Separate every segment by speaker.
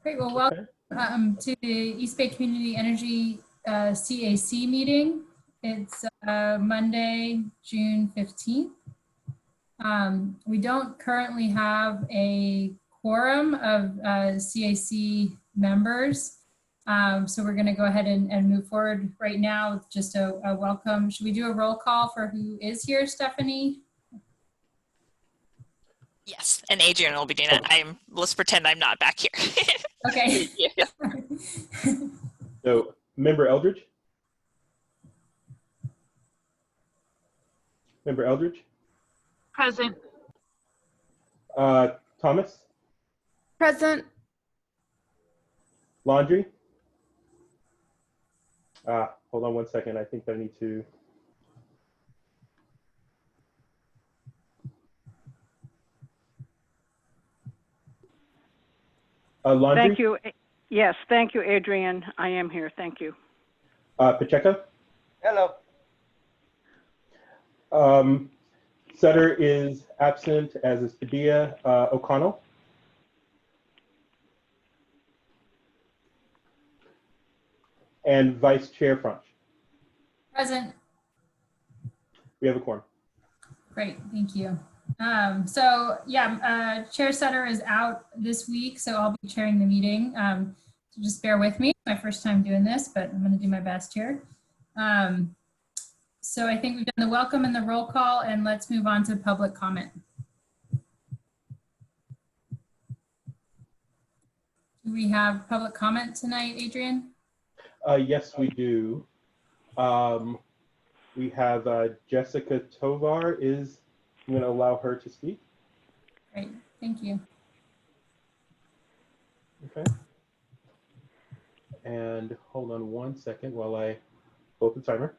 Speaker 1: Great. Well, welcome to the East Bay Community Energy CAC meeting. It's Monday, June 15th. We don't currently have a quorum of CAC members. So we're going to go ahead and move forward right now with just a welcome. Should we do a roll call for who is here, Stephanie?
Speaker 2: Yes, and Adrian will be doing it. Let's pretend I'm not back here.
Speaker 1: Okay.
Speaker 2: Yeah.
Speaker 3: So, Member Eldridge? Member Eldridge?
Speaker 4: Present.
Speaker 3: Thomas?
Speaker 4: Present.
Speaker 3: Laundry? Hold on one second. I think I need to. Laundry?
Speaker 5: Thank you. Yes, thank you, Adrian. I am here. Thank you.
Speaker 3: Pacheco?
Speaker 6: Hello.
Speaker 3: Sutter is absent, as is Padilla. O'Connell? And Vice Chair French?
Speaker 1: Present.
Speaker 3: We have a quorum.
Speaker 1: Great, thank you. Chair Sutter is out this week, so I'll be chairing the meeting. So just bear with me. It's my first time doing this, but I'm going to do my best here. So I think we've done the welcome and the roll call, and let's move on to public comment. Do we have public comment tonight, Adrian?
Speaker 3: Yes, we do. We have Jessica Tovar. I'm going to allow her to speak.
Speaker 1: Great, thank you.
Speaker 3: Okay. And hold on one second while I pull up the timer.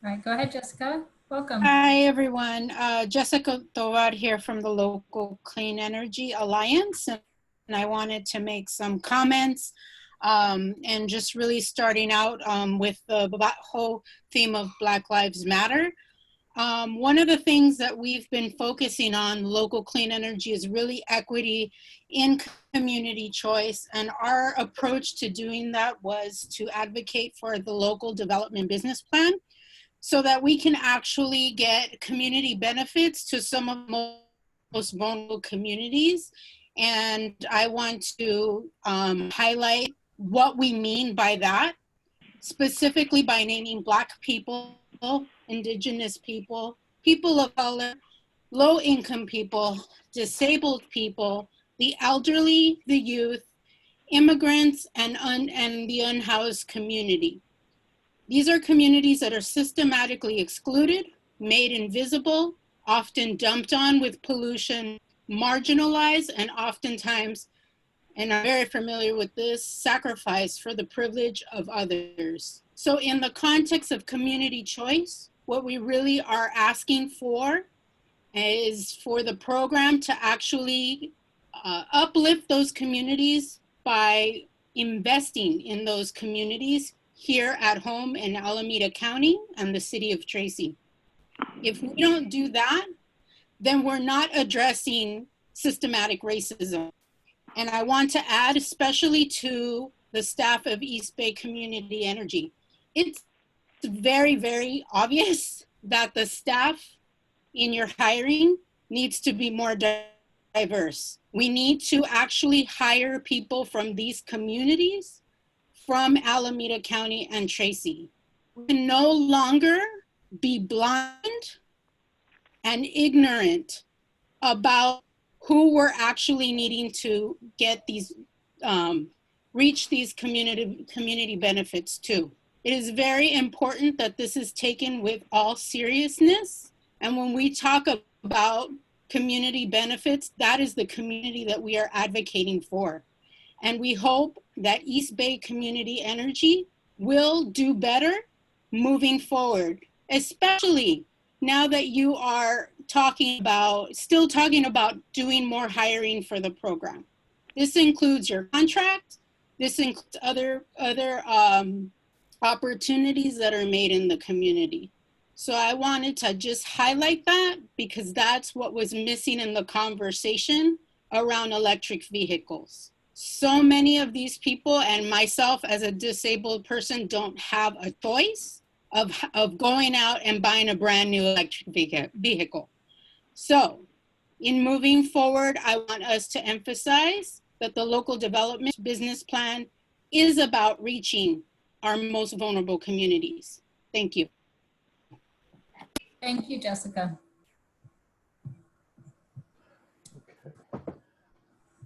Speaker 1: All right, go ahead, Jessica. Welcome.
Speaker 7: Hi, everyone. Jessica Tovar here from the Local Clean Energy Alliance. And I wanted to make some comments and just really starting out with the whole theme of Black Lives Matter. One of the things that we've been focusing on, Local Clean Energy, is really equity in community choice. And our approach to doing that was to advocate for the local development business plan so that we can actually get community benefits to some of the most vulnerable communities. And I want to highlight what we mean by that, specifically by naming Black people, Indigenous people, people of color, low-income people, disabled people, the elderly, the youth, immigrants, and the unhoused community. These are communities that are systematically excluded, made invisible, often dumped on with pollution, marginalized, and oftentimes, and I'm very familiar with this, sacrifice for the privilege of others. So in the context of community choice, what we really are asking for is for the program to actually uplift those communities by investing in those communities here at home in Alameda County and the city of Tracy. If we don't do that, then we're not addressing systematic racism. And I want to add, especially to the staff of East Bay Community Energy, it's very, very obvious that the staff in your hiring needs to be more diverse. We need to actually hire people from these communities, from Alameda County and Tracy. We can no longer be blind and ignorant about who we're actually needing to get these, reach these community benefits to. It is very important that this is taken with all seriousness. And when we talk about community benefits, that is the community that we are advocating for. And we hope that East Bay Community Energy will do better moving forward, especially now that you are still talking about doing more hiring for the program. This includes your contract. This includes other opportunities that are made in the community. So I wanted to just highlight that because that's what was missing in the conversation around electric vehicles. So many of these people and myself as a disabled person don't have a choice of going out and buying a brand new electric vehicle. So in moving forward, I want us to emphasize that the local development business plan is about reaching our most vulnerable communities. Thank you.
Speaker 1: Thank you, Jessica.
Speaker 3: Okay.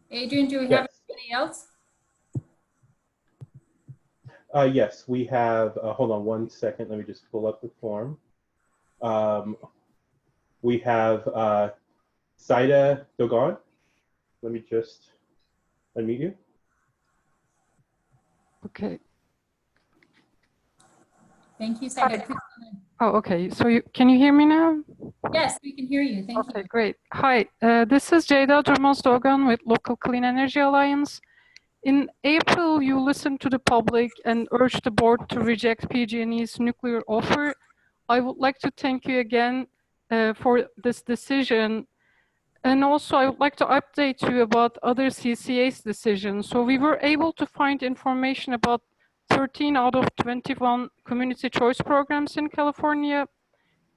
Speaker 1: Adrian, do we have
Speaker 3: Yes.
Speaker 1: anybody else?
Speaker 3: Yes, we have, hold on one second. Let me just pull up the form. We have Saida Dogon. Let me just unmute you.
Speaker 6: Okay.
Speaker 1: Thank you, Saida. Please go ahead.
Speaker 6: Oh, okay. So can you hear me now?
Speaker 1: Yes, we can hear you. Thank
Speaker 6: Okay,
Speaker 1: you.
Speaker 6: great. Hi, this is Jada Durmaz-Dogan with Local Clean Energy Alliance. In April, you listened to the public and urged the board to reject PG&E's nuclear offer. I would like to thank you again for this decision. And also, I would like to update you about other CCA's decisions. So we were able to find information about 13 out of 21 community choice programs in California.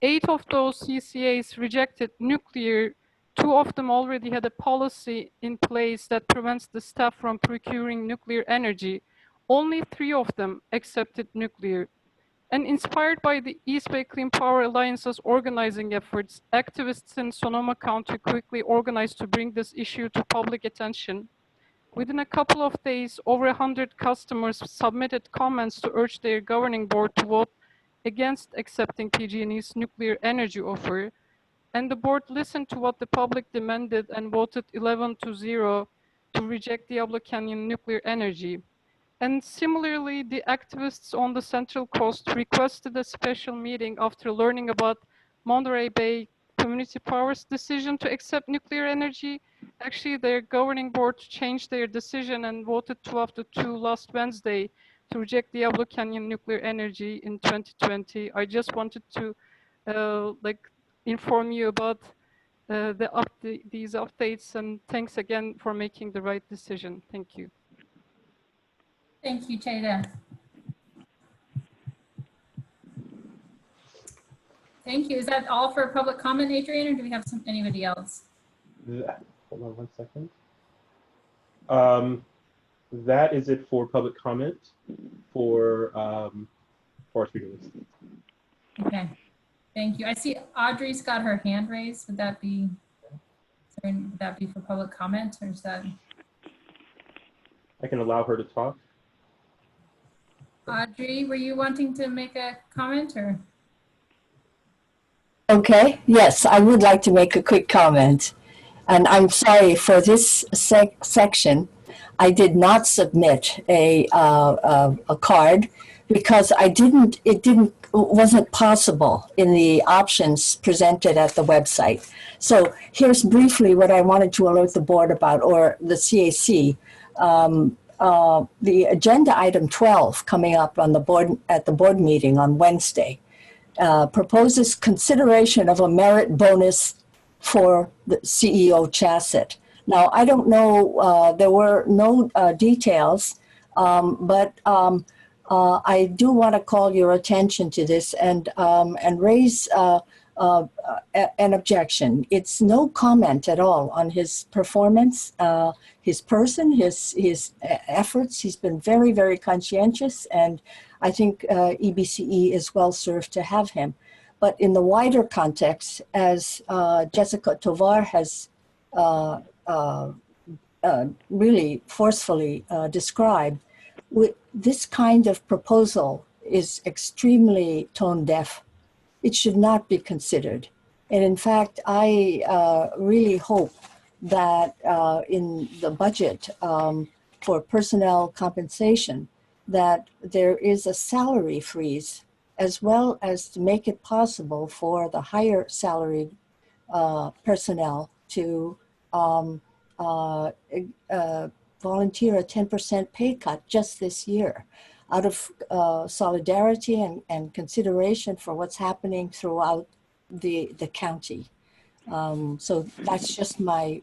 Speaker 6: 8 of those CCAs rejected nuclear. 2 of them already had a policy in place that prevents the staff from procuring nuclear energy. Only 3 of them accepted nuclear. And inspired by the East Bay Clean Power Alliance's organizing efforts, activists in Sonoma County quickly organized to bring this issue to public attention. Within a couple of days, over 100 customers submitted comments to urge their governing board to vote against accepting PG&E's nuclear energy offer. And the board listened to what the public demanded and voted 11-0 to reject Diablo Canyon nuclear energy. And similarly, the activists on the Central Coast requested a special meeting after learning about Monterey Bay Community Power's decision to accept nuclear energy. Actually, their governing board changed their decision and voted 12-2 last Wednesday to reject Diablo Canyon nuclear energy in 2020. I just wanted to inform you about these updates, and thanks again for making the right decision. Thank you.
Speaker 1: Thank you, Jada. Thank you. Is that all for public comment, Adrian, or do we have anybody else?
Speaker 3: Hold on one second. That is it for public comment for forest release.
Speaker 1: Okay. Thank you. I see Audrey's got her hand raised. Would that be for public comment, or is that?
Speaker 3: I can allow her to talk.
Speaker 1: Audrey, were you wanting to make a comment, or?
Speaker 8: Okay, yes, I would like to make a quick comment. And I'm sorry for this section. I did not submit a card because it wasn't possible in the options presented at the website. So here's briefly what I wanted to alert the board about, or the CAC. The agenda item 12 coming up on the board at the board meeting on Wednesday proposes consideration of a merit bonus for the CEO Chassett. Now, I don't know, there were no details, but I do want to call your attention to this and raise an objection. It's no comment at all on his performance, his person, his efforts. He's been very, very conscientious, and I think EBCE is well served to have him. But in the wider context, as Jessica Tovar has really forcefully described, this kind of proposal is extremely tone deaf. It should not be considered. And in fact, I really hope that in the budget for personnel compensation, that there is a salary freeze, as well as to make it possible for the higher salaried personnel to volunteer a 10% pay cut just this year. out of solidarity and consideration for what's happening throughout the county. So that's just my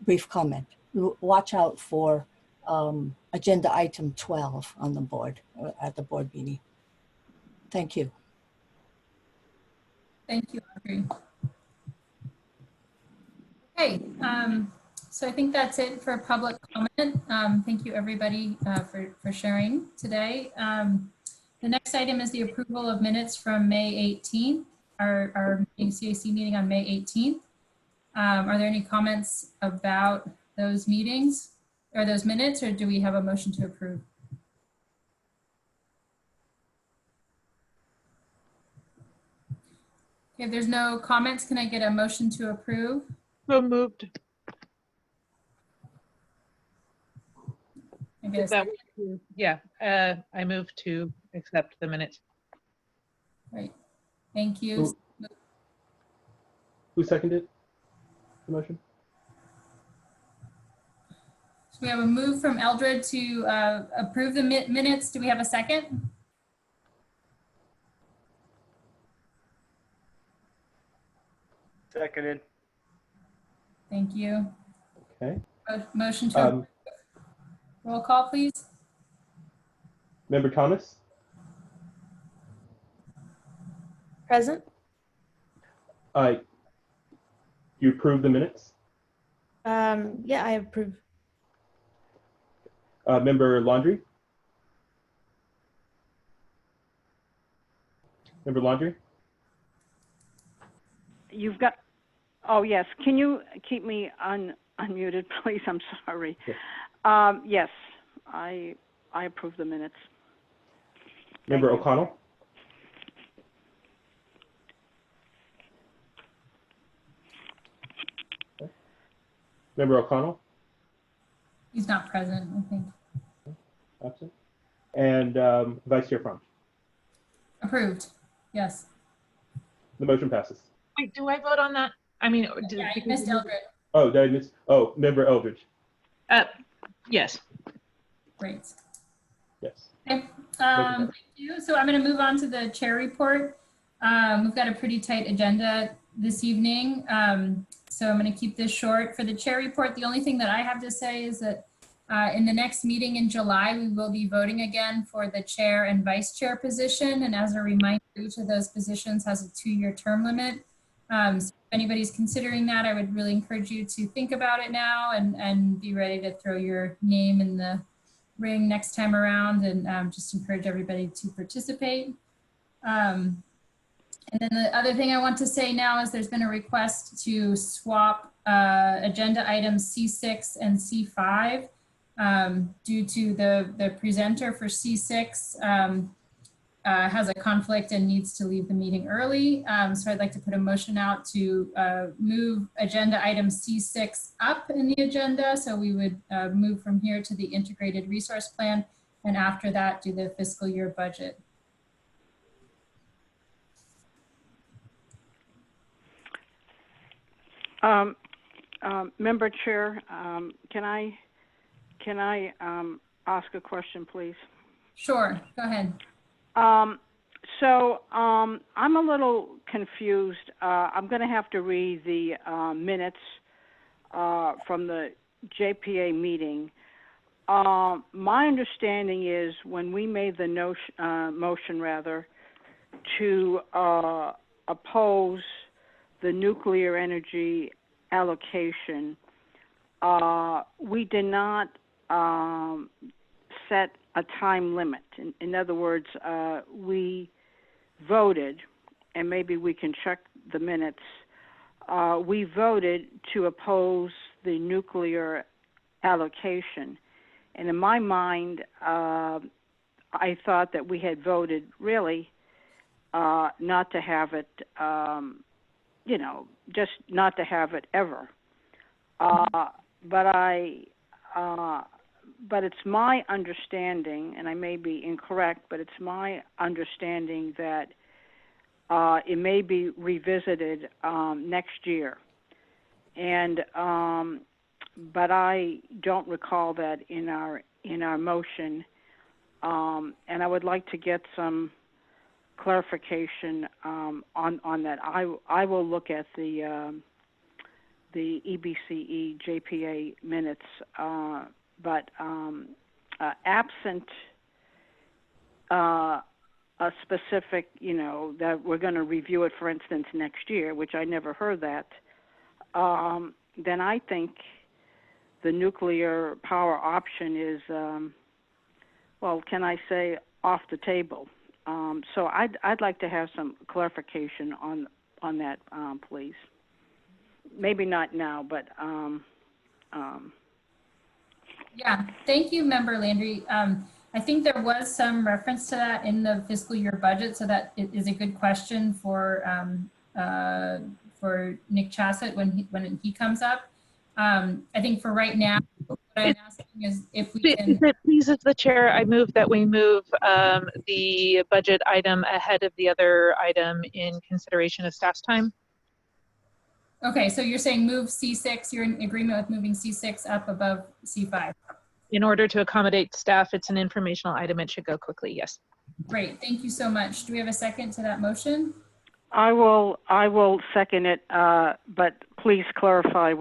Speaker 8: brief comment. Watch out for agenda item 12 on the board, at the board meeting. Thank you.
Speaker 1: Thank you, Audrey. Okay, so I think that's it for public comment. Thank you, everybody, for sharing today. The next item is the approval of minutes from May 18th, our CAC meeting on May 18th. Are there any comments about those meetings or those minutes, or do we have a motion to approve? Okay, if there's no comments, can I get a motion to approve?
Speaker 9: So moved.
Speaker 1: I guess.
Speaker 9: Is that what you- Yeah, I move to accept the minutes.
Speaker 1: Right. Thank you.
Speaker 3: Who seconded the motion?
Speaker 1: So we have a move from Eldred to approve the minutes. Do we have a second?
Speaker 10: Seconded.
Speaker 1: Thank you.
Speaker 3: Okay.
Speaker 1: Motion to approve. Roll call, please.
Speaker 3: Member Thomas?
Speaker 11: Present.
Speaker 3: You approve the minutes?
Speaker 11: Yeah, I approve.
Speaker 3: Member Laundrie? Member Laundrie?
Speaker 5: You've got, oh, yes. Can you keep me unmuted, please? I'm sorry.
Speaker 3: Yes.
Speaker 5: Yes, I approve the minutes.
Speaker 3: Member O'Connell? Okay. Member O'Connell?
Speaker 1: He's not present, I think.
Speaker 3: Absent. And Vice Chair Fromm?
Speaker 1: Approved. Yes.
Speaker 3: The motion passes.
Speaker 9: Wait, do I vote on that? I mean,
Speaker 1: Yeah, you missed Eldred.
Speaker 3: Oh, did I miss? Oh, Member Eldridge?
Speaker 9: Yes.
Speaker 1: Great.
Speaker 3: Yes.
Speaker 1: Okay. Thank you. So I'm going to move on to the chair report. We've got a pretty tight agenda this evening. So I'm going to keep this short. For the chair report, the only thing that I have to say is that in the next meeting in July, we will be voting again for the chair and vice chair position. And as a reminder, each of those positions has a 2-year term limit. So if anybody's considering that, I would really encourage you to think about it now and be ready to throw your name in the ring next time around, and just encourage everybody to participate. And then the other thing I want to say now is there's been a request to swap agenda items C6 and C5 due to the presenter for C6 has a conflict and needs to leave the meeting early. So I'd like to put a motion out to move agenda item C6 up in the agenda. So we would move from here to the integrated resource plan, and after that do the fiscal year budget.
Speaker 5: Member Chair, can I ask a question, please?
Speaker 1: Sure, go ahead.
Speaker 5: So I'm a little confused. I'm going to have to read the minutes from the JPA meeting. My understanding is when we made the motion to oppose the nuclear energy allocation, we did not set a time limit. In other words, we voted, and maybe we can check the minutes, we voted to oppose the nuclear allocation. And in my mind, I thought that we had voted really not to have it, just not to have it ever. But it's my understanding, and I may be incorrect, but it's my understanding that it may be revisited next year. And but I don't recall that in our motion. and I would like to get some clarification on that. I will look at the EBCE JPA minutes, but absent a specific, that we're going to review it, for instance, next year, which I never heard that, then I think the nuclear power option is, can I say, off the table. So I'd like to have some clarification on that, please. Maybe not now, but
Speaker 1: Yeah, thank you, Member Landry. I think there was some reference to that in the fiscal year budget, so that it is a good question for Nick Chassett when he comes up. I think for right now, what I'm asking is if we can.
Speaker 9: Please, as the chair, I move that we move the budget item ahead of the other item in consideration of staff's time.
Speaker 1: Okay, so you're saying move C6, you're in agreement with moving C6 up above C5?
Speaker 9: In order to accommodate staff, it's an informational item. It should go quickly, yes.
Speaker 1: Great, thank you so much. Do we have a second to that motion?
Speaker 5: I will second it, but please clarify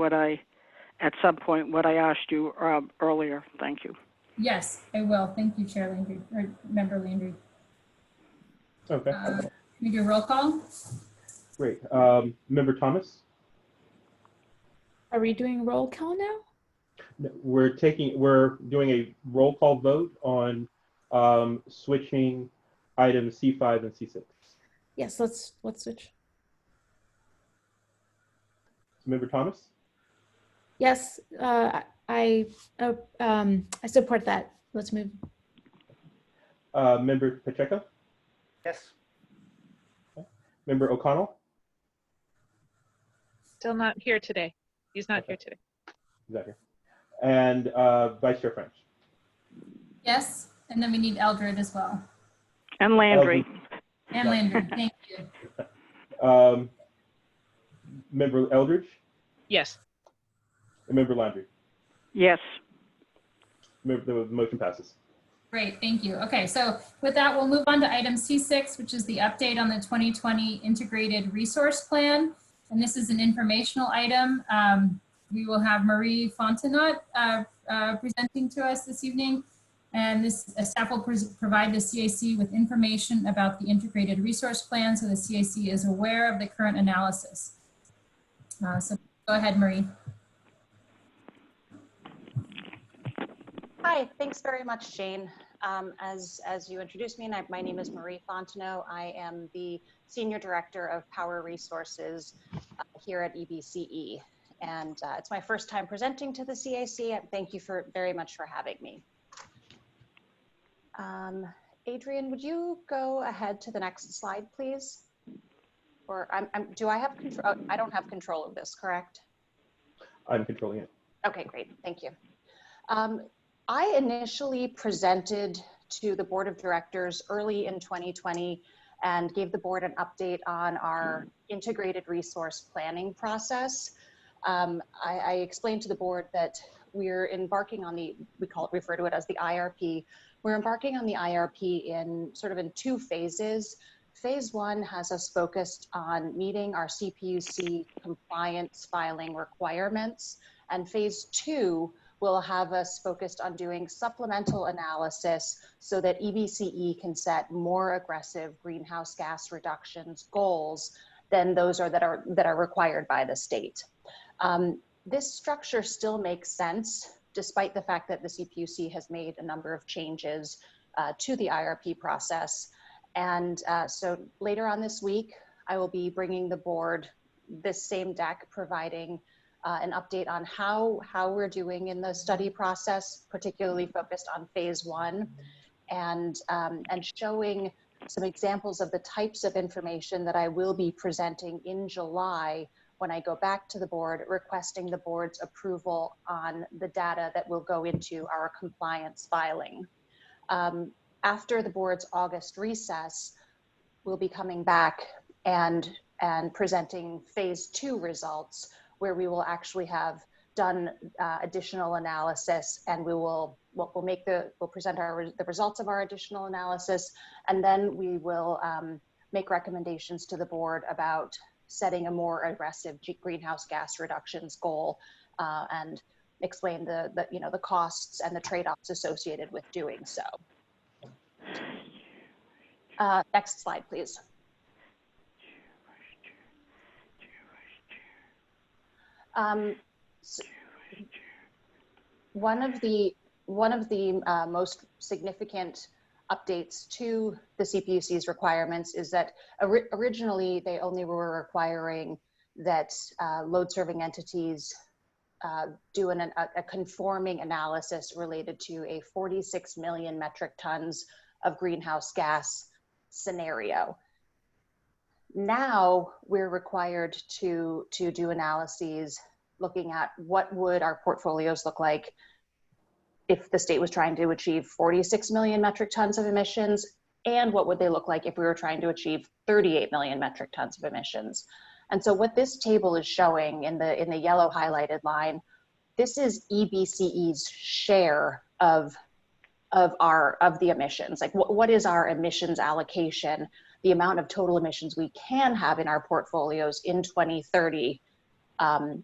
Speaker 5: at some point what I asked you earlier. Thank you.
Speaker 1: Yes, I will. Thank you, Chair Landry, or Member Landry.
Speaker 3: Okay.
Speaker 1: Can we do a roll call?
Speaker 3: Great. Member Thomas?
Speaker 11: Are we doing roll call now?
Speaker 3: No, we're doing a roll call vote on switching items C5 and C6.
Speaker 11: Yes, let's switch.
Speaker 3: Member Thomas?
Speaker 11: Yes, I support that. Let's move.
Speaker 3: Member Pacheco?
Speaker 10: Yes.
Speaker 3: Okay. Member O'Connell?
Speaker 9: Still not here today. He's not here today.
Speaker 3: Exactly. And Vice Chair French?
Speaker 1: Yes, and then we need Eldred as well.
Speaker 5: And Landry.
Speaker 1: And Landry, thank you.
Speaker 3: Member Eldridge?
Speaker 9: Yes.
Speaker 3: And Member Landry?
Speaker 5: Yes.
Speaker 3: The motion passes.
Speaker 1: Great, thank you. Okay, so with that, we'll move on to item C6, which is the update on the 2020 Integrated Resource Plan. And this is an informational item. We will have Marie Fontenot presenting to us this evening. And this staff will provide the CAC with information about the Integrated Resource Plan, so the CAC is aware of the current analysis. So go ahead, Marie.
Speaker 12: Hi, thanks very much, Jane. As you introduced me, my name is Marie Fontenot. I am the Senior Director of Power Resources here at EBCE. And it's my first time presenting to the CAC. Thank you very much for having me. Adrian, would you go ahead to the next slide, please? Or do I have control? I don't have control of this, correct?
Speaker 3: I'm controlling it.
Speaker 12: Okay, great, thank you. I initially presented to the Board of Directors early in 2020 and gave the board an update on our integrated resource planning process. I explained to the board that we're embarking on we refer to it as the IRP. We're embarking on the IRP in two phases. Phase 1 has us focused on meeting our CPUC compliance filing requirements, and phase 2 will have us focused on doing supplemental analysis so that EBCE can set more aggressive greenhouse gas reductions goals than those that are required by the state. This structure still makes sense, despite the fact that the CPUC has made a number of changes to the IRP process. And so later on this week, I will be bringing the board this same deck, providing an update on how we're doing in the study process, particularly focused on phase 1, and showing some examples of the types of information that I will be presenting in July when I go back to the board, requesting the board's approval on the data that will go into our compliance filing. After the board's August recess, we'll be coming back and presenting phase 2 results, where we will actually have done additional analysis, and we will we'll present the results of our additional analysis, and then we will make recommendations to the board about setting a more aggressive greenhouse gas reductions goal, and explain the costs and the trade-offs associated with doing so. Next slide, please. So one of the most significant updates to the CPUC's requirements is that originally they only were requiring that load-serving entities do a conforming analysis related to a 46 million metric tons of greenhouse gas scenario. Now we're required to do analyses looking at what would our portfolios look like if the state was trying to achieve 46 million metric tons of emissions, and what would they look like if we were trying to achieve 38 million metric tons of emissions. And so what this table is showing in the yellow highlighted line, this is EBCE's share of the emissions. Like what is our emissions allocation, the amount of total emissions we can have in our portfolios in 2030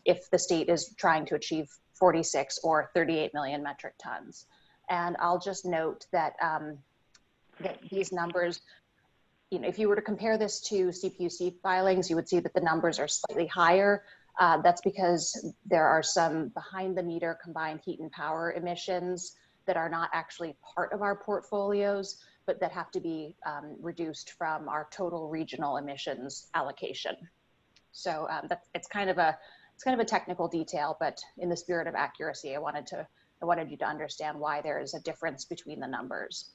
Speaker 12: if the state is trying to achieve 46 or 38 million metric tons. And I'll just note that, that these numbers, if you were to compare this to CPUC filings, you would see that the numbers are slightly higher. That's because there are some behind the meter combined heat and power emissions that are not actually part of our portfolios, but that have to be reduced from our total regional emissions allocation. So it's kind of a technical detail, but in the spirit of accuracy, I wanted you to understand why there is a difference between the numbers.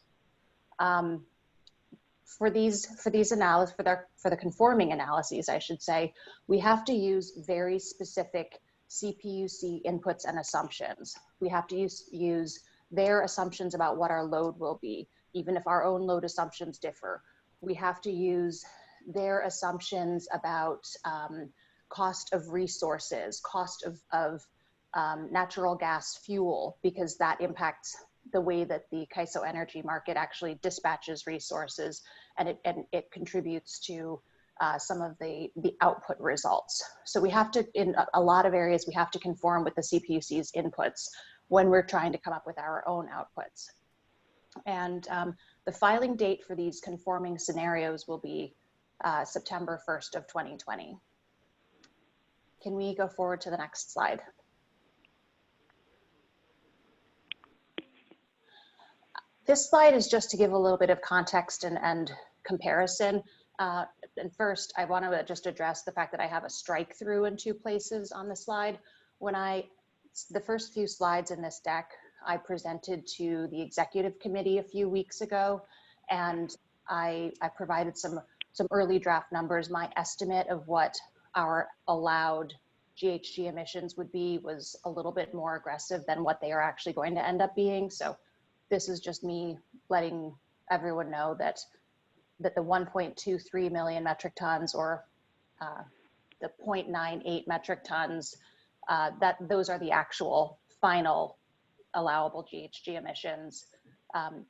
Speaker 12: For the conforming analyses, I should say, we have to use very specific CPUC inputs and assumptions. We have to use their assumptions about what our load will be, even if our own load assumptions differ. We have to use their assumptions about cost of resources, cost of natural gas fuel, because that impacts the way that the CAISO energy market actually dispatches resources, and it contributes to some of the output results. So we have to, in a lot of areas, we have to conform with the CPUC's inputs when we're trying to come up with our own outputs. And the filing date for these conforming scenarios will be September 1st of 2020. Can we go forward to the next slide? This slide is just to give a little bit of context and comparison. And first, I want to just address the fact that I have a strike through in 2 places on the slide. The first few slides in this deck, I presented to the executive committee a few weeks ago, and I provided some early draft numbers. My estimate of what our allowed GHG emissions would be was a little bit more aggressive than what they are actually going to end up being. So this is just me letting everyone know that the 1.23 million metric tons or the 0.98 metric tons, that those are the actual final allowable GHG emissions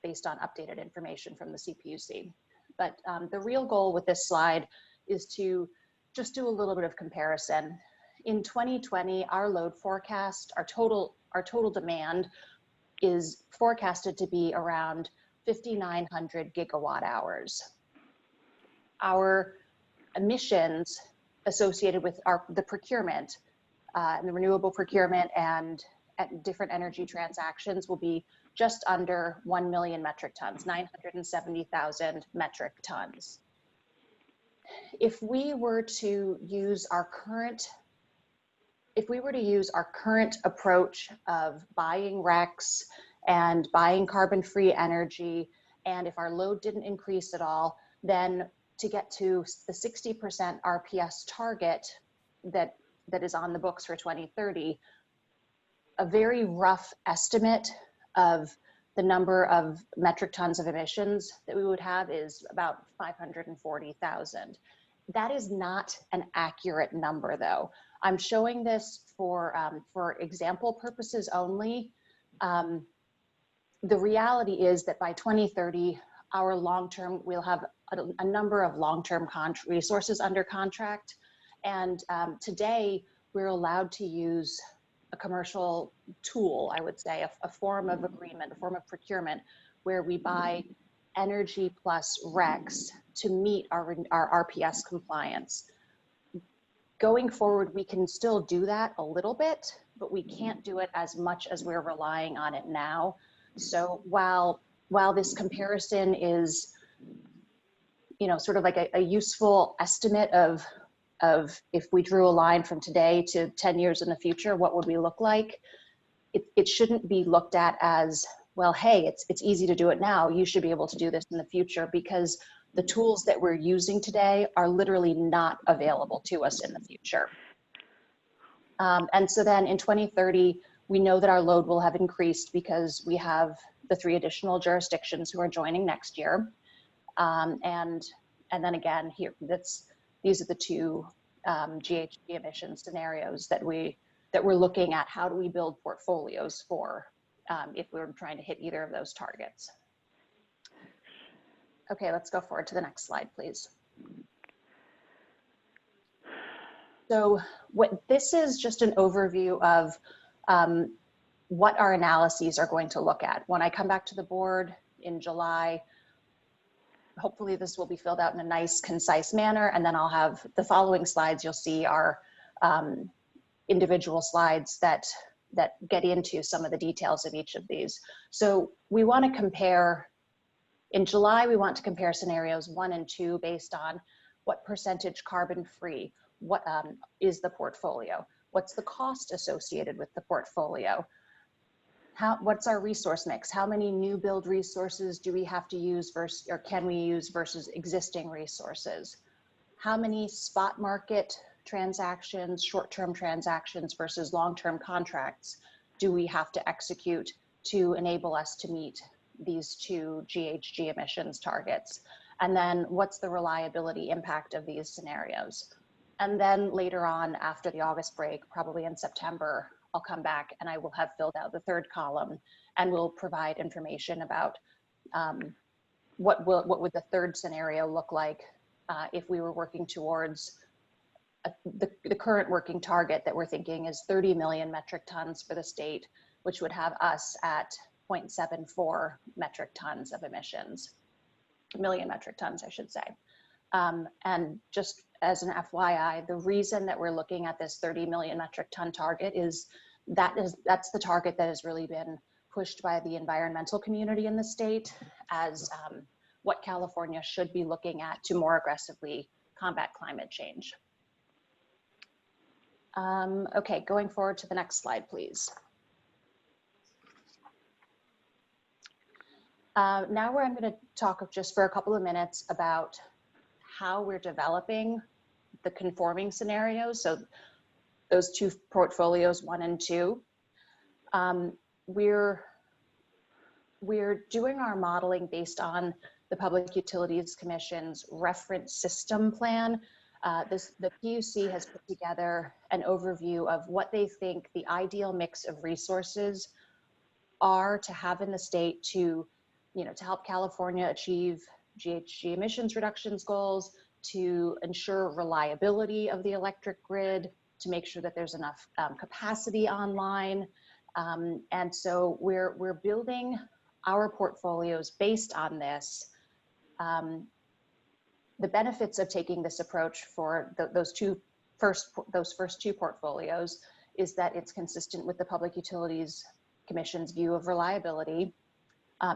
Speaker 12: based on updated information from the CPUC. But the real goal with this slide is to just do a little bit of comparison. In 2020, our load forecast, our total demand is forecasted to be around 5,900 gigawatt hours. Our emissions associated with the procurement, and the renewable procurement and different energy transactions will be just under 1 million metric tons, 970,000 metric tons. If we were to use our current approach of buying RECs and buying carbon-free energy, and if our load didn't increase at all, then to get to the 60% RPS target that is on the books for 2030, a very rough estimate of the number of metric tons of emissions that we would have is about 540,000. That is not an accurate number, though. I'm showing this for example purposes only. the reality is that by 2030, our long-term, we'll have a number of long-term resources under contract. And today, we're allowed to use a commercial tool, I would say, a form of agreement, a form of procurement, where we buy energy plus RECs to meet our RPS compliance. Going forward, we can still do that a little bit, but we can't do it as much as we're relying on it now. So while this comparison is, you know, sort of like a useful estimate of if we drew a line from today to 10 years in the future, what would we look like? It shouldn't be looked at as, well, hey, it's easy to do it now. You should be able to do this in the future, because the tools that we're using today are literally not available to us in the future. And so then in 2030, we know that our load will have increased because we have the 3 additional jurisdictions who are joining next year. And then again, here, these are the 2 GHG emission scenarios that we're looking at. How do we build portfolios for if we were trying to hit either of those targets? Okay, let's go forward to the next slide, please. So this is just an overview of what our analyses are going to look at. When I come back to the board in July, hopefully this will be filled out in a nice, concise manner, and then I'll have the following slides. You'll see our individual slides that get into some of the details of each of these. So we want to compare, in July, we want to compare scenarios 1 and 2 based on what percentage carbon free, what is the portfolio, what's the cost associated with the portfolio, what's our resource mix, how many new build resources do we have to use versus, or can we use versus existing resources, how many spot market transactions, short-term transactions versus long-term contracts do we have to execute to enable us to meet these 2 GHG emissions targets, and then what's the reliability impact of these scenarios. And then later on, after the August break, probably in September, I'll come back and I will have filled out the 3rd column, and we'll provide information about what would the 3rd scenario look like if we were working towards the current working target that we're thinking is 30 million metric tons for the state, which would have us at 0.74 metric tons of emissions, million metric tons, I should say. And just as an FYI, the reason that we're looking at this 30 million metric ton target is that's the target that has really been pushed by the environmental community in the state as what California should be looking at to more aggressively combat climate change. Okay, going forward to the next slide, please. Now where I'm going to talk just for a couple of minutes about how we're developing the conforming scenarios. So those 2 portfolios, 1 and 2. We're doing our modeling based on the Public Utilities Commission's reference system plan. The PUC has put together an overview of what they think the ideal mix of resources are to have in the state to help California achieve GHG emissions reductions goals, to ensure reliability of the electric grid, to make sure that there's enough capacity online. And so we're building our portfolios based on this. The benefits of taking this approach for those first two portfolios is that it's consistent with the Public Utilities Commission's view of reliability.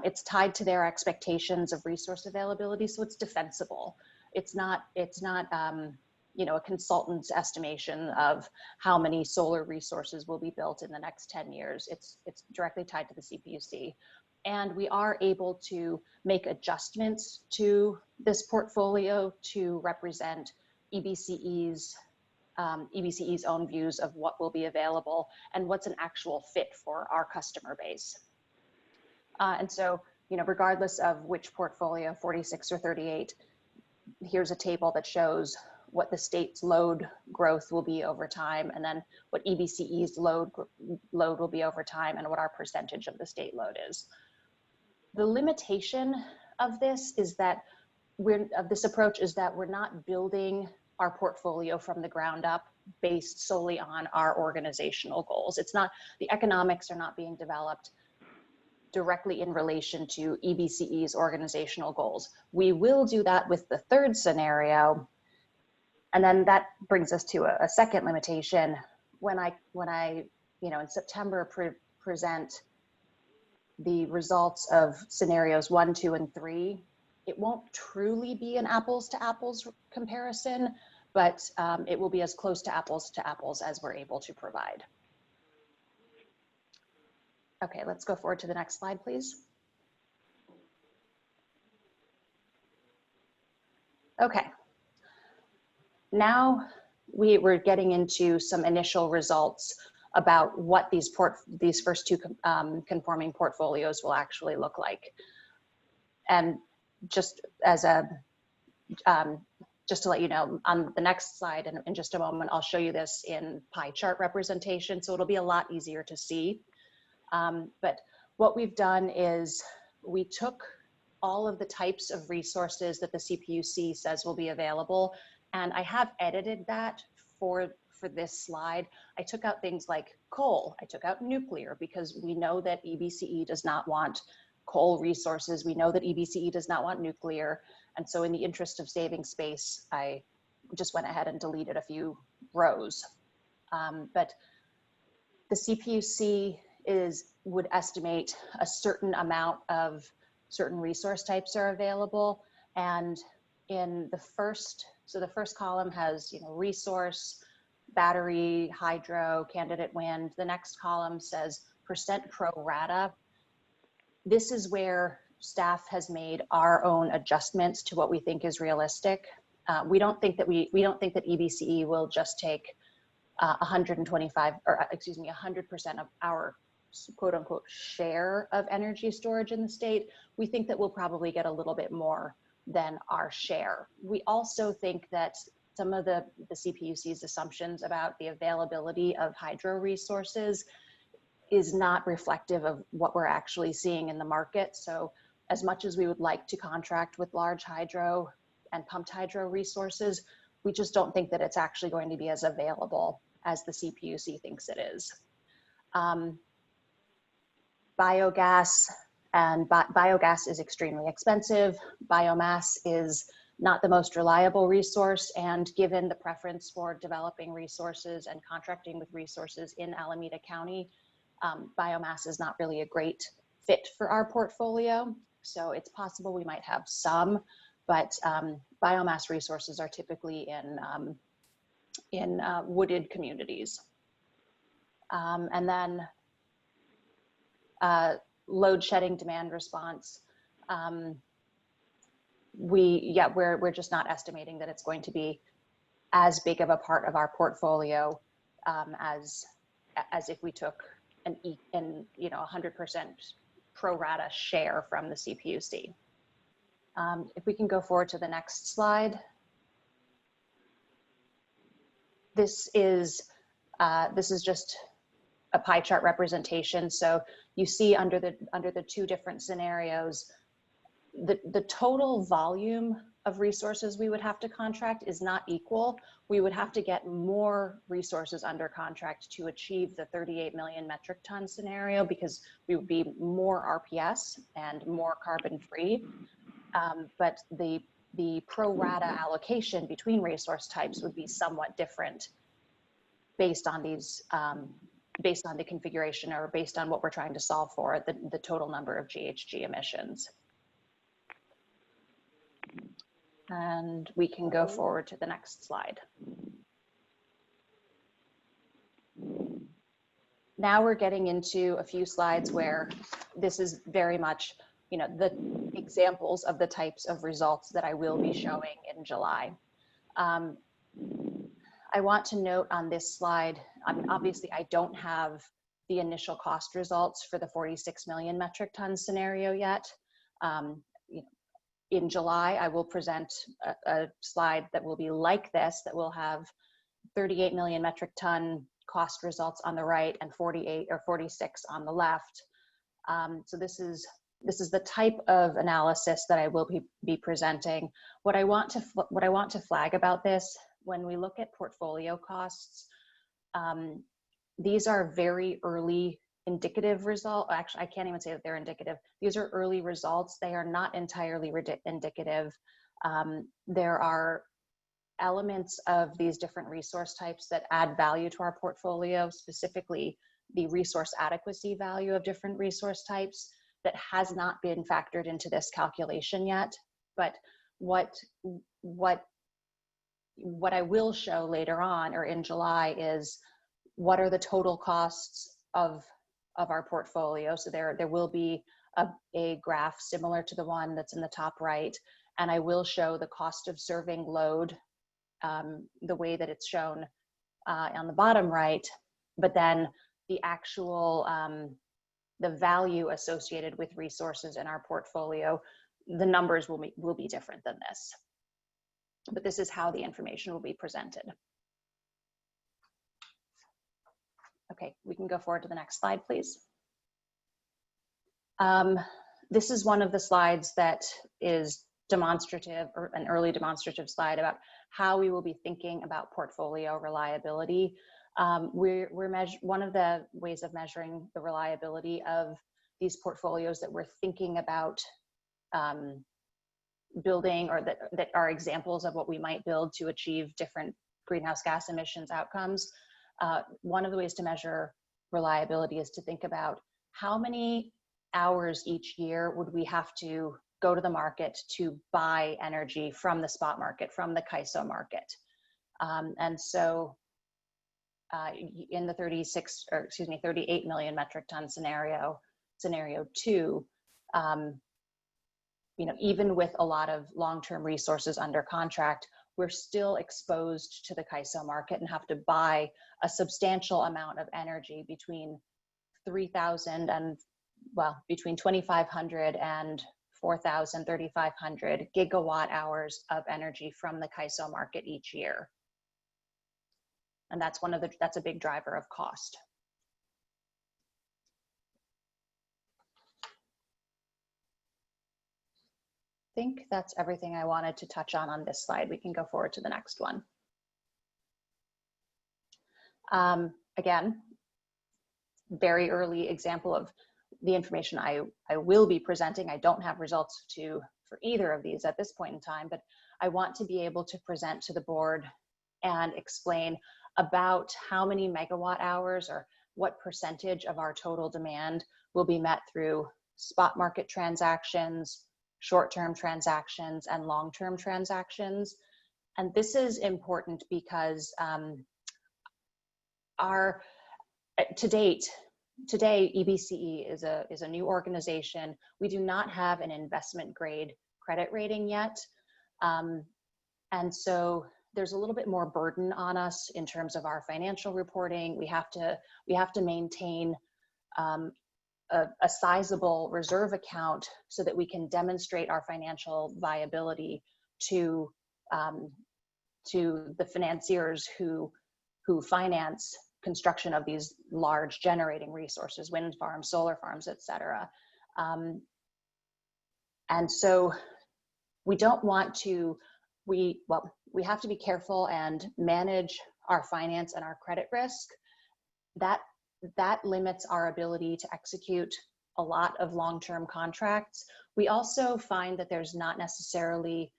Speaker 12: It's tied to their expectations of resource availability, so it's defensible. It's not a consultant's estimation of how many solar resources will be built in the next 10 years. It's directly tied to the CPUC. And we are able to make adjustments to this portfolio to represent EBCE's own views of what will be available and what's an actual fit for our customer base. And so, regardless of which portfolio, 46 or 38, here's a table that shows what the state's load growth will be over time, and then what EBCE's load will be over time, and what our percentage of the state load is. The limitation of this is that this approach is that we're not building our portfolio from the ground up based solely on our organizational goals. It's not, the economics are not being developed directly in relation to EBCE's organizational goals. We will do that with the third scenario. And then that brings us to a second limitation. When I in September present the results of scenarios 1, 2, and 3, it won't truly be an apples to apples comparison, but it will be as close to apples as we're able to provide. Okay, let's go forward to the next slide, please. Okay, now we're getting into some initial results about what these first two conforming portfolios will actually look like. And just as just to let you know, on the next slide, in just a moment, I'll show you this in pie chart representation, so it'll be a lot easier to see. But what we've done is we took all of the types of resources that the CPUC says will be available, and I have edited that for this slide. I took out things like coal, I took out nuclear, because we know that EBCE does not want coal resources. We know that EBCE does not want nuclear. And so in the interest of saving space, I just went ahead and deleted a few rows. But the CPUC would estimate a certain amount of certain resource types are available. And in the first column has, resource, battery, hydro, candidate wind. The next column says % pro rata. This is where staff has made our own adjustments to what we think is realistic. We don't think that EBCE will just take 100% of our quote unquote share of energy storage in the state. We think that we'll probably get a little bit more than our share. We also think that some of the CPUC's assumptions about the availability of hydro resources is not reflective of what we're actually seeing in the market. So as much as we would like to contract with large hydro and pumped hydro resources, we just don't think that it's actually going to be as available as the CPUC thinks it is. Biogas is extremely expensive. Biomass is not the most reliable resource, and given the preference for developing resources and contracting with resources in Alameda County, biomass is not really a great fit for our portfolio. So it's possible we might have some, but biomass resources are typically in wooded communities. And then load shedding demand response. We're just not estimating that it's going to be as big of a part of our portfolio as if we took an 100% pro rata share from the CPUC. If we can go forward to the next slide. This is just a pie chart representation. So you see under the two different scenarios, the total volume of resources we would have to contract is not equal. We would have to get more resources under contract to achieve the 38 million metric ton scenario, because we would be more RPS and more carbon free. But the pro rata allocation between resource types would be somewhat different based on these, based on the configuration, or based on what we're trying to solve for, the total number of GHG emissions. And we can go forward to the next slide. Now we're getting into a few slides where this is very much, the examples of the types of results that I will be showing in July. I want to note on this slide, obviously I don't have the initial cost results for the 46 million metric ton scenario yet. In July, I will present a slide that will be like this, that will have 38 million metric ton cost results on the right and 48 or 46 on the left. So this is this is the type of analysis that I will be presenting. What I want to flag about this, when we look at portfolio costs, these are very early indicative results. Actually, I can't even say that they're indicative. These are early results. They are not entirely indicative. There are elements of these different resource types that add value to our portfolio, specifically the resource adequacy value of different resource types that has not been factored into this calculation yet. But what I will show later on or in July is what are the total costs of our portfolio. So there will be a graph similar to the one that's in the top right, and I will show the cost of serving load the way that it's shown on the bottom right, but then the actual, the value associated with resources in our portfolio, the numbers will be different than this. But this is how the information will be presented. Okay, we can go forward to the next slide, please. This is one of the slides that is demonstrative, or an early demonstrative slide about how we will be thinking about portfolio reliability. One of the ways of measuring the reliability of these portfolios that we're thinking about building, or that are examples of what we might build to achieve different greenhouse gas emissions outcomes. One of the ways to measure reliability is to think about how many hours each year would we have to go to the market to buy energy from the spot market, from the CAISO market. And so in the 38 million metric ton scenario 2, even with a lot of long-term resources under contract, we're still exposed to the CAISO market and have to buy a substantial amount of energy between 3,000 and, well, between 2,500 and 4,000, 3,500 gigawatt hours of energy from the CAISO market each year. And that's that's a big driver of cost. I think that's everything I wanted to touch on this slide. We can go forward to the next one. Again, very early example of the information I will be presenting. I don't have results for either of these at this point in time, but I want to be able to present to the board and explain about how many megawatt hours or what percentage of our total demand will be met through spot market transactions, short-term transactions, and long-term transactions. And this is important because today, EBCE is a new organization. We do not have an investment grade credit rating yet. And so there's a little bit more burden on us in terms of our financial reporting. We have to maintain a sizable reserve account so that we can demonstrate our financial viability to the financiers who finance construction of these large generating resources, wind farms, solar farms, et cetera. And so we don't want to, we have to be careful and manage our finance and our credit risk. That limits our ability to execute a lot of long-term contracts. We also find that it's not necessarily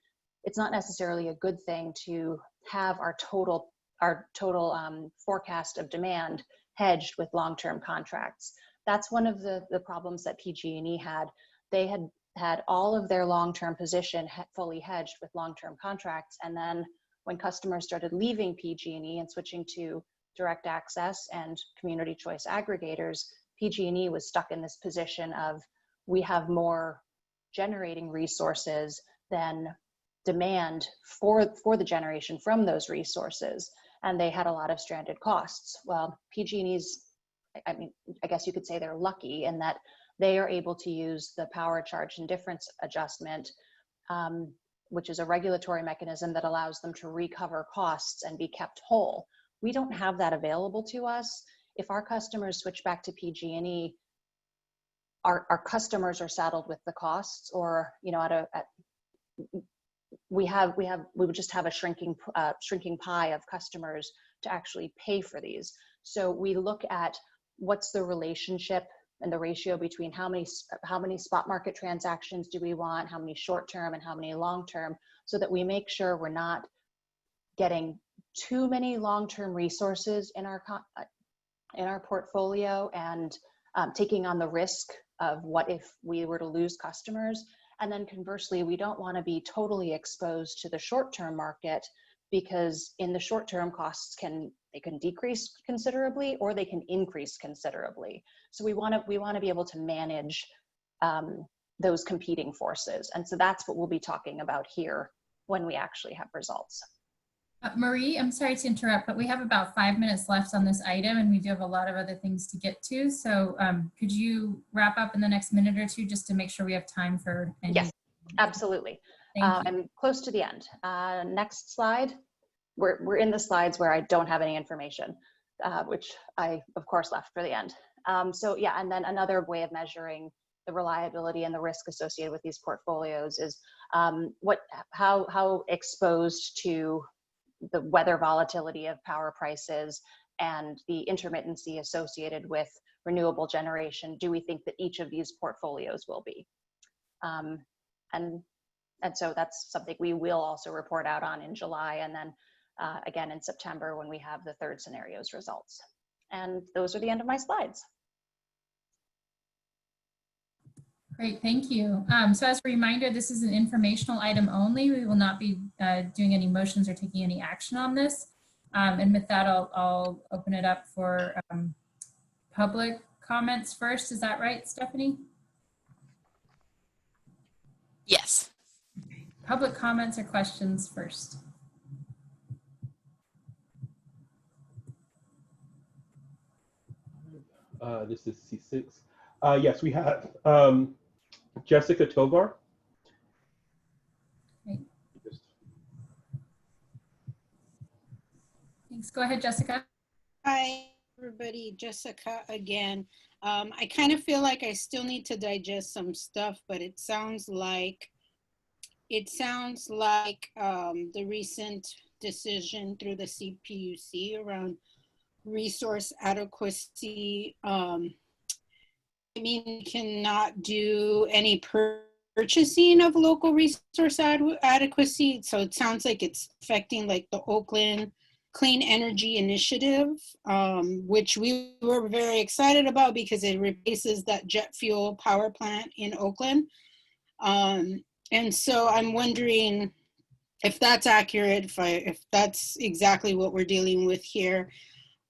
Speaker 12: a good thing to have our total forecast of demand hedged with long-term contracts. That's one of the problems that PG&E had. They had all of their long-term position fully hedged with long-term contracts, and then when customers started leaving PG&E and switching to direct access and community choice aggregators, PG&E was stuck in this position of, we have more generating resources than demand for the generation from those resources. And they had a lot of stranded costs. Well, PG&E's, I guess you could say they're lucky in that they are able to use the power charge and difference adjustment, which is a regulatory mechanism that allows them to recover costs and be kept whole. We don't have that available to us. If our customers switch back to PG&E, our customers are saddled with the costs, or, you know, we would just have a shrinking pie of customers to actually pay for these. So we look at what's the relationship and the ratio between how many spot market transactions do we want, how many short-term and how many long-term, so that we make sure we're not getting too many long-term resources in our portfolio and taking on the risk of what if we were to lose customers. And then conversely, we don't want to be totally exposed to the short-term market, because in the short term, costs can decrease considerably or they can increase considerably. So we want to be able to manage those competing forces. And so that's what we'll be talking about here when we actually have results.
Speaker 1: Marie, I'm sorry to interrupt, but we have about 5 minutes left on this item and we do have a lot of other things to get to. So could you wrap up in the next minute or two just to make sure we have time for any?
Speaker 12: Yes, absolutely. I'm close to the end. Next slide. We're in the slides where I don't have any information, which I, of course, left for the end. So yeah, and then another way of measuring the reliability and the risk associated with these portfolios is how exposed to the weather volatility of power prices and the intermittency associated with renewable generation do we think that each of these portfolios will be. And so that's something we will also report out on in July, and then again in September when we have the third scenario's results. And those are the end of my slides.
Speaker 1: Great, thank you. So as a reminder, this is an informational item only. We will not be doing any motions or taking any action on this. And with that, I'll open it up for public comments first. Is that right, Stephanie?
Speaker 2: Yes.
Speaker 1: Public comments or questions first.
Speaker 3: This is C6. Yes, we have Jessica Tovar.
Speaker 1: Great. Thanks. Go ahead, Jessica.
Speaker 7: Hi, everybody. Jessica again. I kind of feel like I still need to digest some stuff, but it sounds like the recent decision through the CPUC around resource adequacy. I mean, we cannot do any purchasing of local resource adequacy. So it sounds like it's affecting like the Oakland Clean Energy Initiative, which we were very excited about because it replaces that jet fuel power plant in Oakland. And so I'm wondering if that's accurate, if that's exactly what we're dealing with here.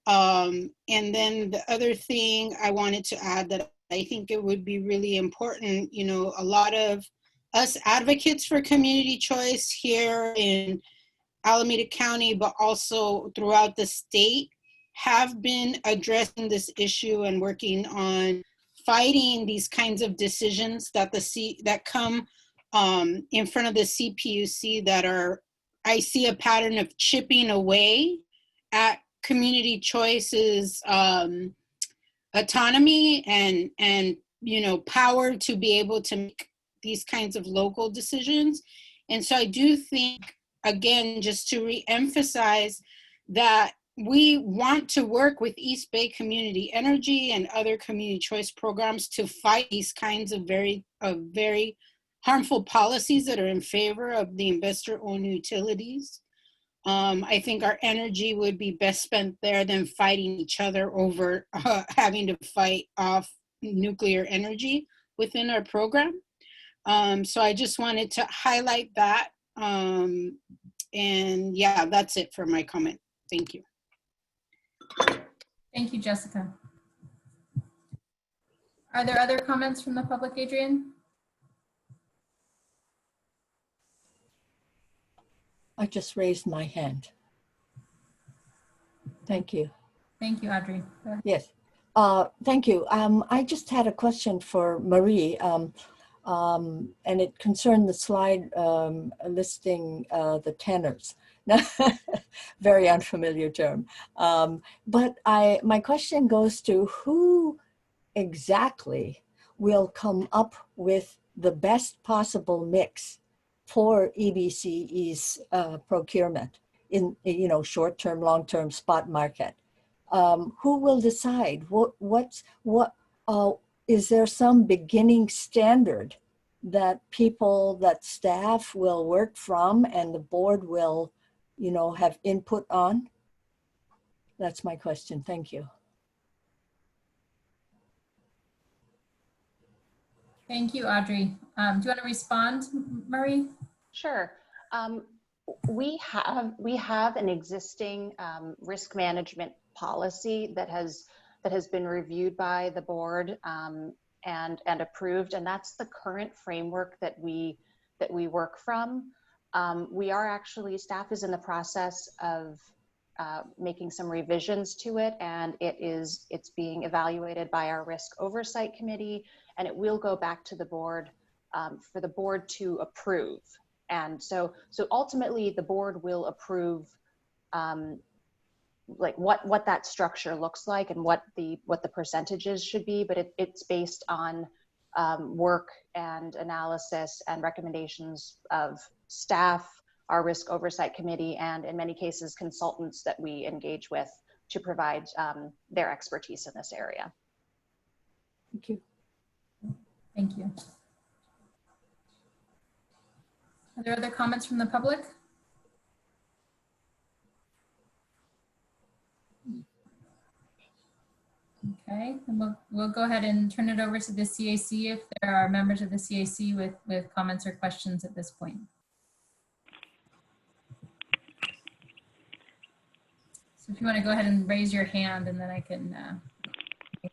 Speaker 7: And then the other thing I wanted to add that I think it would be really important, you know, a lot of us advocates for community choice here in Alameda County, but also throughout the state, have been addressing this issue and working on fighting these kinds of decisions that that come in front of the CPUC that are, I see a pattern of chipping away at community choice's autonomy and you know, power to be able to make these kinds of local decisions. And so I do think, again, just to re-emphasize that we want to work with East Bay Community Energy and other community choice programs to fight these kinds of very harmful policies that are in favor of the investor-owned utilities. I think our energy would be best spent there than fighting each other over having to fight off nuclear energy within our program. So I just wanted to highlight that. And yeah, that's it for my comment. Thank you.
Speaker 1: Thank you, Jessica. Are there other comments from the public, Adrian?
Speaker 8: I just raised my hand. Thank you.
Speaker 1: Thank you, Audrey.
Speaker 8: Yes, thank you. I just had a question for Marie, and it concerned the slide listing the tenors. Very unfamiliar term. But my question goes to who exactly will come up with the best possible mix for EBCE's procurement in, you know, short-term, long-term spot market. Who will decide? Is there some beginning standard that staff will work from and the board will, you know, have input on? That's my question. Thank you.
Speaker 1: Thank you, Audrey. Do you want to respond, Marie?
Speaker 12: Sure. We have an existing risk management policy that has been reviewed by the board and approved, and that's the current framework that we work from. We are actually, staff is in the process of making some revisions to it, and it's being evaluated by our risk oversight committee, and it will go back to the board for the board to approve. And so ultimately the board will approve like what that structure looks like and what the percentages should be, but it's based on work and analysis and recommendations of staff, our risk oversight committee, and in many cases consultants that we engage with to provide their expertise in this area.
Speaker 8: Thank you.
Speaker 1: Thank you. Are there other comments from the public? Okay, and we'll go ahead and turn it over to the CAC if there are members of the CAC with comments or questions at this point. So if you want to go ahead and raise your hand, and then I can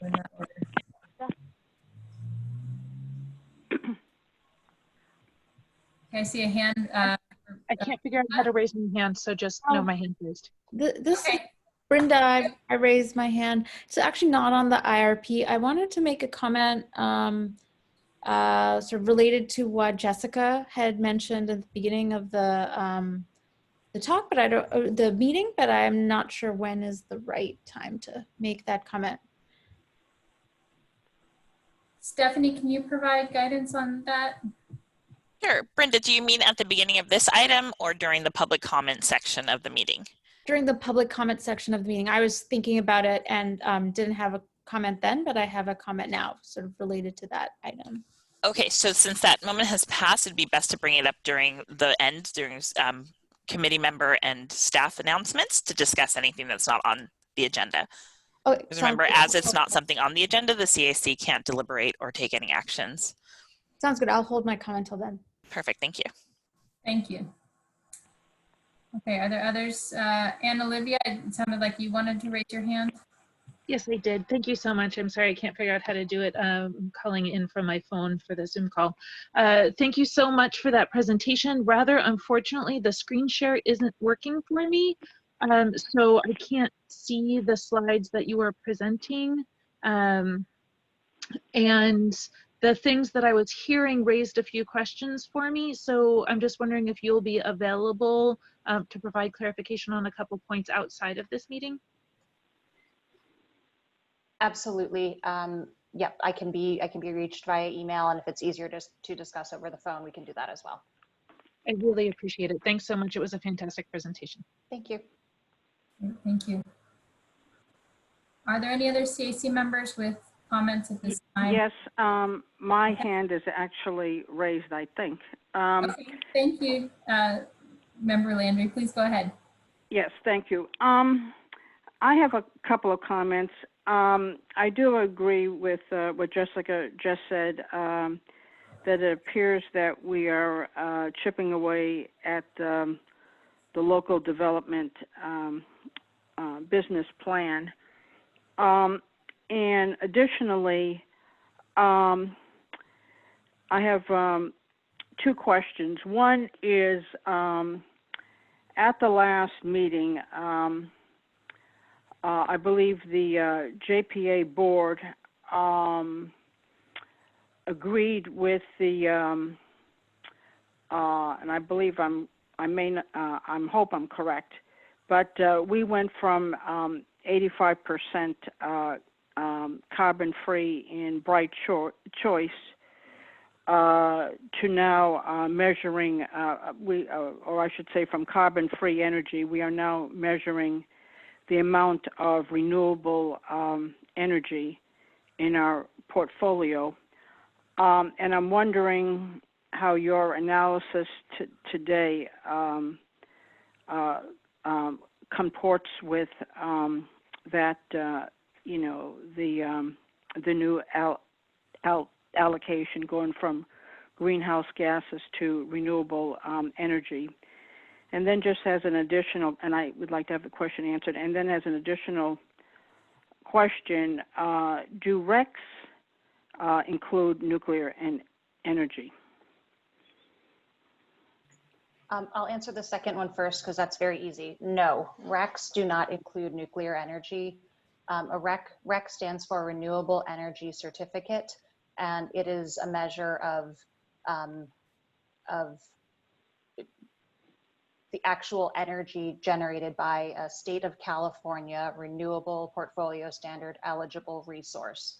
Speaker 1: go in that order. Okay, I see a hand.
Speaker 9: I can't figure out how to raise my hand, so just know my hand's raised.
Speaker 11: This
Speaker 1: Okay.
Speaker 11: is Brenda. I raised my hand. It's actually not on the IRP. I wanted to make a comment sort of related to what Jessica had mentioned at the beginning of the talk, but the meeting, but I'm not sure when is the right time to make that comment.
Speaker 1: Stephanie, can you provide guidance on that?
Speaker 2: Sure. Brenda, do you mean at the beginning of this item or during the public comment section of the meeting?
Speaker 11: During the public comment section of the meeting. I was thinking about it and didn't have a comment then, but I have a comment now sort of related to that item.
Speaker 2: Okay, so since that moment has passed, it'd be best to bring it up during the end, during committee member and staff announcements to discuss anything that's not on the agenda.
Speaker 11: Okay,
Speaker 2: because remember, as it's not something on the agenda, the CAC can't deliberate or take any actions.
Speaker 11: Sounds good. I'll hold my comment till then.
Speaker 2: Perfect, thank you.
Speaker 1: Thank you. Okay, are there others? Anne Olivia, it sounded like you wanted to raise your hand.
Speaker 9: Yes, I did. Thank you so much. I'm sorry, I can't figure out how to do it. I'm calling in from my phone for the Zoom call. Thank you so much for that presentation. Rather, unfortunately, the screen share isn't working for me. So I can't see the slides that you are presenting. And the things that I was hearing raised a few questions for me. So I'm just wondering if you'll be available to provide clarification on a couple points outside of this meeting.
Speaker 12: Absolutely. Yep, I can be reached via email, and if it's easier to discuss over the phone, we can do that as well.
Speaker 9: I really appreciate it. Thanks so much. It was a fantastic presentation.
Speaker 12: Thank you.
Speaker 1: Thank you. Are there any other CAC members with comments at this time?
Speaker 5: Yes, my hand is actually raised, I think.
Speaker 1: Okay, thank you, Member Landry. Please go ahead.
Speaker 5: Yes, thank you. I have a couple of comments. I do agree with what Jessica just said, that it appears that we are chipping away at the local development business plan. And additionally, I have two questions. One is, at the last meeting, I believe the JPA board agreed with the, and I believe I hope I'm correct, but we went from 85% carbon-free in Bright Choice to now measuring, or I should say from carbon-free energy, we are now measuring the amount of renewable energy in our portfolio. And I'm wondering how your analysis today comports with that, you know, the new allocation going from greenhouse gases to renewable energy. And then just as an additional, and I would like to have the question answered, and then as an additional question, do RECs include nuclear and energy?
Speaker 12: I'll answer the second one first because that's very easy. No, RECs do not include nuclear energy. A REC stands for Renewable Energy Certificate, and it is a measure of the actual energy generated by a state of California renewable portfolio standard eligible resource.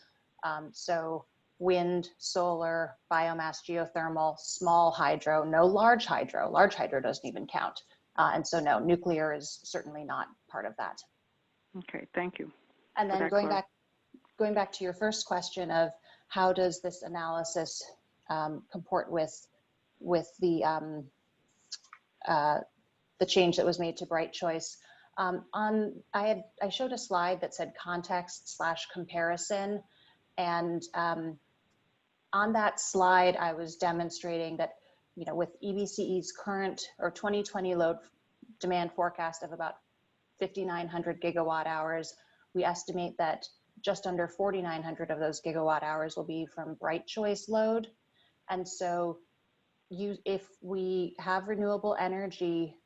Speaker 12: So wind, solar, biomass, geothermal, small hydro, no large hydro. Large hydro doesn't even count. And so no, nuclear is certainly not part of that.
Speaker 5: Okay, thank you.
Speaker 12: And then going back to your first question of how does this analysis comport with the change that was made to Bright Choice. I showed a slide that said context/comparison, and on that slide I was demonstrating that, you know, with EBCE's current or 2020 load demand forecast of about 5,900 gigawatt hours, we estimate that just under 4,900 of those gigawatt hours will be from Bright Choice load. And so if we have renewable energy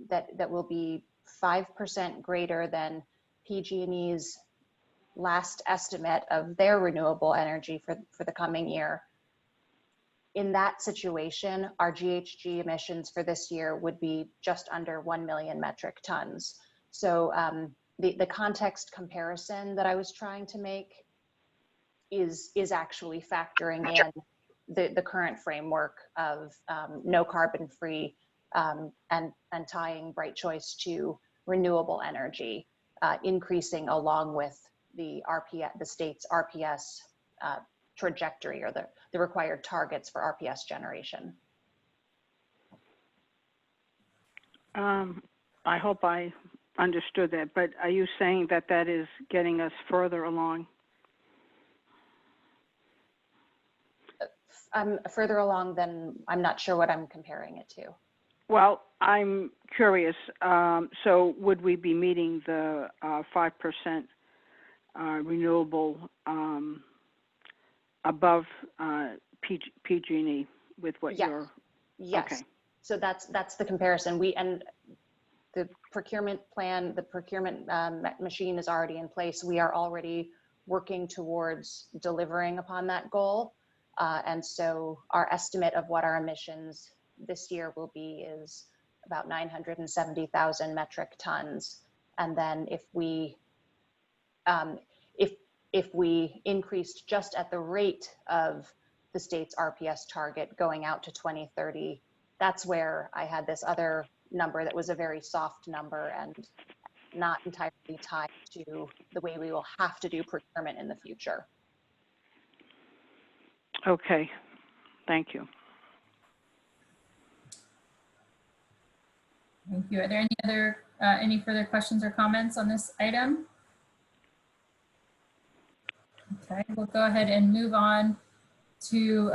Speaker 12: that will be 5% greater than PG&E's last estimate of their renewable energy for the coming year, in that situation, our GHG emissions for this year would be just under 1 million metric tons. So the context comparison that I was trying to make is actually factoring in the current framework of no carbon free and tying Bright Choice to renewable energy, increasing along with the state's RPS trajectory or the required targets for RPS generation.
Speaker 5: I hope I understood that, but are you saying that that is getting us further along?
Speaker 12: I'm further along than, I'm not sure what I'm comparing it to.
Speaker 5: Well, I'm curious. So would we be meeting the 5% renewable above PG&E with what you're?
Speaker 12: Yes.
Speaker 5: Okay.
Speaker 12: So that's the comparison. And the procurement plan, the procurement machine is already in place. We are already working towards delivering upon that goal. And so our estimate of what our emissions this year will be is about 970,000 metric tons. And then if we increased just at the rate of the state's RPS target going out to 2030, that's where I had this other number that was a very soft number and not entirely tied to the way we will have to do procurement in the future.
Speaker 5: Okay, thank you.
Speaker 1: Thank you. Are there any further questions or comments on this item? Okay, we'll go ahead and move on to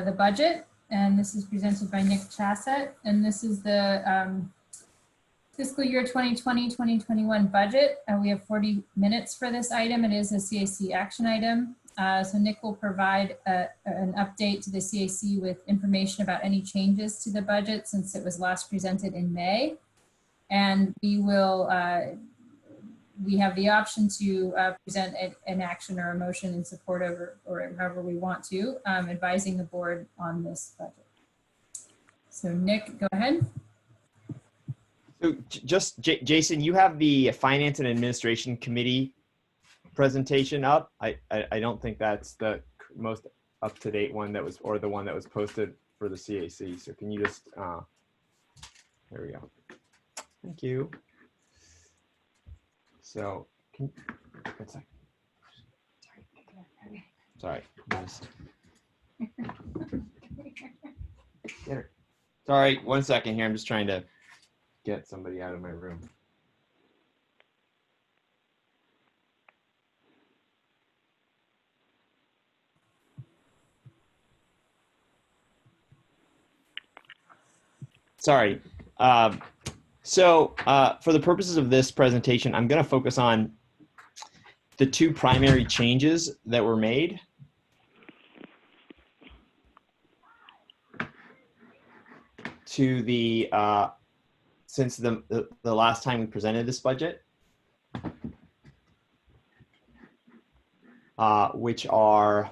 Speaker 1: the budget, and this is presented by Nick Chassett, and this is the fiscal year 2020-2021 budget. We have 40 minutes for this item. It is a CAC action item. So Nick will provide an update to the CAC with information about any changes to the budget since it was last presented in May. And we will, we have the option to present an action or a motion in support of, or however we want to, advising the board on this budget. So Nick, go ahead.
Speaker 10: So just Jason, you have the Finance and Administration Committee presentation up. I don't think that's the most up-to-date one that was, or the one that was posted for the CAC. So can you just, there we go. Thank you. So, one second. Sorry. Sorry, 1 second here. I'm just trying to get somebody out of my room. Sorry. So for the purposes of this presentation, I'm going to focus on the two primary changes that were made. To the, since the last time we presented this budget, which are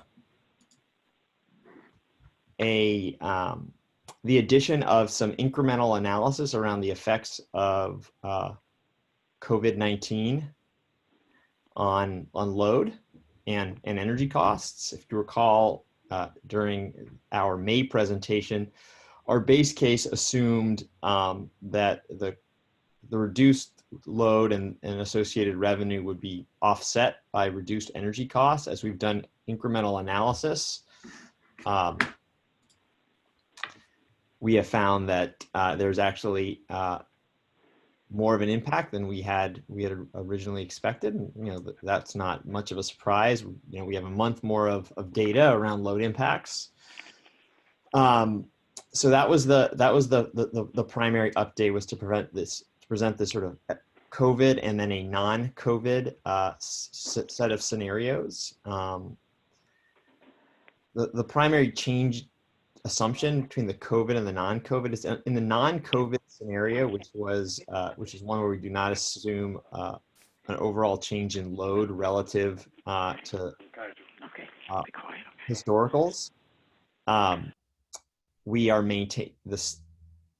Speaker 10: the addition of some incremental analysis around the effects of COVID-19 on load and energy costs. If you recall, during our May presentation, our base case assumed that the reduced load and associated revenue would be offset by reduced energy costs. As we've done incremental analysis, we have found that there's actually more of an impact than we had originally expected. And, you know, that's not much of a surprise. You know, we have a month more of data around load impacts. So that was the primary update, was to present this sort of COVID and then a non-COVID set of scenarios. The primary change assumption between the COVID and the non-COVID is in the non-COVID scenario, which is one where we do not assume an overall change in load relative to historicals. We are the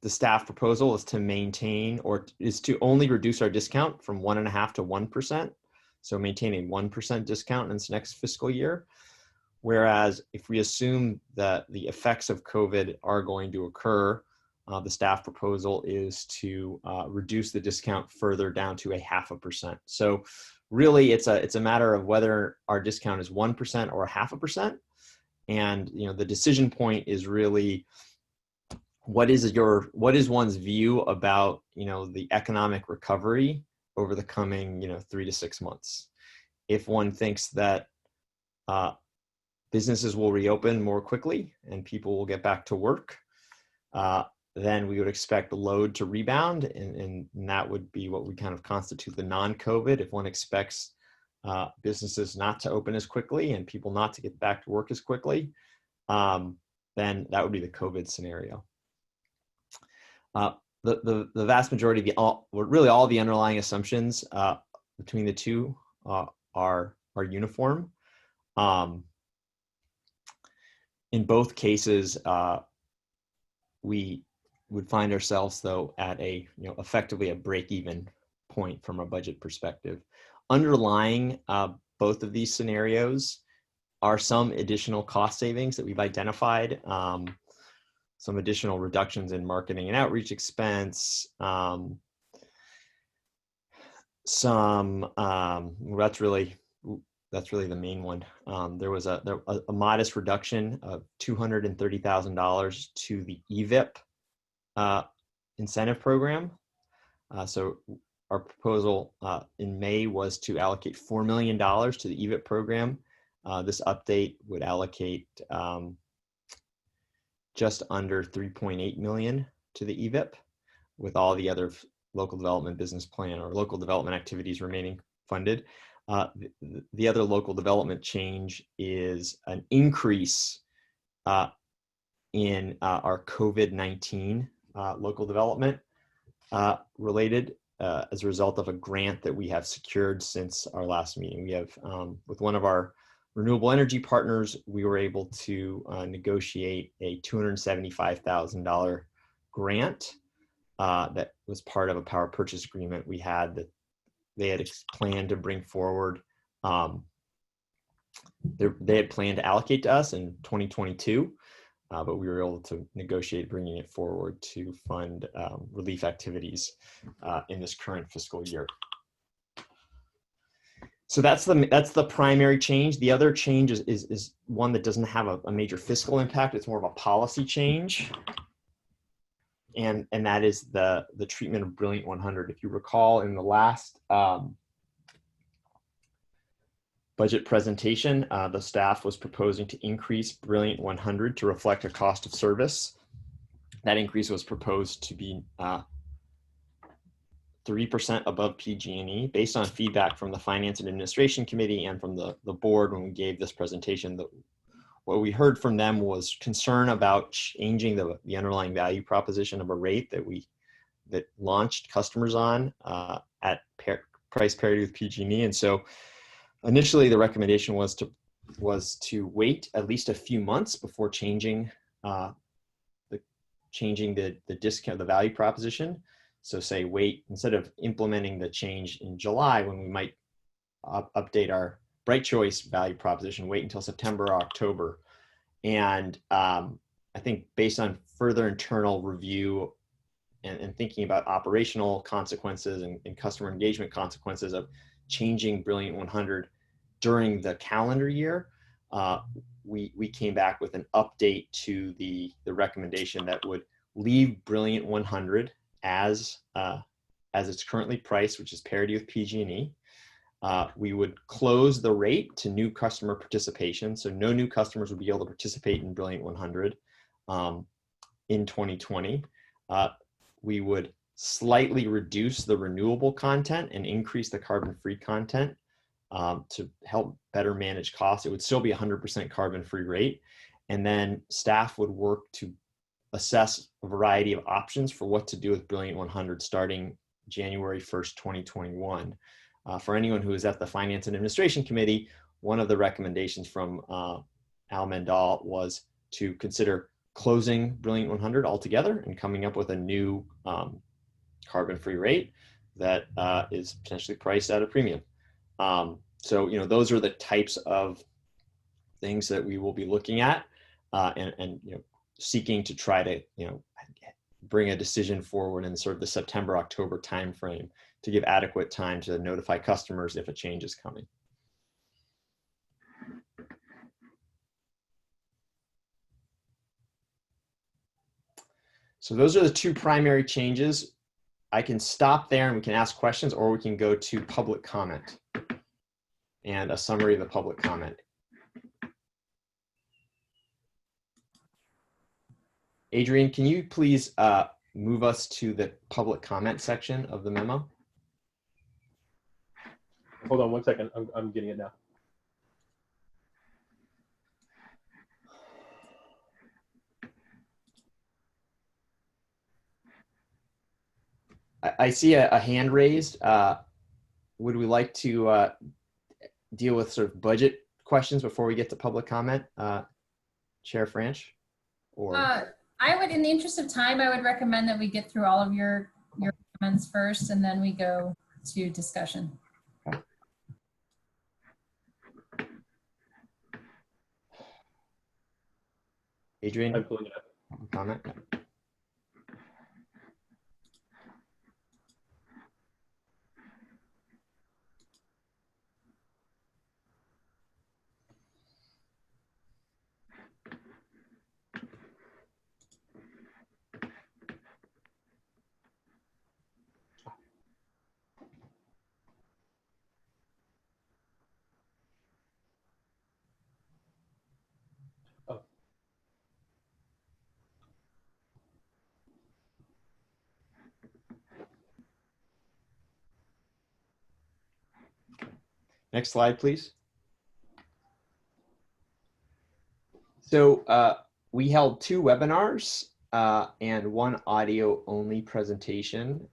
Speaker 10: staff proposal is to maintain, or is to only reduce our discount from 1.5% to 1%. So maintain a 1% discount in this next fiscal year. Whereas if we assume that the effects of COVID are going to occur, the staff proposal is to reduce the discount further down to 0.5%. So really it's a matter of whether our discount is 1% or 0.5%. And, you know, the decision point is really, what is one's view about, you know, the economic recovery over the coming, you know, 3 to 6 months. If one thinks that businesses will reopen more quickly and people will get back to work, then we would expect the load to rebound, and that would be what we kind of constitute the non-COVID. If one expects businesses not to open as quickly and people not to get back to work as quickly, then that would be the COVID scenario. The vast majority of really all the underlying assumptions between the two are uniform. In both cases, we would find ourselves, though, at effectively a break-even point from a budget perspective. Underlying both of these scenarios are some additional cost savings that we've identified, some additional reductions in marketing and outreach expense, that's really the main one. There was a modest reduction of $230,000 to the EVIP incentive program. So our proposal in May was to allocate $4 million to the EVIP program. This update would allocate just under $3.8 million to the EVIP, with all the other local development business plan or local development activities remaining funded. The other local development change is an increase in our COVID-19 local development related as a result of a grant that we have secured since our last meeting. We have, with one of our renewable energy partners, we were able to negotiate a $275,000 grant that was part of a power purchase agreement we had that they had planned to bring forward They had planned to allocate to us in 2022, but we were able to negotiate bringing it forward to fund relief activities in this current fiscal year. So that's the primary change. The other change is one that doesn't have a major fiscal impact. It's more of a policy change. And that is the treatment of Brilliant 100. If you recall, in the last budget presentation, the staff was proposing to increase Brilliant 100 to reflect a cost of service. That increase was proposed to be 3% above PG&E. Based on feedback from the Finance and Administration Committee and from the board when we gave this presentation, what we heard from them was concern about changing the underlying value proposition of a rate that launched customers on at price parity with PG&E. And so initially the recommendation was to wait at least a few months before changing the discount, the value proposition. So say wait, instead of implementing the change in July when we might update our Bright Choice value proposition, wait until September or October. And I think based on further internal review and thinking about operational consequences and customer engagement consequences of changing Brilliant 100 during the calendar year, we came back with an update to the recommendation that would leave Brilliant 100 as it's currently priced, which is parity with PG&E. We would close the rate to new customer participation. So no new customers would be able to participate in Brilliant 100 in 2020. We would slightly reduce the renewable content and increase the carbon-free content to help better manage costs. It would still be 100% carbon-free rate. And then staff would work to assess a variety of options for what to do with Brilliant 100 starting January 1st, 2021. For anyone who is at the Finance and Administration Committee, one of the recommendations from Al Mendal was to consider closing Brilliant 100 altogether and coming up with a new carbon-free rate that is potentially priced at a premium. So, those are the types of things that we will be looking at and seeking to try to, bring a decision forward in sort of the September-October timeframe to give adequate time to notify customers if a change is coming. So those are the two primary changes. I can stop there and we can ask questions, or we can go to public comment and a summary of the public comment. Adrian, can you please move us to the public comment section of the memo?
Speaker 3: Hold on one second. I'm getting it now.
Speaker 10: I see a hand raised. Would we like to deal with sort of budget questions before we get to public comment? Chair Franch? Or
Speaker 1: I would, in the interest of time, I would recommend that we get through all of your comments first, and then we go to discussion.
Speaker 10: Okay. Adrian,
Speaker 3: I'm pulling it up.
Speaker 10: Comment? Next slide, please. So we held 2 webinars and 1 audio only presentation.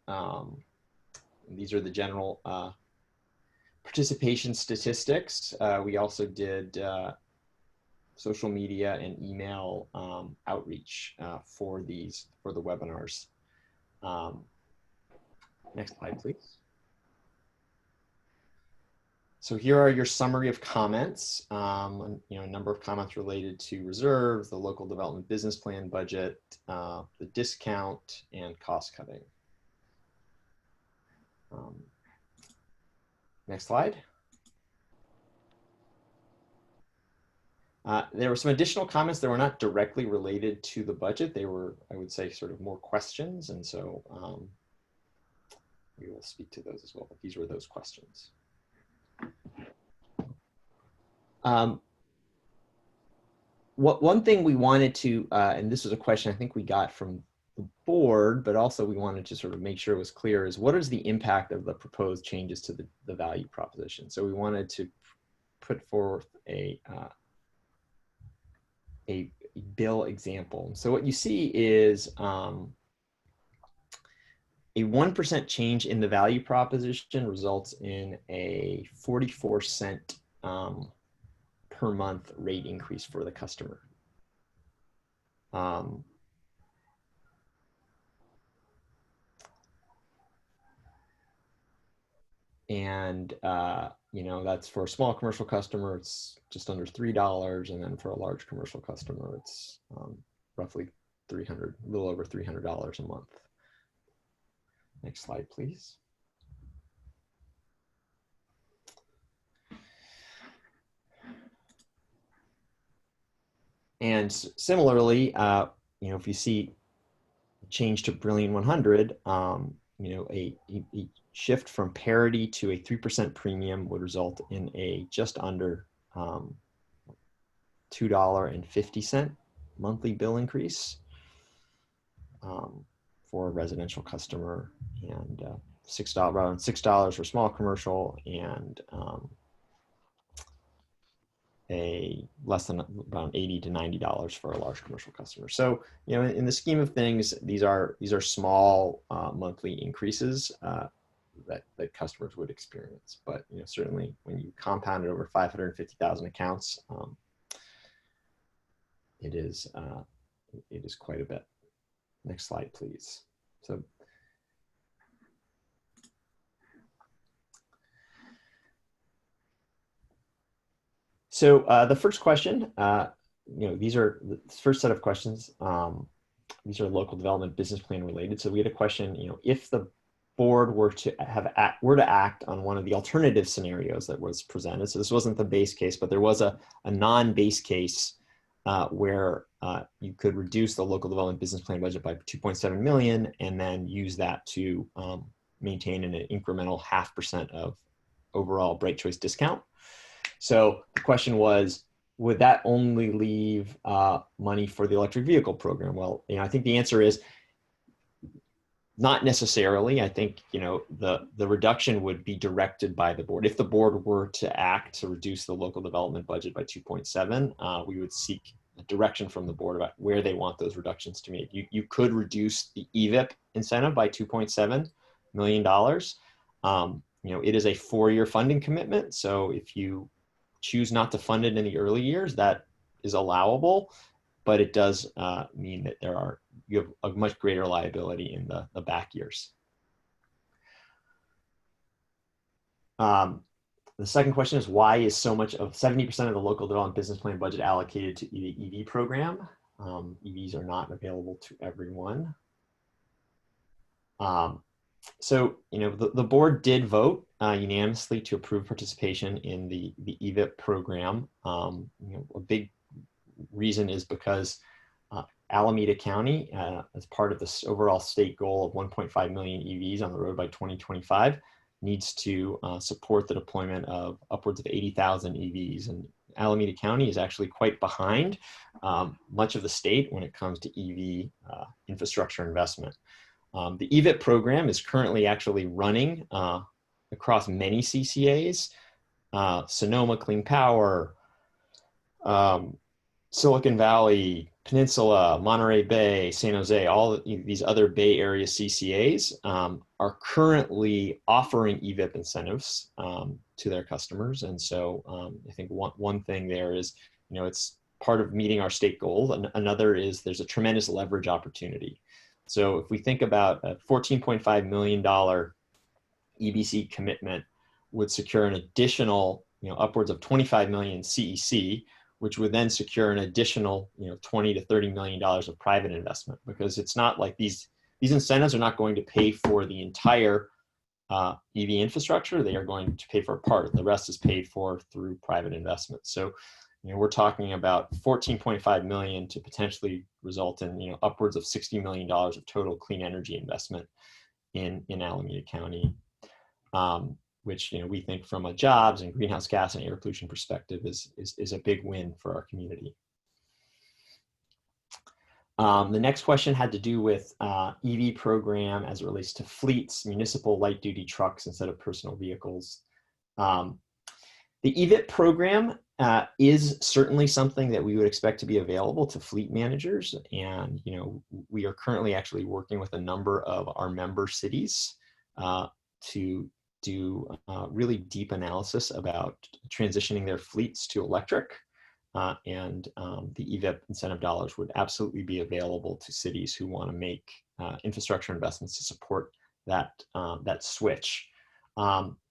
Speaker 10: These are the general participation statistics. We also did social media and email outreach for the webinars. Next slide, please. So here are your summary of comments. A number of comments related to reserves, the local development business plan budget, the discount, and cost cutting. Next slide. There were some additional comments that were not directly related to the budget. They were, I would say, sort of more questions. And so we will speak to those as well. But these were those questions. One thing we wanted to, and this was a question I think we got from the board, but also we wanted to sort of make sure it was clear, is what is the impact of the proposed changes to the value proposition? So we wanted to put forth a bill example. So what you see is a 1% change in the value proposition results in a 44-cent per month rate increase for the customer. That's for a small commercial customer, it's just under $3. And then for a large commercial customer, it's roughly a little over $300 a month. Next slide, please. And similarly, if you see change to Brilliant 100, a shift from parity to a 3% premium would result in a just under $2.50 monthly bill increase for a residential customer, and around $6 for small commercial, and a less than around $80 to $90 for a large commercial customer. So, in the scheme of things, these are small monthly increases that customers would experience. But certainly when you compound it over 550,000 accounts, it is quite a bit. Next slide, please. So the first question, these are the first set of questions. These are local development business plan related. So we had a question, if the board were to act on one of the alternative scenarios that was presented. So this wasn't the base case, but there was a non-base case where you could reduce the local development business plan budget by 2.7 million and then use that to maintain an incremental 0.5% of overall Bright Choice discount. So the question was, would that only leave money for the electric vehicle program? Well, I think the answer is not necessarily. I think, the reduction would be directed by the board. If the board were to act to reduce the local development budget by 2.7, we would seek a direction from the board about where they want those reductions to be. You could reduce the EVIP incentive by $2.7 million. It is a 4-year funding commitment. So if you choose not to fund it in the early years, that is allowable, but it does mean that you have a much greater liability in the back years. The second question is, why is so much of 70% of the local development business plan budget allocated to the EV program? EVs are not available to everyone. So, the board did vote unanimously to approve participation in the EVIP program. A big reason is because Alameda County, as part of this overall state goal of 1.5 million EVs on the road by 2025, needs to support the deployment of upwards of 80,000 EVs. And Alameda County is actually quite behind much of the state when it comes to EV infrastructure investment. The EVIP program is currently actually running across many CCAs, Sonoma Clean Power, Silicon Valley, Peninsula, Monterey Bay, San Jose, all these other Bay Area CCAs are currently offering EVIP incentives to their customers. And so I think one thing there is, it's part of meeting our state goals. Another is there's a tremendous leverage opportunity. So if we think about a $14.5 million EBC commitment would secure an additional, upwards of 25 million CEC, which would then secure an additional, $20 to $30 million of private investment, because it's not like these incentives are not going to pay for the entire EV infrastructure. They are going to pay for a part. The rest is paid for through private investment. So, we're talking about 14.5 million to potentially result in, upwards of $60 million of total clean energy investment in Alameda County, which, we think from a jobs and greenhouse gas and air pollution perspective is a big win for our community. The next question had to do with EV program as it relates to fleets, municipal light duty trucks instead of personal vehicles. The EVIP program is certainly something that we would expect to be available to fleet managers. And, we are currently actually working with a number of our member cities to do really deep analysis about transitioning their fleets to electric. And the EVIP incentive dollars would absolutely be available to cities who want to make infrastructure investments to support that, that switch.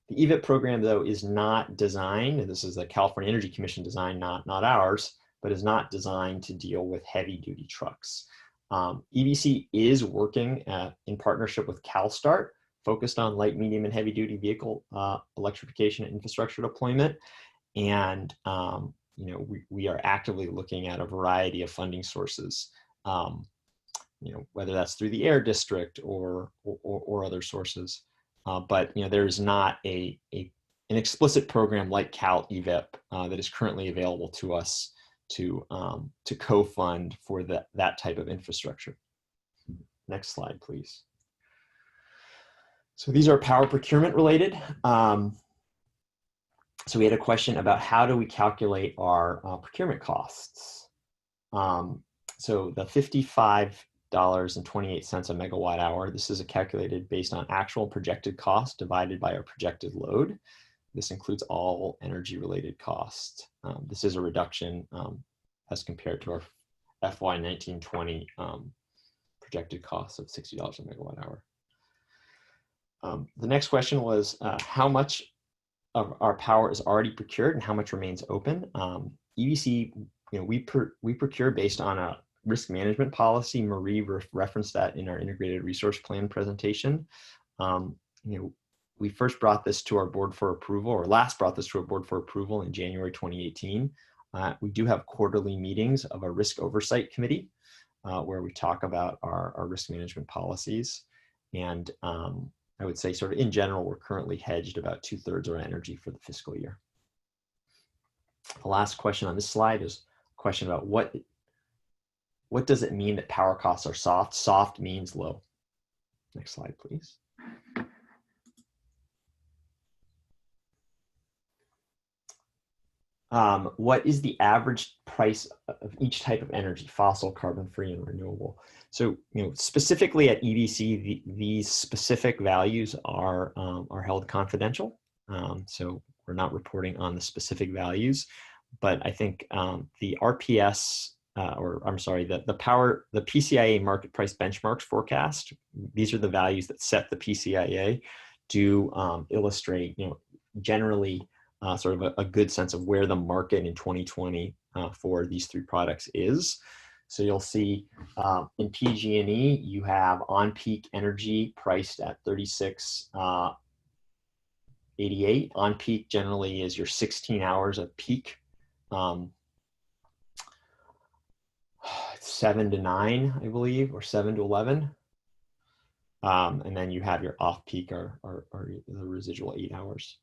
Speaker 10: The EVIP program, though, is not designed, and this is the California Energy Commission design, not ours, but is not designed to deal with heavy-duty trucks. EVC is working in partnership with CalSTART, focused on light, medium, and heavy-duty vehicle electrification and infrastructure deployment. And we are actively looking at a variety of funding sources, whether that's through the Air District or other sources. But there is not an explicit program like Cal EVIP that is currently available to us to co-fund for that type of infrastructure. Next slide, please. So these are power procurement related. So we had a question about how do we calculate our procurement costs. So the $55.28 a megawatt hour, this is calculated based on actual projected cost divided by our projected load. This includes all energy related costs. This is a reduction as compared to our FY 1920 projected costs of $60 a megawatt hour. The next question was how much of our power is already procured and how much remains open. EVC, we procure based on a risk management policy. Marie referenced that in our integrated resource plan presentation. We first brought this to our board for approval, or last brought this to our board for approval in January 2018. We do have quarterly meetings of our risk oversight committee where we talk about our risk management policies. And I would say sort of in general, we're currently hedged about 2/3 of our energy for the fiscal year. The last question on this slide is a question about what does it mean that power costs are soft? Soft means low. Next slide, please. What is the average price of each type of energy, fossil, carbon-free, and renewable? So, specifically at EVC, these specific values are held confidential. So we're not reporting on the specific values, but I think the RPS, the PCIA market price benchmarks forecast, these are the values that set the PCIA, do illustrate, generally sort of a good sense of where the market in 2020 for these three products is. So you'll see in PG&E, you have on-peak energy priced at $36.88. On-peak generally is your 16 hours of peak, 7 to 9, I believe, or 7 to 11. And then you have your off-peak or the residual 8 hours.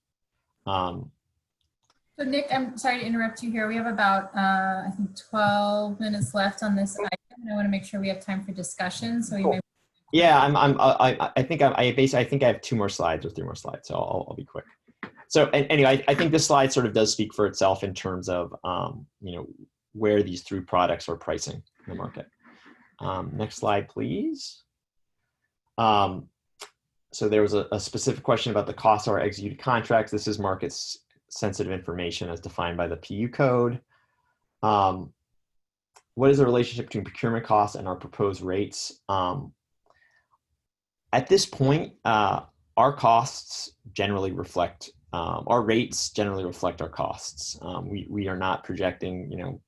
Speaker 1: So Nick, I'm sorry to interrupt you here. We have about, I think 12 minutes left on this item. I want to make sure we have time for discussion. So
Speaker 10: Cool. Yeah, I think I have 2 more slides or 3 more slides, so I'll be quick. So anyway, I think this slide sort of does speak for itself in terms of where these 3 products are pricing in the market. Next slide, please. So there was a specific question about the cost of our executed contracts. This is markets sensitive information as defined by the PU code. What is the relationship between procurement costs and our proposed rates? At this point, our costs generally reflect our rates generally reflect our costs. We are not projecting,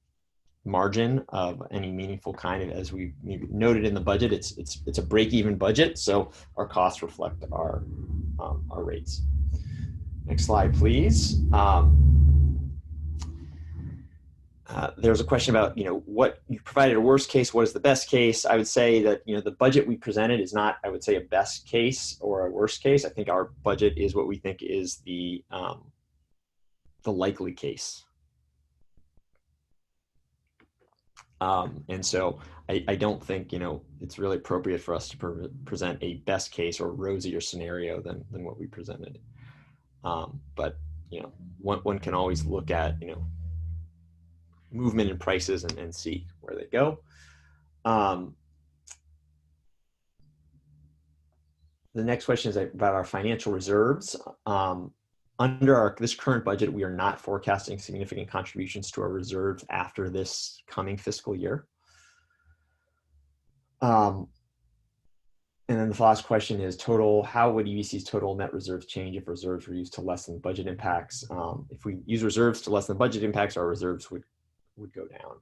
Speaker 10: margin of any meaningful kind. As we noted in the budget, it's a break-even budget, so our costs reflect our rates. Next slide, please. There's a question about, what you provided a worst case, what is the best case? I would say that, the budget we presented is not, I would say, a best case or a worst case. I think our budget is what we think is the likely case. And so I don't think, it's really appropriate for us to present a best case or rosier scenario than what we presented. But, one can always look at, movement in prices and see where they go. The next question is about our financial reserves. Under this current budget, we are not forecasting significant contributions to our reserves after this coming fiscal year. And then the last question is how would EBC's total net reserves change if reserves were used to lessen budget impacts? If we use reserves to lessen budget impacts, our reserves would go down.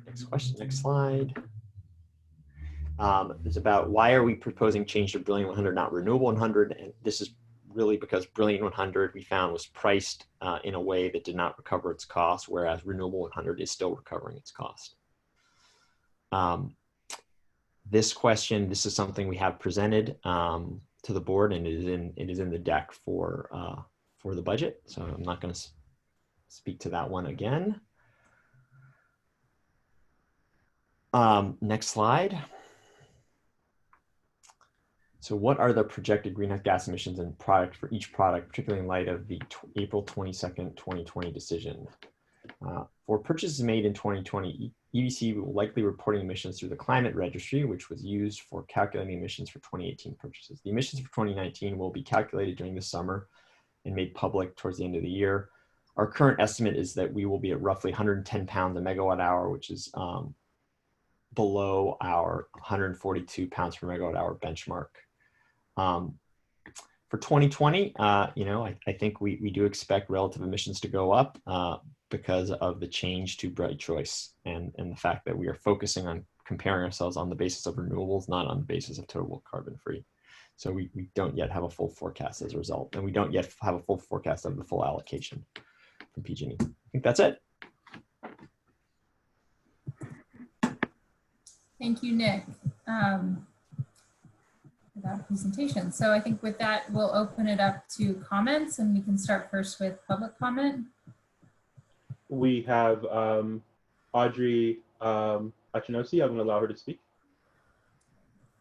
Speaker 10: Next question, next slide. Is about why are we proposing change to Brilliant 100, not Renewable 100? And this is really because Brilliant 100 we found was priced in a way that did not recover its cost, whereas Renewable 100 is still recovering its cost. This is something we have presented to the board, and it is in the deck for the budget. So I'm not going to speak to that one again. Next slide. So what are the projected greenhouse gas emissions and product for each product, particularly in light of the April 22nd, 2020 decision? For purchases made in 2020, EBC will likely reporting emissions through the climate registry, which was used for calculating emissions for 2018 purchases. The emissions for 2019 will be calculated during the summer and made public towards the end of the year. Our current estimate is that we will be at roughly 110 pounds a megawatt hour, which is below our 142 pounds per megawatt hour benchmark. For 2020, I think we do expect relative emissions to go up because of the change to bright choice and the fact that we are focusing on comparing ourselves on the basis of renewables, not on the basis of total carbon free. So we don't yet have a full forecast as a result, and we don't yet have a full forecast of the full allocation from PG&E. I think that's it.
Speaker 1: Thank you, Nick, for that presentation. So I think with that, we'll open it up to comments, and we can start first with public comment.
Speaker 3: We have Audrey Achinosi. I'm going to allow her to speak.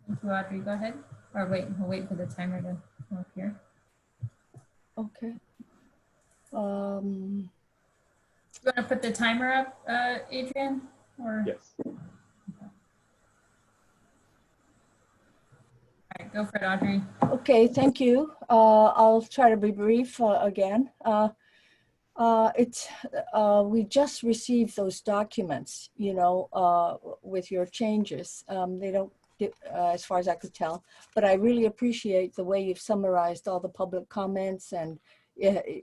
Speaker 1: Thank you, Audrey. Go ahead. Or wait, we'll wait for the timer to come up here.
Speaker 8: Okay.
Speaker 1: You want to put the timer up, Adrian? Or?
Speaker 3: Yes.
Speaker 1: Okay. All right, go for it, Audrey.
Speaker 8: Okay, thank you. I'll try to be brief again. We just received those documents, with your changes. They don't, as far as I could tell, but I really appreciate the way you've summarized all the public comments and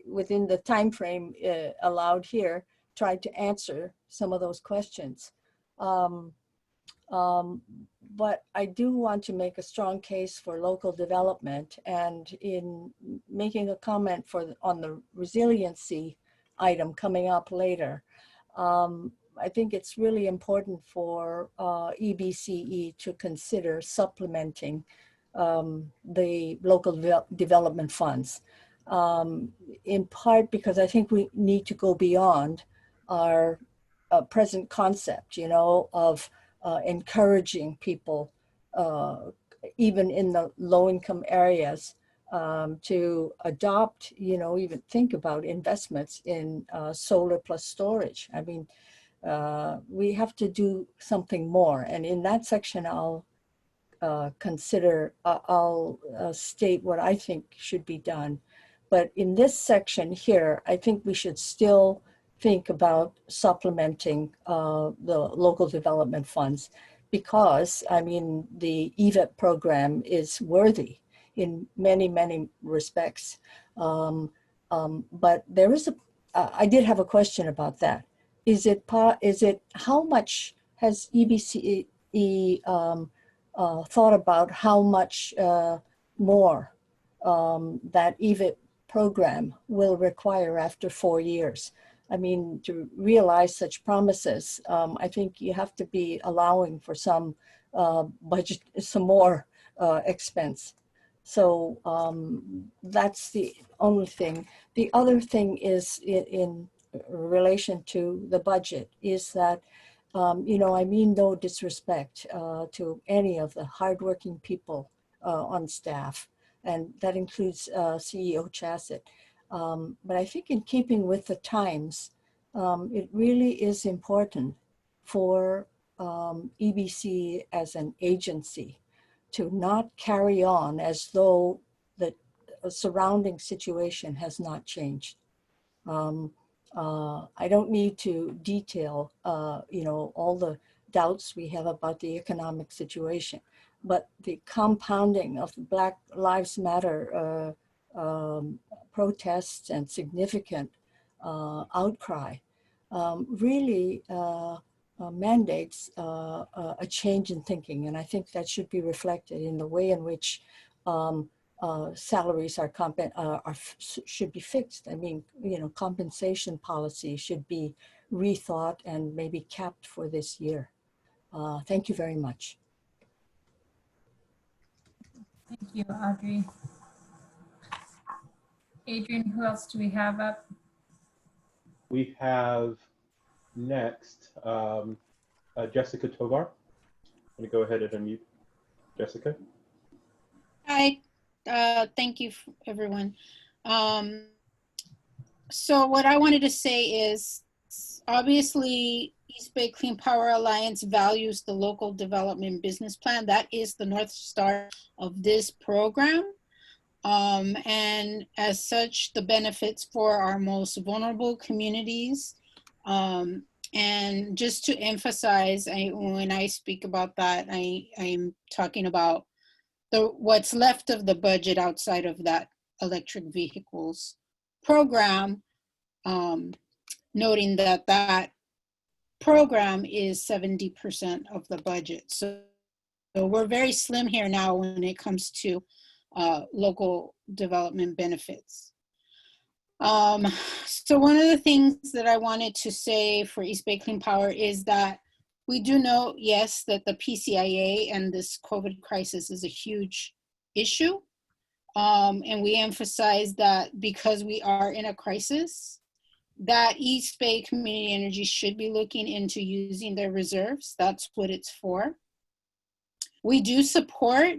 Speaker 8: within the time frame allowed here, tried to answer some of those questions. But I do want to make a strong case for local development, and in making a comment on the resiliency item coming up later. I think it's really important for EBCE to consider supplementing the local development funds, in part because I think we need to go beyond our present concept, of encouraging people, even in the low-income areas, to adopt, even think about investments in solar plus storage. I mean, we have to do something more. And in that section, I'll state what I think should be done. But in this section here, I think we should still think about supplementing the local development funds, because, I mean, the EVET program is worthy. in many, many respects. But there is I did have a question about that. Is it how much has EBCE thought about how much more that EVIT program will require after 4 years? I mean, to realize such promises, I think you have to be allowing for some budget, some more expense. So that's the only thing. The other thing is in relation to the budget is that, you know, I mean no disrespect to any of the hardworking people on staff, and that includes CEO Chassett. But I think in keeping with the times, it really is important for EBC as an agency to not carry on as though the surrounding situation has not changed. I don't need to detail, you know, all the doubts we have about the economic situation, but the compounding of the Black Lives Matter protests and significant outcry really mandates a change in thinking. And I think that should be reflected in the way in which salaries should be fixed. I mean, you know, compensation policy should be rethought and maybe capped for this year. Thank you very much.
Speaker 1: Thank you, Audrey. Adrian, who else do we have up?
Speaker 3: We have next Jessica Tovar. I'm going to go ahead and unmute Jessica.
Speaker 7: Hi, thank you, everyone. So what I wanted to say is, obviously, East Bay Clean Power Alliance values the local development business plan. That is the North Star of this program. And as such, the benefits for our most vulnerable communities. And just to emphasize, when I speak about that, I'm talking about what's left of the budget outside of that electric vehicles program, noting that that program is 70% of the budget. So we're very slim here now when it comes to local development benefits. So one of the things that I wanted to say for East Bay Clean Power is that we do know, yes, that the PCIA and this COVID crisis is a huge issue. And we emphasize that because we are in a crisis, that East Bay Community Energy should be looking into using their reserves. That's what it's for. We do support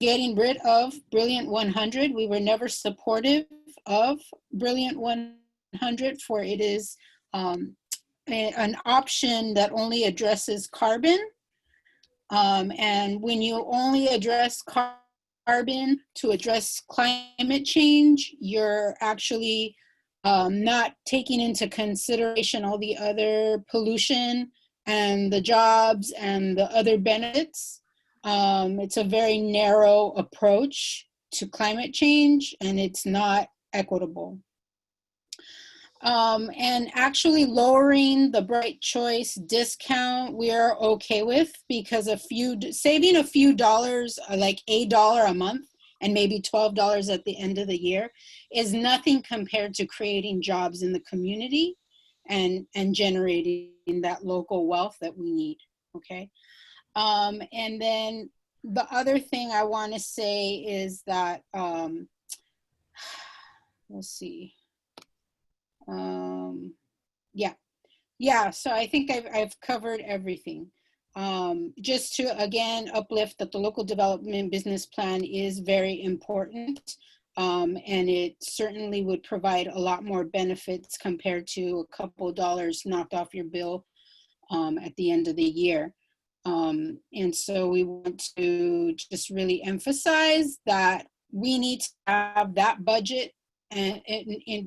Speaker 7: getting rid of Brilliant 100. We were never supportive of Brilliant 100, for it is an option that only addresses carbon. And when you only address carbon to address climate change, you're actually not taking into consideration all the other pollution and the jobs and the other benefits. It's a very narrow approach to climate change, and it's not equitable. And actually lowering the Bright Choice discount, we are okay with, because saving a few dollars, like $8 a month and maybe $12 at the end of the year, is nothing compared to creating jobs in the community and generating that local wealth that we need, okay? And then the other thing I want to say is that, let's see. Yeah, so I think I've covered everything. Just to, again, uplift that the local development business plan is very important. And it certainly would provide a lot more benefits compared to a couple dollars knocked off your bill at the end of the year. And so we want to just really emphasize that we need to have that budget and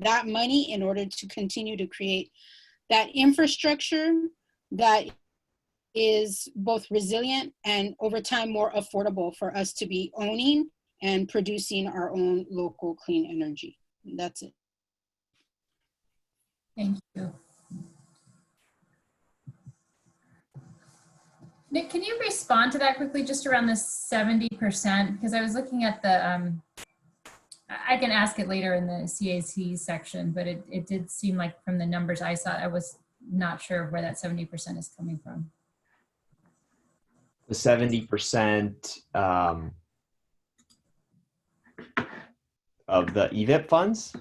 Speaker 7: that money in order to continue to create that infrastructure that is both resilient and over time more affordable for us to be owning and producing our own local clean energy. That's it.
Speaker 1: Thank you. Nick, can you respond to that quickly, just around the 70%? Because I was looking at the, I can ask it later in the CAC section, but it did seem like from the numbers I saw, I was not sure where that 70% is coming from.
Speaker 10: The 70% of the EVIP funds?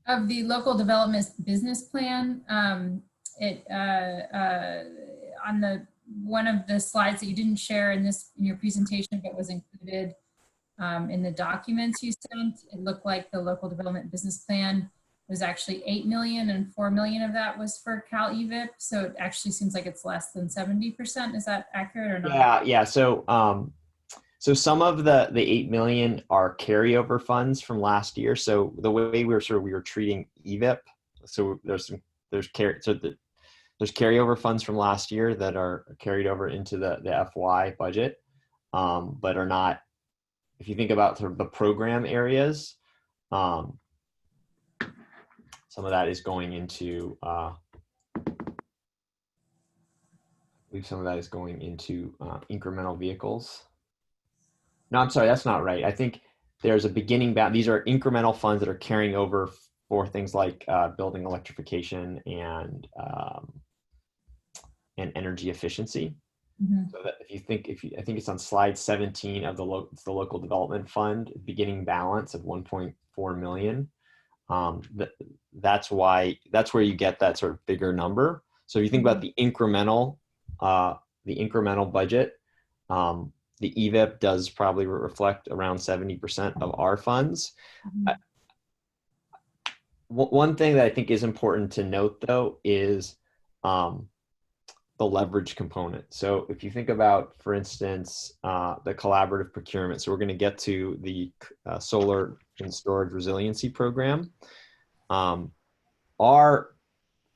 Speaker 1: Of the local development business plan, on the one of the slides that you didn't share in your presentation, but was included in the documents you sent, it looked like the local development business plan was actually 8 million and 4 million of that was for Cal EVIP. So it actually seems like it's less than 70%. Is that accurate or not?
Speaker 10: Yeah. So some of the 8 million are carryover funds from last year. So the way we were treating EVIP, so there's carryover funds from last year that are carried over into the FY budget, but are not. If you think about sort of the program areas, some of that is going into. I believe some of that is going into incremental vehicles. No, I'm sorry, that's not right. I think there's a beginning balance. These are incremental funds that are carrying over for things like building electrification and energy efficiency. Mm-hmm. So that I think it's on slide 17 of the local development fund, beginning balance of 1.4 million. That's where you get that sort of bigger number. So if you think about the incremental budget, the EVIP does probably reflect around 70% of our funds. Mm-hmm. One thing that I think is important to note, though, is the leverage component. So if you think about, for instance, the collaborative procurement, so we're going to get to the solar and storage resiliency program. Our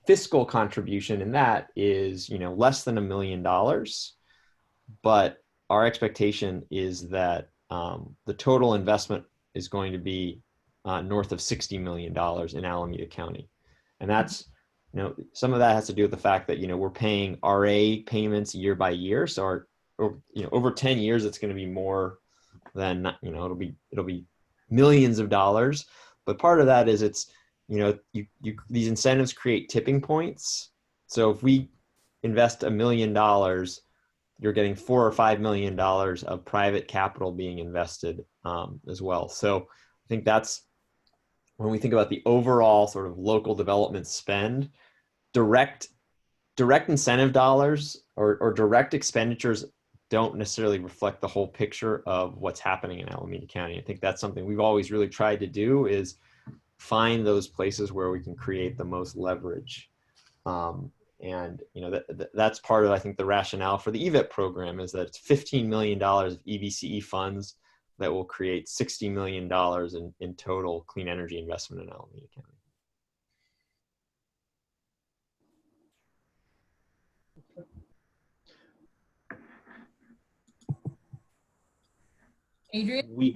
Speaker 10: fiscal contribution in that is, less than $1 million, but our expectation is that the total investment is going to be north of $60 million in Alameda County. And that's, some of that has to do with the fact that, we're paying RA payments year by year. So over 10 years, it's going to be more than, it'll be millions of dollars. But part of that is these incentives create tipping points. So if we invest $1 million, you're getting $4 or $5 million of private capital being invested as well. So I think that's when we think about the overall sort of local development spend, direct incentive dollars or direct expenditures don't necessarily reflect the whole picture of what's happening in Alameda County. I think that's something we've always really tried to do, is find those places where we can create the most leverage. And that's part of, I think, the rationale for the EVIP program, is that it's $15 million of EBCE funds that will create $60 million in total clean energy investment in Alameda County.
Speaker 1: Adrian?
Speaker 3: We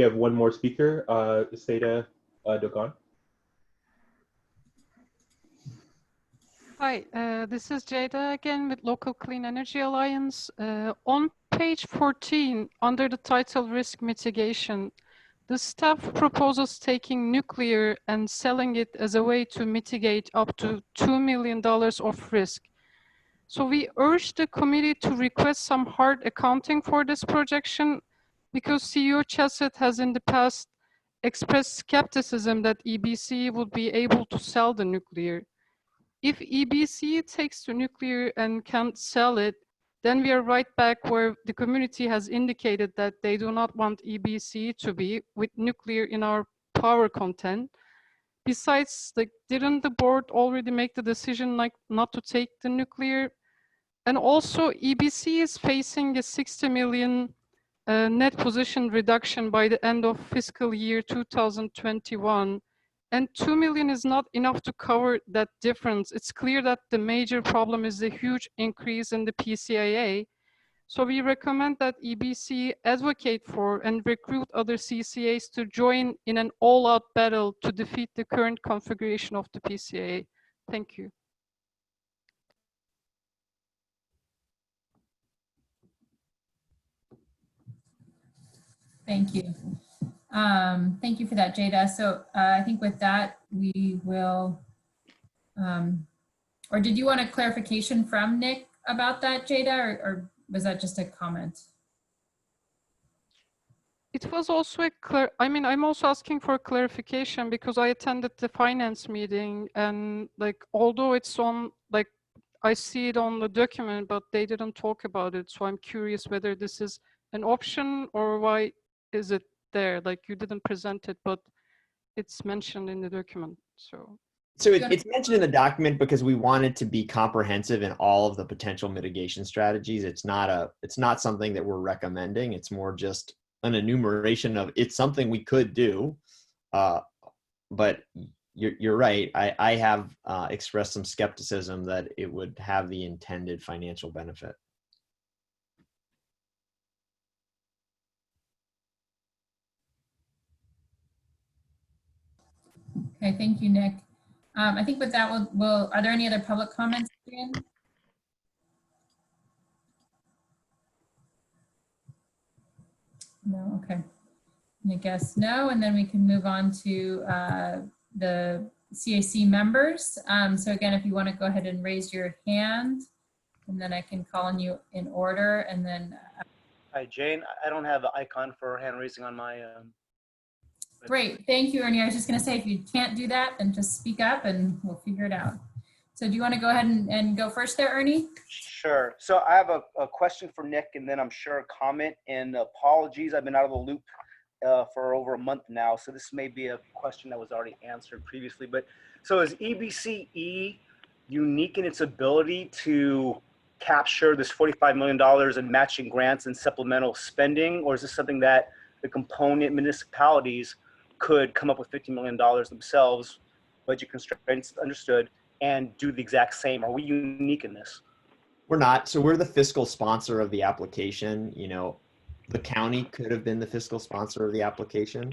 Speaker 3: have one more speaker, Seda Dogan.
Speaker 6: Hi, this is Jada again with Local Clean Energy Alliance. On page 14, under the title Risk Mitigation, the staff proposes taking nuclear and selling it as a way to mitigate up to $2 million of risk. So we urge the committee to request some hard accounting for this projection, because CEO Chesed has in the past expressed skepticism that EBC would be able to sell the nuclear. If EBC takes to nuclear and can't sell it, then we are right back where the community has indicated that they do not want EBC to be with nuclear in our power content. Besides, didn't the board already make the decision not to take the nuclear? And also, EBC is facing a 60 million net position reduction by the end of fiscal year 2021. And 2 million is not enough to cover that difference. It's clear that the major problem is the huge increase in the PCIA. So we recommend that EBC advocate for and recruit other CCAs to join in an all-out battle to defeat the current configuration of the PCA. Thank you.
Speaker 1: Thank you. Thank you for that, Jada. So I think with that, we will, or did you want a clarification from Nick about that, Jada, or was that just a comment?
Speaker 6: It was also a I'm also asking for clarification because I attended the finance meeting, and like, although it's on, like, I see it on the document, but they didn't talk about it. So I'm curious whether this is an option or why is it there? Like, you didn't present it, but it's mentioned in the document. So
Speaker 10: it's mentioned in the document because we wanted to be comprehensive in all of the potential mitigation strategies. It's not something that we're recommending. It's more just an enumeration of it's something we could do. But you're right. I have expressed some skepticism that it would have the intended financial benefit.
Speaker 1: Okay, thank you, Nick. I think with that, are there any other public comments, Adrian? No, okay. I guess no, and then we can move on to the CAC members. So again, if you want to go ahead and raise your hand, and then I can call on you in order, and then.
Speaker 13: Hi, Jane. I don't have the icon for hand raising on my.
Speaker 1: Great, thank you, Ernie. I was just going to say, if you can't do that, then just speak up and we'll figure it out. So do you want to go ahead and go first there, Ernie?
Speaker 13: Sure. So I have a question for Nick, and then I'm sure a comment, and apologies. I've been out of the loop for over a month now, so this may be a question that was already answered previously. But so is EBCE unique in its ability to capture this $45 million in matching grants and supplemental spending, or is this something that the component municipalities could come up with $50 million themselves, budget constraints understood, and do the exact same? Are we unique in this?
Speaker 10: We're not. So we're the fiscal sponsor of the application. You know, the county could have been the fiscal sponsor of the application.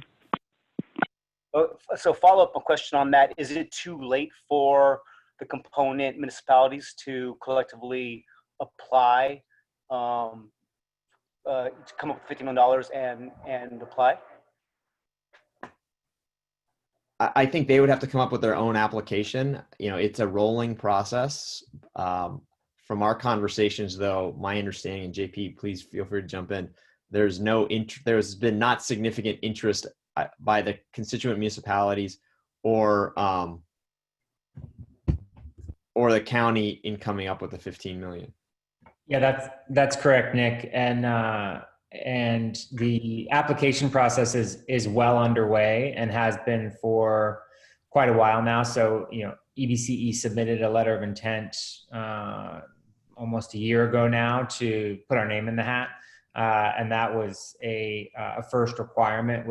Speaker 13: So follow up a question on that. Is it too late for the component municipalities to collectively apply to come up with $50 million and apply?
Speaker 10: I think they would have to come up with their own application. You know, it's a rolling process. From our conversations, though, my understanding, and JP, please feel free to jump in, there's been not significant interest by the constituent municipalities or the county in coming up with the 15 million.
Speaker 14: Yeah, that's correct, Nick. And the application process is well underway and has been for quite a while now. So, you know, EBCE submitted a letter of intent almost a year ago now to put our name in the hat. And that was a first requirement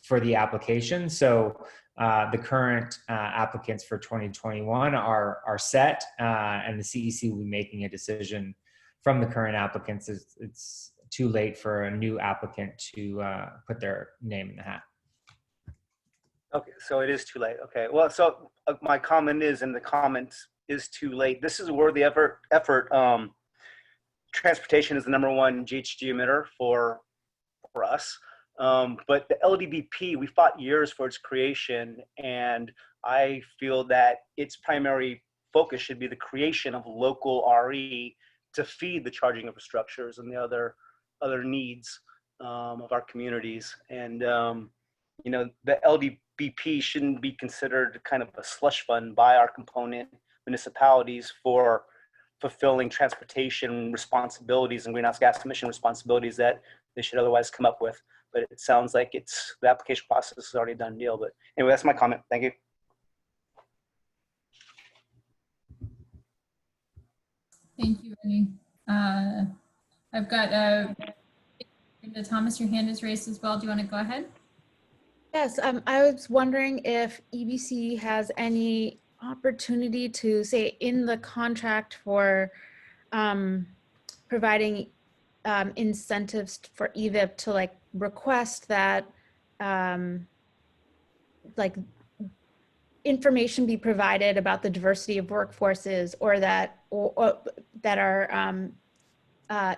Speaker 14: for the application. So the current applicants for 2021 are set, and the CEC will be making a decision from the current applicants. It's too late for a new applicant to put their name in the hat.
Speaker 13: Okay, so it is too late. Okay, well, so my comment is, in the comments, is too late. This is a worthy effort. Transportation is the #1 GHG emitter for us. But the LDBP, we fought years for its creation, and I feel that its primary focus should be the creation of local RE to feed the charging infrastructures and the other needs of our communities. And you know, the LDBP shouldn't be considered kind of a slush fund by our component municipalities for fulfilling transportation responsibilities and greenhouse gas emission responsibilities that they should otherwise come up with. But it sounds like the application process is already a done deal. But anyway, that's my comment. Thank you.
Speaker 1: Thank you, Ernie. I've got Thomas, your hand is raised as well. Do you want to go ahead?
Speaker 11: Yes, I was wondering if EBC has any opportunity to say in the contract for providing incentives for EVIP to like request that like information be provided about the diversity of workforces, or that that are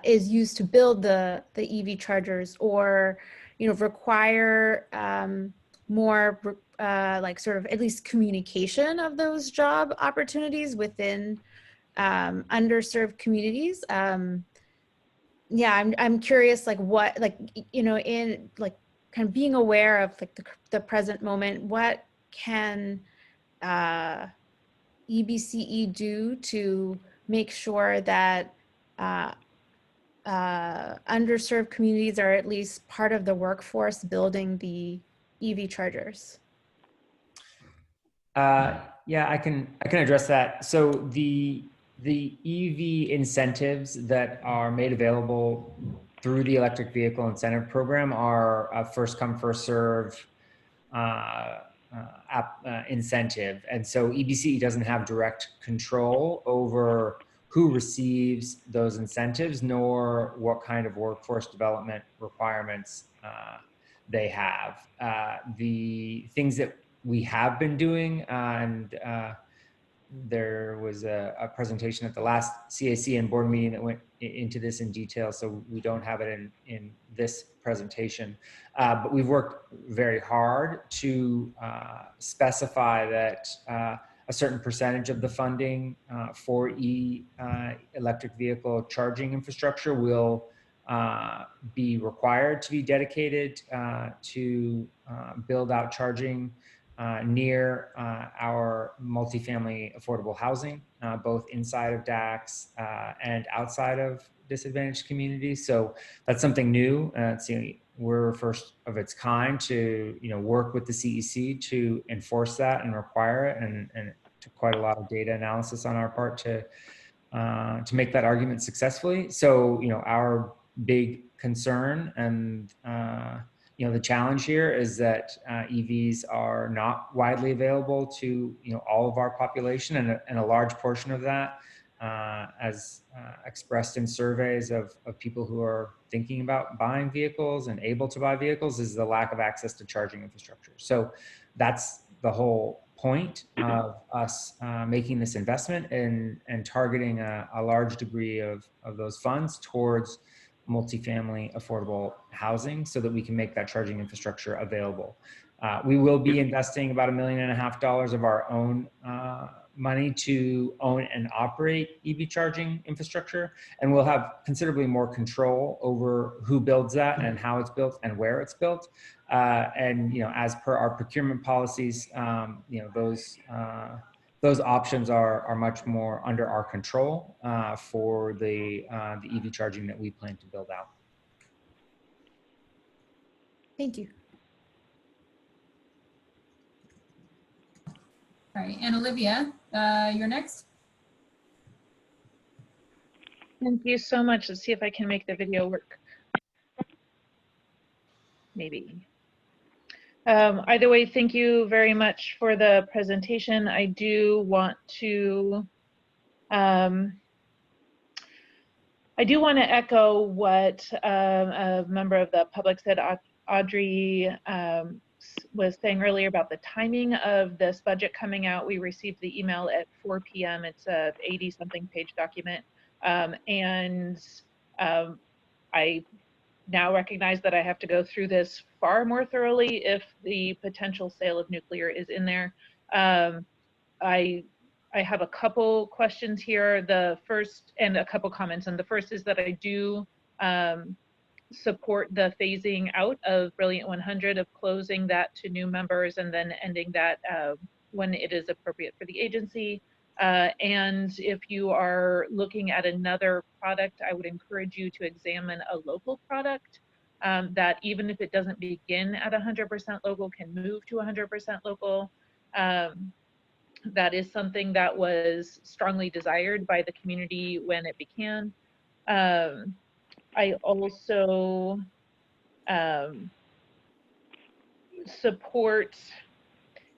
Speaker 11: is used to build the EV chargers, or require more like sort of at least communication of those job opportunities within underserved communities. Yeah, I'm curious, like what, like in like kind of being aware of like the present moment, what can EBCE do to make sure that underserved communities are at least part of the workforce building the EV chargers?
Speaker 14: Yeah, I can address that. So the EV incentives that are made available through the electric vehicle incentive program are a first come, first serve incentive. And so EBCE doesn't have direct control over who receives those incentives, nor what kind of workforce development requirements they have. The things that we have been doing, and there was a presentation at the last CAC and board meeting that went into this in detail, so we don't have it in this presentation. But we've worked very hard to specify that a certain percentage of the funding for electric vehicle charging infrastructure will be required to be dedicated to build out charging near our multifamily affordable housing, both inside of DACs and outside of disadvantaged communities. So that's something new. We're first of its kind to work with the CEC to enforce that and require it, and it took quite a lot of data analysis on our part to make that argument successfully. So our big concern and the challenge here is that EVs are not widely available to all of our population, and a large portion of that, as expressed in surveys of people who are thinking about buying vehicles and able to buy vehicles, is the lack of access to charging infrastructure. So that's the whole point of us making this investment and targeting a large degree of those funds towards multifamily affordable housing so that we can make that charging infrastructure available. We will be investing about $1.5 million of our own money to own and operate EV charging infrastructure, and we'll have considerably more control over who builds that and how it's built and where it's built. And as per our procurement policies, those options are much more under our control for the EV charging that we plan to build out.
Speaker 11: Thank you.
Speaker 1: All right, and Olivia, you're next.
Speaker 9: Thank you so much. Let's see if I can make the video work. Maybe. Either way, thank you very much for the presentation. I do want to echo what a member of the public said, Audrey, was saying earlier about the timing of this budget coming out. We received the email at 4 p.m. It's a 80-something page document. I now recognize that I have to go through this far more thoroughly if the potential sale of nuclear is in there. I have a couple questions here. The first, and a couple comments, and the first is that I do support the phasing out of Brilliant 100, of closing that to new members and then ending that when it is appropriate for the agency. And if you are looking at another product, I would encourage you to examine a local product that, even if it doesn't begin at 100% local, can move to 100% local. That is something that was strongly desired by the community when it began. I also support,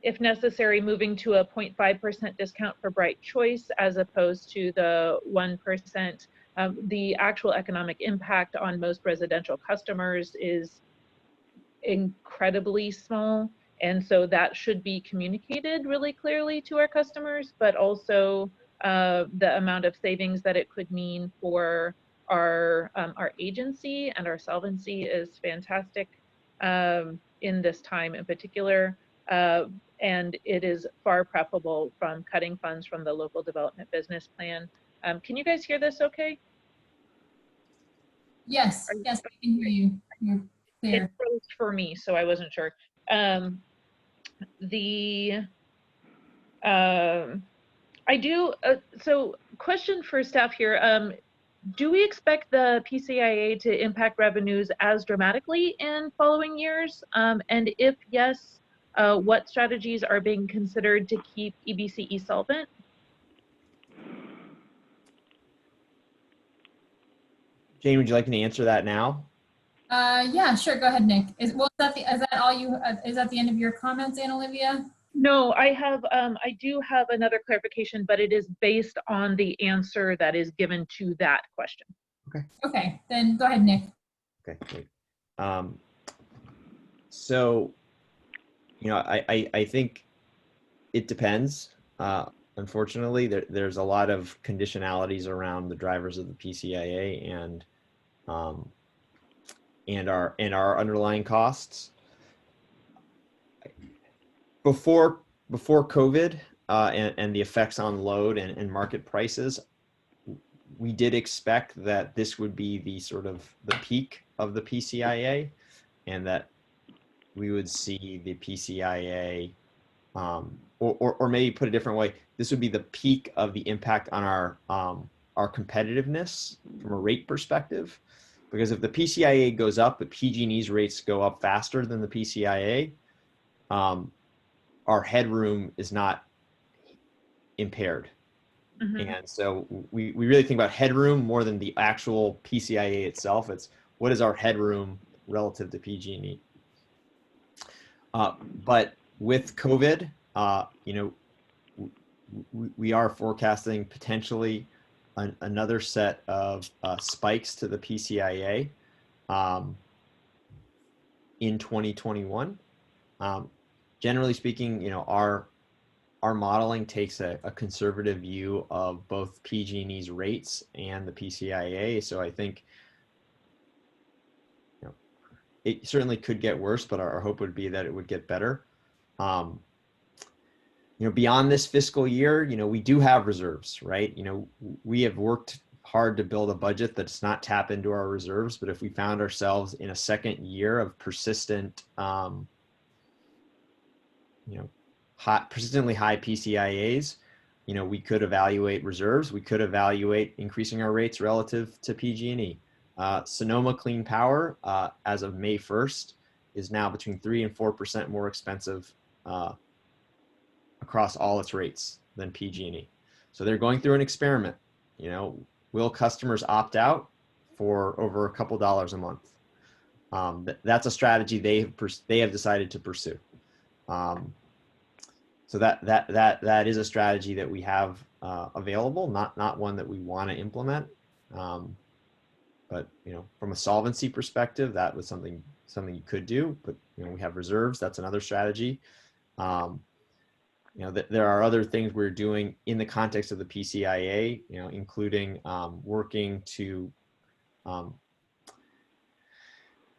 Speaker 9: if necessary, moving to a 0.5% discount for Bright Choice as opposed to the 1% The actual economic impact on most residential customers is incredibly small. And so that should be communicated really clearly to our customers, but also the amount of savings that it could mean for our agency and our solvency is fantastic in this time in particular. And it is far preferable from cutting funds from the local development business plan. Can you guys hear this okay?
Speaker 1: Yes, yes, I can hear you. You're clear.
Speaker 9: It froze for me, so I wasn't sure. I do, so question for staff here. Do we expect the PCIA to impact revenues as dramatically in following years? And if yes, what strategies are being considered to keep EBCE solvent?
Speaker 10: Jane, would you like me to answer that now?
Speaker 1: Yeah, sure. Go ahead, Nick. Is that all you? Is that the end of your comments, Anna Olivia?
Speaker 9: No, I have. I do have another clarification, but it is based on the answer that is given to that question.
Speaker 10: Okay.
Speaker 1: Okay, then go ahead, Nick.
Speaker 10: Okay, great. So, you know, I think it depends. Unfortunately, there's a lot of conditionalities around the drivers of the PCIA and our underlying costs. Before COVID and the effects on load and market prices, we did expect that this would be the sort of the peak of the PCIA, and that we would see the PCIA, or maybe put a different way, this would be the peak of the impact on our competitiveness from a rate perspective. Because if the PCIA goes up, but PG&E's rates go up faster than the PCIA, our headroom is not impaired. Mm-hmm. And so we really think about headroom more than the actual PCIA itself. It's what is our headroom relative to PG&E. But with COVID, you know, we are forecasting potentially another set of spikes to the PCIA in 2021. Generally speaking, you know, our modeling takes a conservative view of both PG&E's rates and the PCIA. So I think, you know, it certainly could get worse, but our hope would be that it would get better. You know, beyond this fiscal year, you know, we do have reserves, right? You know, we have worked hard to build a budget that does not tap into our reserves, but if we found ourselves in a second year of persistent, you know, persistently high PCIAs, you know, we could evaluate reserves. We could evaluate increasing our rates relative to PG&E. Sonoma Clean Power, as of May 1st, is now between 3 and 4% more expensive across all its rates than PG&E. So they're going through an experiment. You know, will customers opt out for over a couple dollars a month? That's a strategy they have decided to pursue. So that is a strategy that we have available, not one that we want to implement. But you know, from a solvency perspective, that was something you could do. But you know, we have reserves. That's another strategy. You know, there are other things we're doing in the context of the PCIA. You know, including working to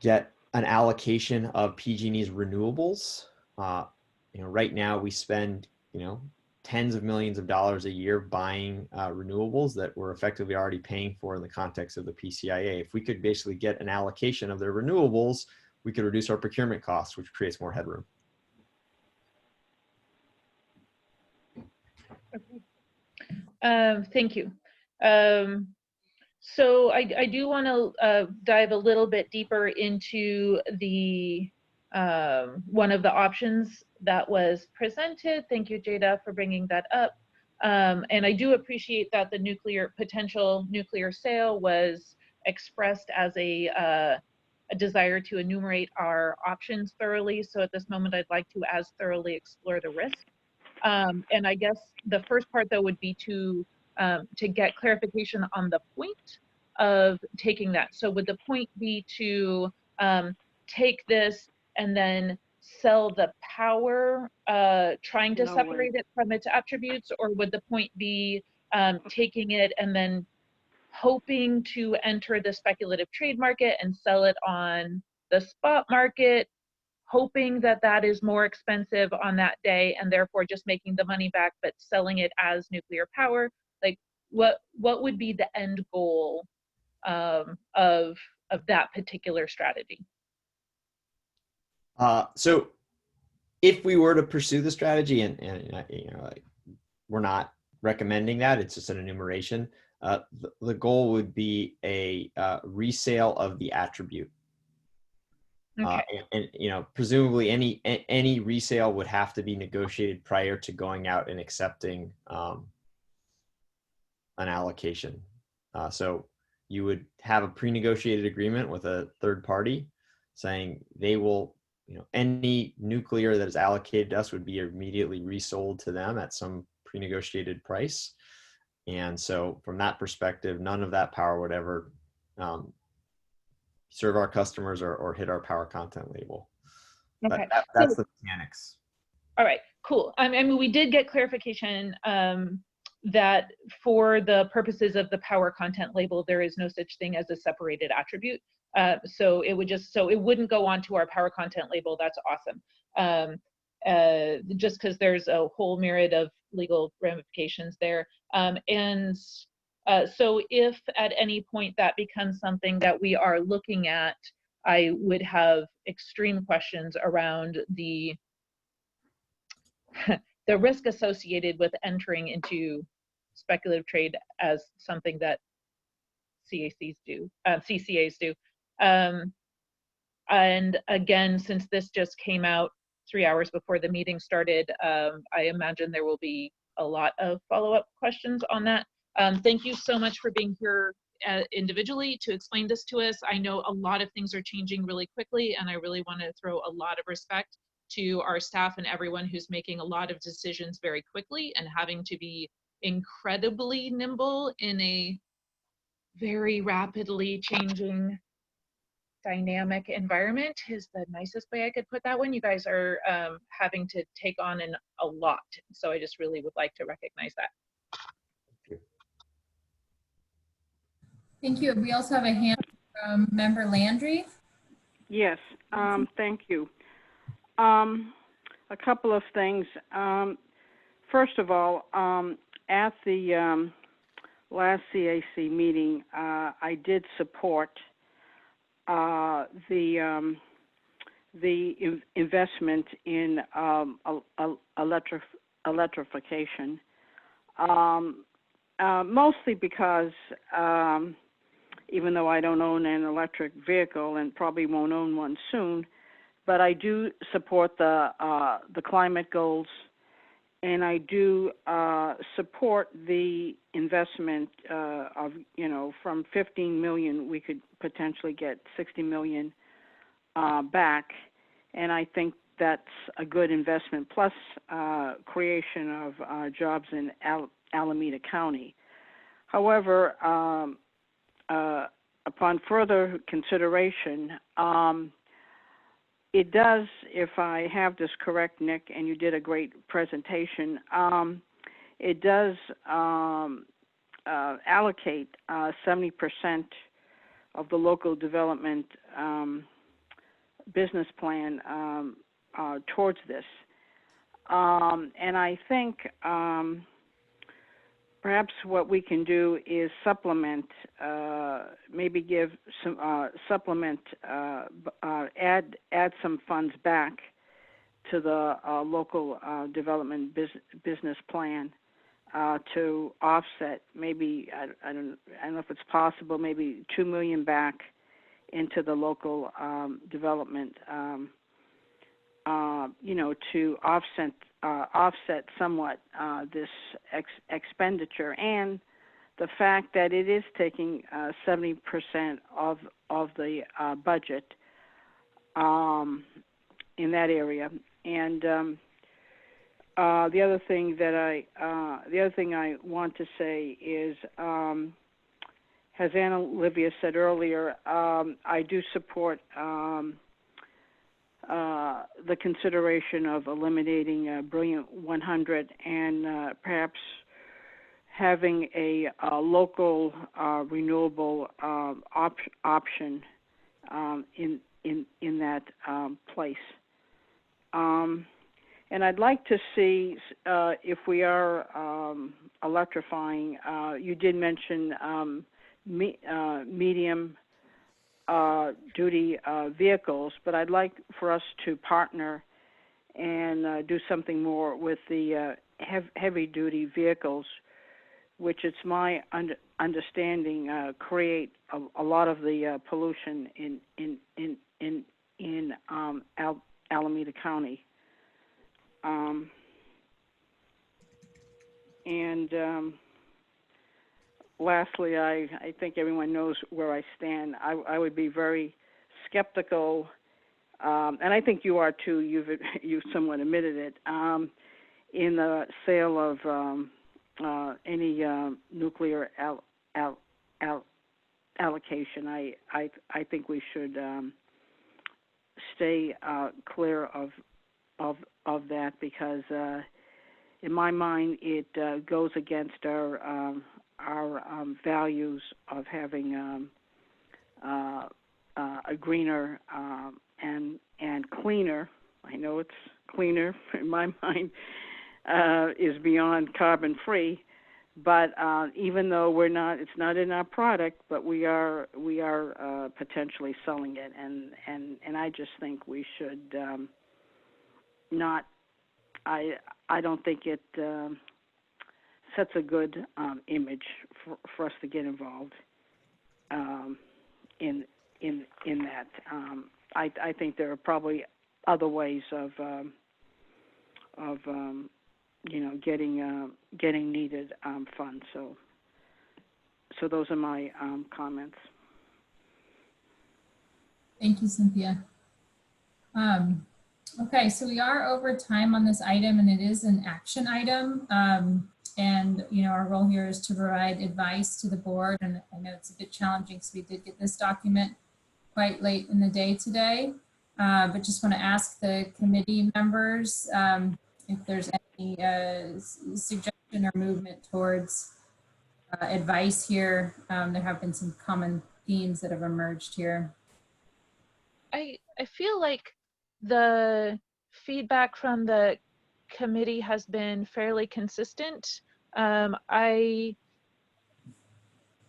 Speaker 10: get an allocation of PG&E's renewables. You know, right now we spend, you know, tens of millions of dollars a year buying renewables that we're effectively already paying for in the context of the PCIA. If we could basically get an allocation of their renewables, we could reduce our procurement costs, which creates more headroom.
Speaker 9: Okay. Thank you. So I do want to dive a little bit deeper into the one of the options that was presented. Thank you, Jada, for bringing that up. And I do appreciate that the potential nuclear sale was expressed as a desire to enumerate our options thoroughly. So at this moment, I'd like to as thoroughly explore the risk. And I guess the first part, though, would be to get clarification on the point of taking that? So would the point be to take this and then sell the power, trying to separate it from its attributes, or would the point be taking it and then hoping to enter the speculative trade market and sell it on the spot market, hoping that that is more expensive on that day and therefore just making the money back but selling it as nuclear power? Like what would be the end goal of that particular strategy?
Speaker 10: So if we were to pursue the strategy, and we're not recommending that, it's just an enumeration, the goal would be a resale of the attribute.
Speaker 9: Okay.
Speaker 10: And presumably any resale would have to be negotiated prior to going out and accepting an allocation. So you would have a pre-negotiated agreement with a third party saying they will, any nuclear that is allocated to us would be immediately resold to them at some pre-negotiated price. And so from that perspective, none of that power would ever serve our customers or hit our power content label.
Speaker 9: Okay.
Speaker 10: But that's the mechanics.
Speaker 9: All right, cool. I mean, we did get clarification that for the purposes of the power content label, there is no such thing as a separated attribute. So it wouldn't go onto our power content label. That's awesome. Just because there's a whole myriad of legal ramifications there. So if at any point that becomes something that we are looking at, I would have extreme questions around the risk associated with entering into speculative trade as something that CCAs do. And again, since this just came out 3 hours before the meeting started, I imagine there will be a lot of follow-up questions on that. Thank you so much for being here individually to explain this to us. I know a lot of things are changing really quickly, and I really want to throw a lot of respect to our staff and everyone who's making a lot of decisions very quickly and having to be incredibly nimble in a very rapidly changing dynamic environment is the nicest way I could put that one. You guys are having to take on a lot. So I just really would like to recognize that.
Speaker 1: Thank you. We also have a hand from Member Landry.
Speaker 5: Yes, thank you. A couple of things. First of all, at the last CAC meeting, I did support the investment in electrification, mostly because even though I don't own an electric vehicle and probably won't own one soon, but I do support the climate goals, and I do support the investment of, from 15 million, we could potentially get 60 million back, and I think that's a good investment, plus creation of jobs in Alameda County. However, upon further consideration, it does, if I have this correct, Nick, and you did a great presentation, it does allocate 70% of the local development business plan towards this. And I think perhaps what we can do is supplement, maybe give some add some funds back to the local development business plan to offset. Maybe I don't know if it's possible. Maybe 2 million back into the local development, to offset somewhat this expenditure, and the fact that it is taking 70% of the budget in that area. And the other thing I want to say is as Anna Olivia said earlier, I do support the consideration of eliminating Brilliant 100 and perhaps having a local renewable option in that place. And I'd like to see if we are electrifying. You did mention medium duty vehicles, but I'd like for us to partner and do something more with the heavy duty vehicles, which it's my understanding create a lot of the pollution in Alameda County. Lastly, I think everyone knows where I stand. I would be very skeptical, and I think you are too. You've somewhat admitted it, in the sale of any nuclear allocation. I think we should stay clear of that, because in my mind it goes against our values of having a greener and cleaner. I know it's cleaner in my mind, is beyond carbon free, but even though it's not in our product, but we are potentially selling it, and I just think we should not. I don't think it sets a good image for us to get involved in that. I think there are probably other ways of getting needed funds. So those are my comments.
Speaker 1: Thank you, Cynthia. Okay, so we are over time on this item, and it is an action item. And our role here is to provide advice to the board, and I know it's a bit challenging because we did get this document quite late in the day today. But just want to ask the committee members if there's any suggestion or movement towards advice here. There have been some common themes that have emerged here.
Speaker 9: I feel like the feedback from the committee has been fairly consistent.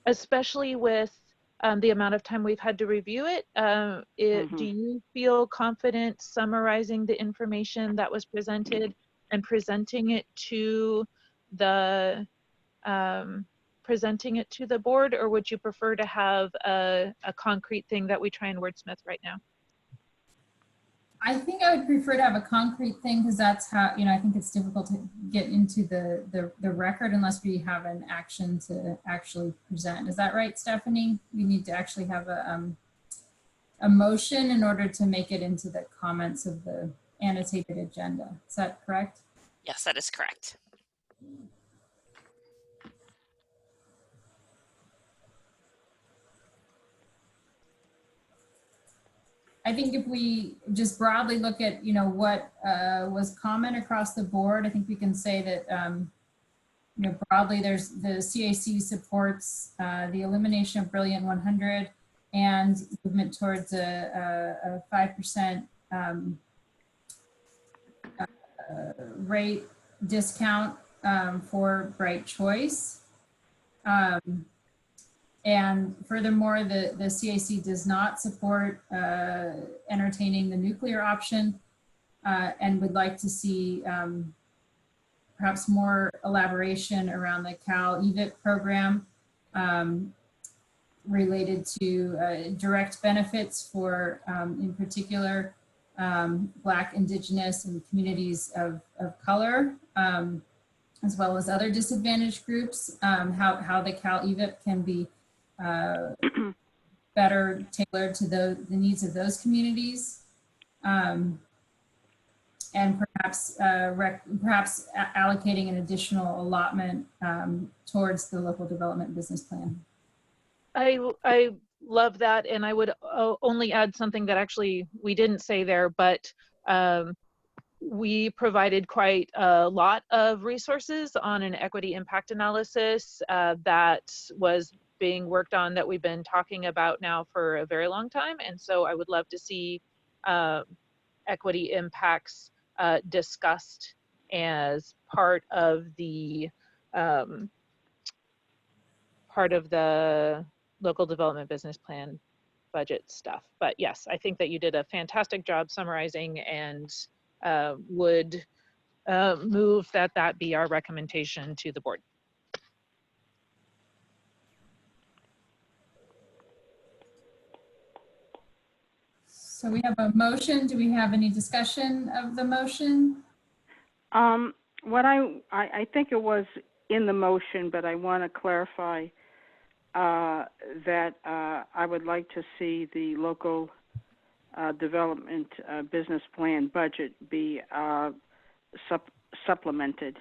Speaker 9: Especially with the amount of time we've had to review it, do you feel confident summarizing the information that was presented and presenting it to the board, or would you prefer to have a concrete thing that we try and wordsmith right now?
Speaker 1: I think I would prefer to have a concrete thing, because that's how, I think it's difficult to get into the record unless we have an action to actually present. Is that right, Stephanie? We need to actually have a motion in order to make it into the comments of the annotated agenda. Is that correct?
Speaker 2: Yes, that is correct.
Speaker 1: I think if we just broadly look at, what was common across the board, I think we can say that, broadly there's the CAC supports the elimination of Brilliant 100 and movement towards a 5% rate discount for Bright Choice. And furthermore, the CAC does not support entertaining the nuclear option and would like to see perhaps more elaboration around the Cal EVIP program related to direct benefits for, in particular, Black, Indigenous, and communities of color, as well as other disadvantaged groups, how the Cal EVIP can be better tailored to the needs of those communities, and perhaps allocating an additional allotment towards the local development business plan.
Speaker 9: I love that, and I would only add something that actually we didn't say there, but we provided quite a lot of resources on an equity impact analysis that was being worked on, that we've been talking about now for a very long time. And so I would love to see equity impacts discussed as part of the local development business plan budget stuff. But yes, I think that you did a fantastic job summarizing, and would move that be our recommendation to the board.
Speaker 1: So we have a motion. Do we have any discussion of the motion?
Speaker 5: What I think it was in the motion, but I want to clarify that I would like to see the local development business plan budget be supplemented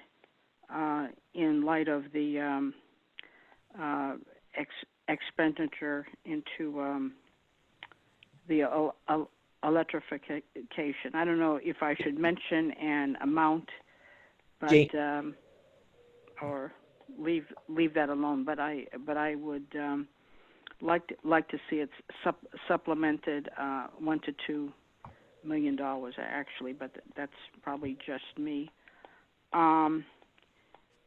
Speaker 5: in light of the expenditure into the electrification. I don't know if I should mention an amount, but or leave that alone. But I would like to see it supplemented $1 to $2 million actually, but that's probably just me. And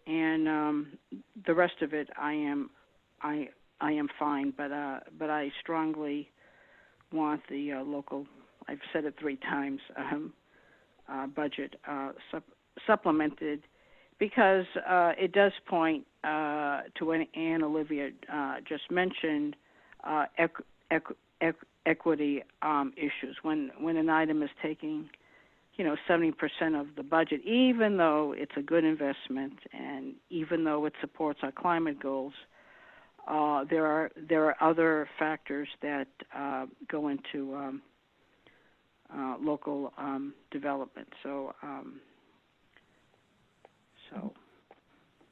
Speaker 5: the rest of it I am fine, but I strongly want the local, I've said it 3 times, budget supplemented, because it does point to what Ann Olivia just mentioned, equity issues. When an item is taking, 70% of the budget, even though it's a good investment and even though it supports our climate goals, there are other factors that go into local development. So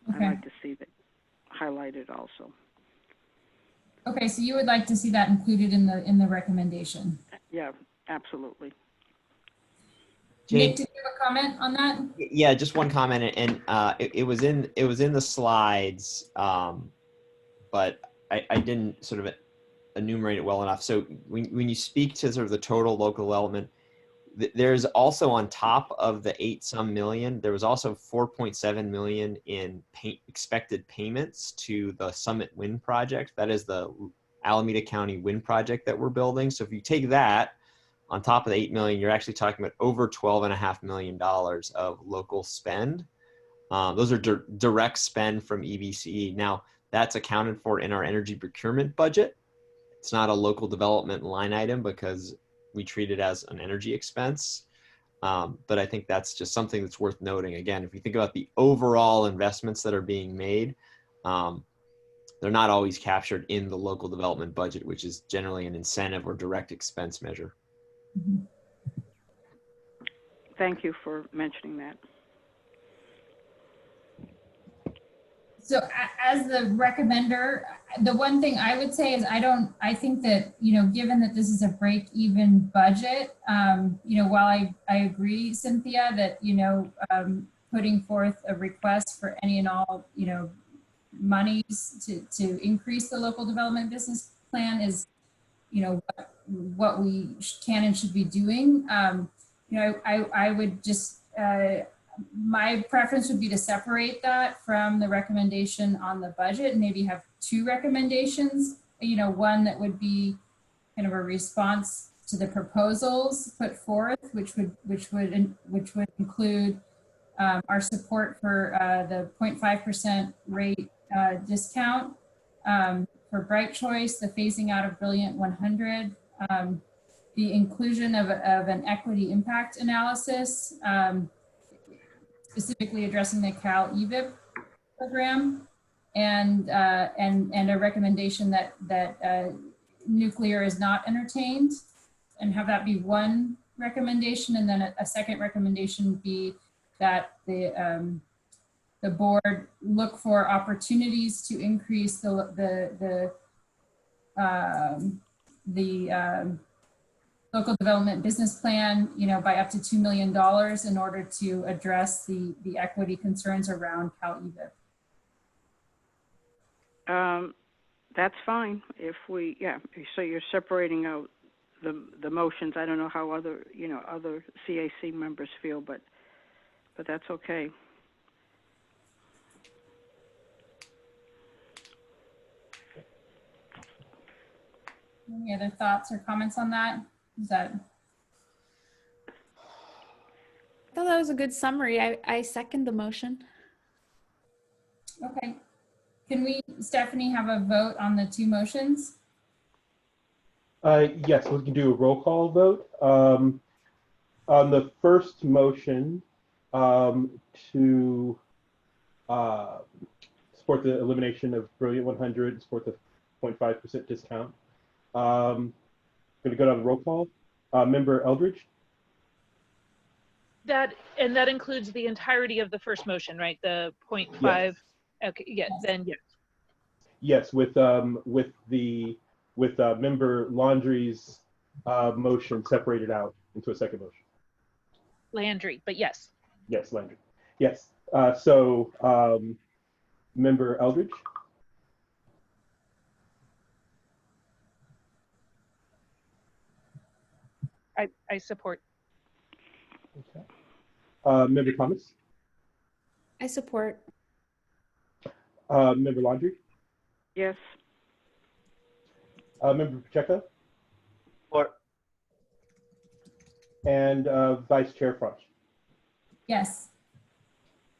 Speaker 1: Okay.
Speaker 5: I'd like to see that highlighted also.
Speaker 1: Okay, so you would like to see that included in the recommendation?
Speaker 5: Yeah, absolutely.
Speaker 1: Nick, did you have a comment on that?
Speaker 10: Yeah, just one comment, and it was in the slides, but I didn't sort of enumerate it well enough. So when you speak to sort of the total local development, there's also, on top of the 8-some million, there was also 4.7 million in expected payments to the Summit Wind Project. That is the Alameda County wind project that we're building. So if you take that on top of the 8 million, you're actually talking about over $12.5 million of local spend. Those are direct spend from EBCE. Now, that's accounted for in our energy procurement budget. It's not a local development line item because we treat it as an energy expense. But I think that's just something that's worth noting. Again, if you think about the overall investments that are being made, they're not always captured in the local development budget, which is generally an incentive or direct expense measure.
Speaker 1: Mm-hmm.
Speaker 5: Thank you for mentioning that.
Speaker 1: So as the recommender, the one thing I would say is I think that, given that this is a break-even budget, while I agree, Cynthia, that, putting forth a request for any and all, monies to increase the local development business plan is, what we can and should be doing. I would just, my preference would be to separate that from the recommendation on the budget and maybe have 2 recommendations, one that would be kind of a response to the proposals put forth, which would include our support for the 0.5% rate discount for Bright Choice, the phasing out of Brilliant 100, the inclusion of an equity impact analysis, specifically addressing the Cal EVIP program, and a recommendation that nuclear is not entertained, and have that be one recommendation, and then a second recommendation be that the board look for opportunities to increase the local development business plan, by up to $2 million in order to address the equity concerns around Cal EVIP.
Speaker 5: That's fine. So you're separating out the motions. I don't know how other CAC members feel, but that's okay.
Speaker 1: Any other thoughts or comments on that?
Speaker 11: I thought that was a good summary. I second the motion.
Speaker 1: Okay. Can we, Stephanie, have a vote on the two motions?
Speaker 3: Yes, we can do a roll call vote. On the first motion, to support the elimination of Brilliant 100, support the 0.5% discount. Going to go down the roll call. Member Eldridge?
Speaker 9: That includes the entirety of the first motion, right? The 0.5.
Speaker 3: Yes.
Speaker 9: Okay. Yeah. Then yes.
Speaker 3: Yes, with Member Landry's motion separated out into a second motion.
Speaker 9: Landry, but yes.
Speaker 3: Yes, Landry. Yes. Member Eldridge?
Speaker 9: I support.
Speaker 3: Okay. Member Thomas?
Speaker 11: I support.
Speaker 3: Member Landry?
Speaker 5: Yes.
Speaker 3: Member Pacheco?
Speaker 13: Support.
Speaker 3: And Vice Chair French?
Speaker 1: Yes.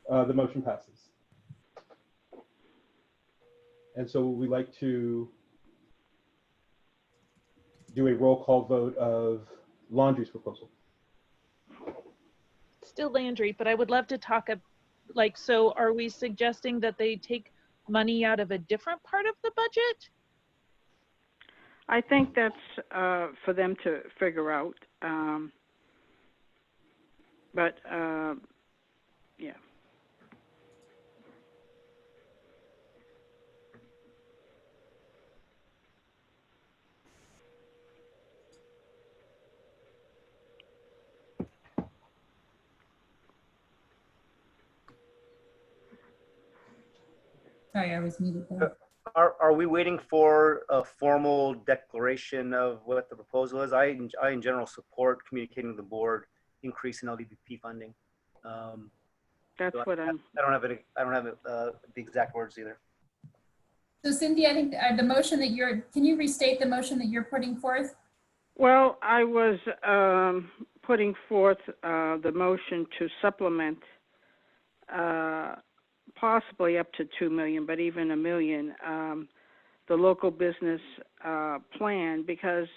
Speaker 3: The motion passes. And so we like to do a roll call vote of Landry's proposal.
Speaker 9: Still Landry, but I would love to talk so are we suggesting that they take money out of a different part of the budget?
Speaker 5: I think that's for them to figure out. Yeah.
Speaker 1: Sorry, I was muted there.
Speaker 13: Are we waiting for a formal declaration of what the proposal is? I in general support communicating to the board increase in LDBP funding.
Speaker 5: That's
Speaker 13: so
Speaker 5: what
Speaker 13: I don't have the exact words either.
Speaker 1: So Cindy, I think the motion that can you restate the motion that you're putting forth?
Speaker 5: Well, I was putting forth the motion to supplement possibly up to 2 million, but even $1 million, the local business plan, because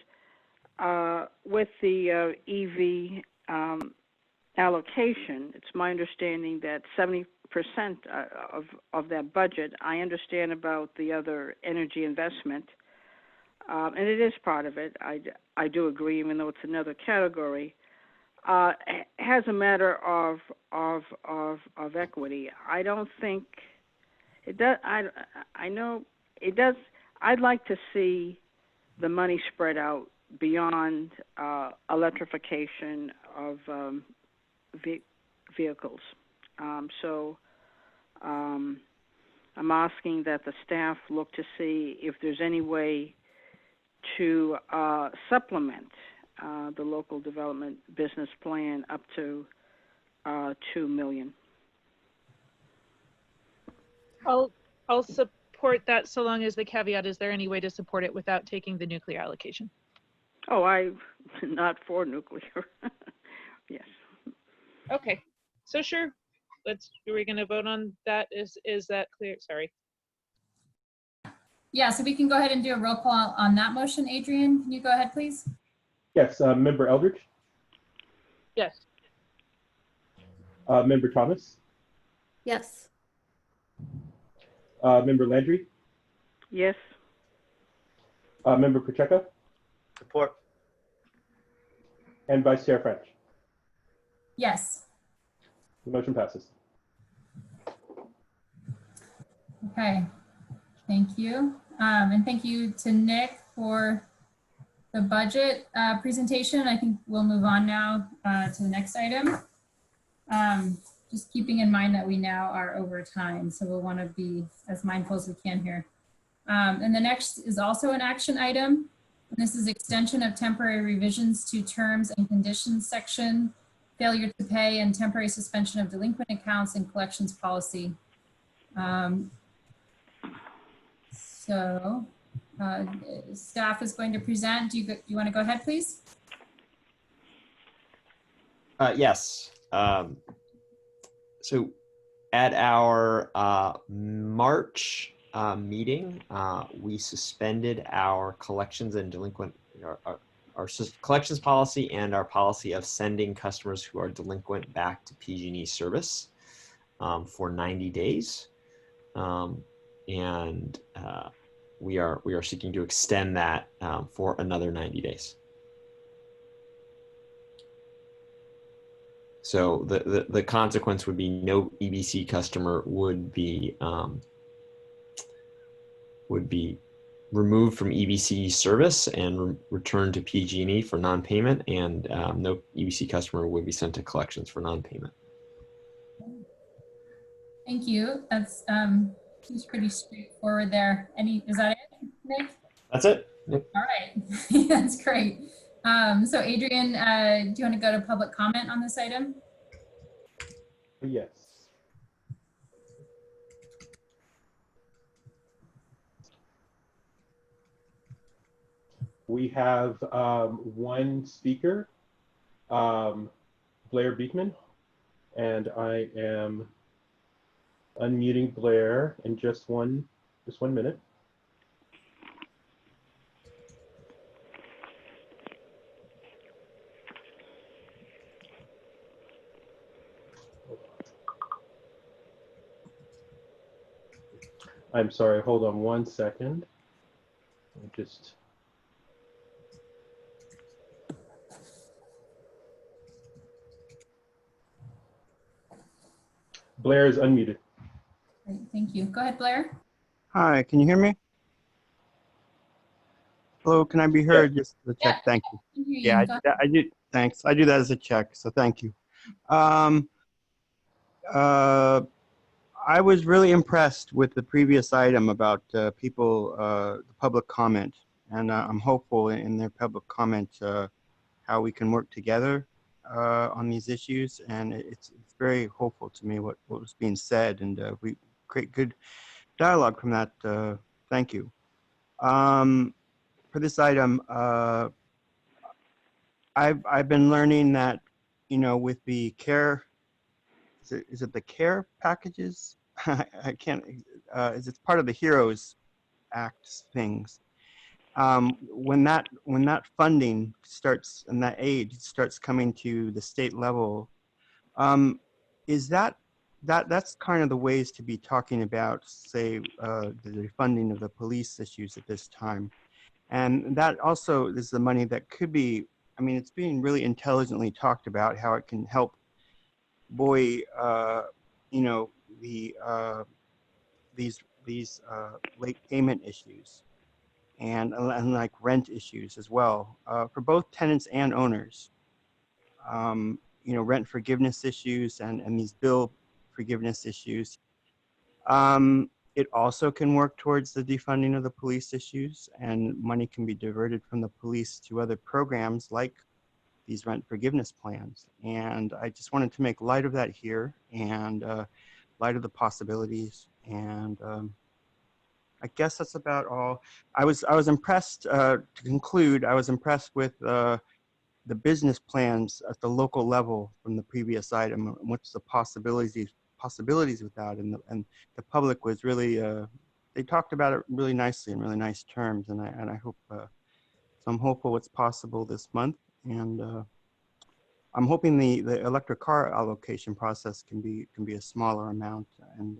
Speaker 5: with the EV allocation, it's my understanding that 70% of that budget, I understand about the other energy investment, and it is part of it. I do agree, even though it's another category. Has a matter of equity. I don't think it does. I know it does. I'd like to see the money spread out beyond electrification of vehicles. So I'm asking that the staff look to see if there's any way to supplement the local development business plan up to 2 million.
Speaker 9: I'll support that so long as the caveat is there any way to support it without taking the nuclear allocation?
Speaker 5: Oh, I'm not for nuclear. Yes.
Speaker 9: Okay, so sure. Are we going to vote on that? Is that clear? Sorry.
Speaker 1: Yeah, so we can go ahead and do a roll call on that motion. Adrian, can you go ahead, please?
Speaker 3: Yes, Member Eldridge?
Speaker 9: Yes.
Speaker 3: Member Thomas?
Speaker 11: Yes.
Speaker 3: Member Landry?
Speaker 5: Yes.
Speaker 3: Member Pacheco?
Speaker 13: Support.
Speaker 3: And Vice Chair French?
Speaker 1: Yes.
Speaker 3: The motion passes.
Speaker 1: Okay, thank you. And thank you to Nick for the budget presentation. I think we'll move on now to the next item. Just keeping in mind that we now are over time, so we'll want to be as mindful as we can here. And the next is also an action item. And this is extension of temporary revisions to terms and conditions section, failure to pay and temporary suspension of delinquent accounts and collections policy. Staff is going to present. Do you want to go ahead, please?
Speaker 10: Yes. So at our March meeting, we suspended our collections and delinquent, our collections policy and our policy of sending customers who are delinquent back to PG&E service for 90 days. We are seeking to extend that for another 90 days. So the consequence would be no EBC customer would be removed from EBC service and returned to PG&E for non-payment, and no EBC customer would be sent to collections for non-payment.
Speaker 1: Thank you. That's seems pretty straightforward there. Is that it, Nick?
Speaker 10: That's it. Yep.
Speaker 1: All right. That's great. So Adrian, do you want to go to public comment on this item?
Speaker 3: Yes. We have one speaker, Blair Beekman, and I am unmuting Blair in just one minute. I'm sorry, hold on 1 second. Blair is unmuted.
Speaker 1: Great, thank you. Go ahead, Blair.
Speaker 15: Hi, can you hear me? Hello, can I be heard? Just the check,
Speaker 1: Yeah.
Speaker 15: thank you. Yeah, I do, thanks. I do that as a check, so thank you. I was really impressed with the previous item about the public comment, and I'm hopeful in their public comment how we can work together on these issues, and it's very hopeful to me what was being said, and we create good dialogue from that. Thank you. For this item, I've been learning that, with the care, is it the care packages? I can't, it's part of the HEROES Act things. When that funding starts and that aid starts coming to the state level, is that's kind of the ways to be talking about, say, the funding of the police issues at this time. And that also is the money that could be, I mean, it's being really intelligently talked about how it can help buoy, these late payment issues and like rent issues as well, for both tenants and owners. Rent forgiveness issues and these bill forgiveness issues. It also can work towards the defunding of the police issues, and money can be diverted from the police to other programs like these rent forgiveness plans. And I just wanted to make light of that here, and light of the possibilities. And I guess that's about all. I was impressed, to conclude, I was impressed with the business plans at the local level from the previous item, and what's the possibilities with that, and the public was really they talked about it really nicely in really nice terms, and I hope so I'm hopeful what's possible this month, and I'm hoping the electric car allocation process can be a smaller amount, and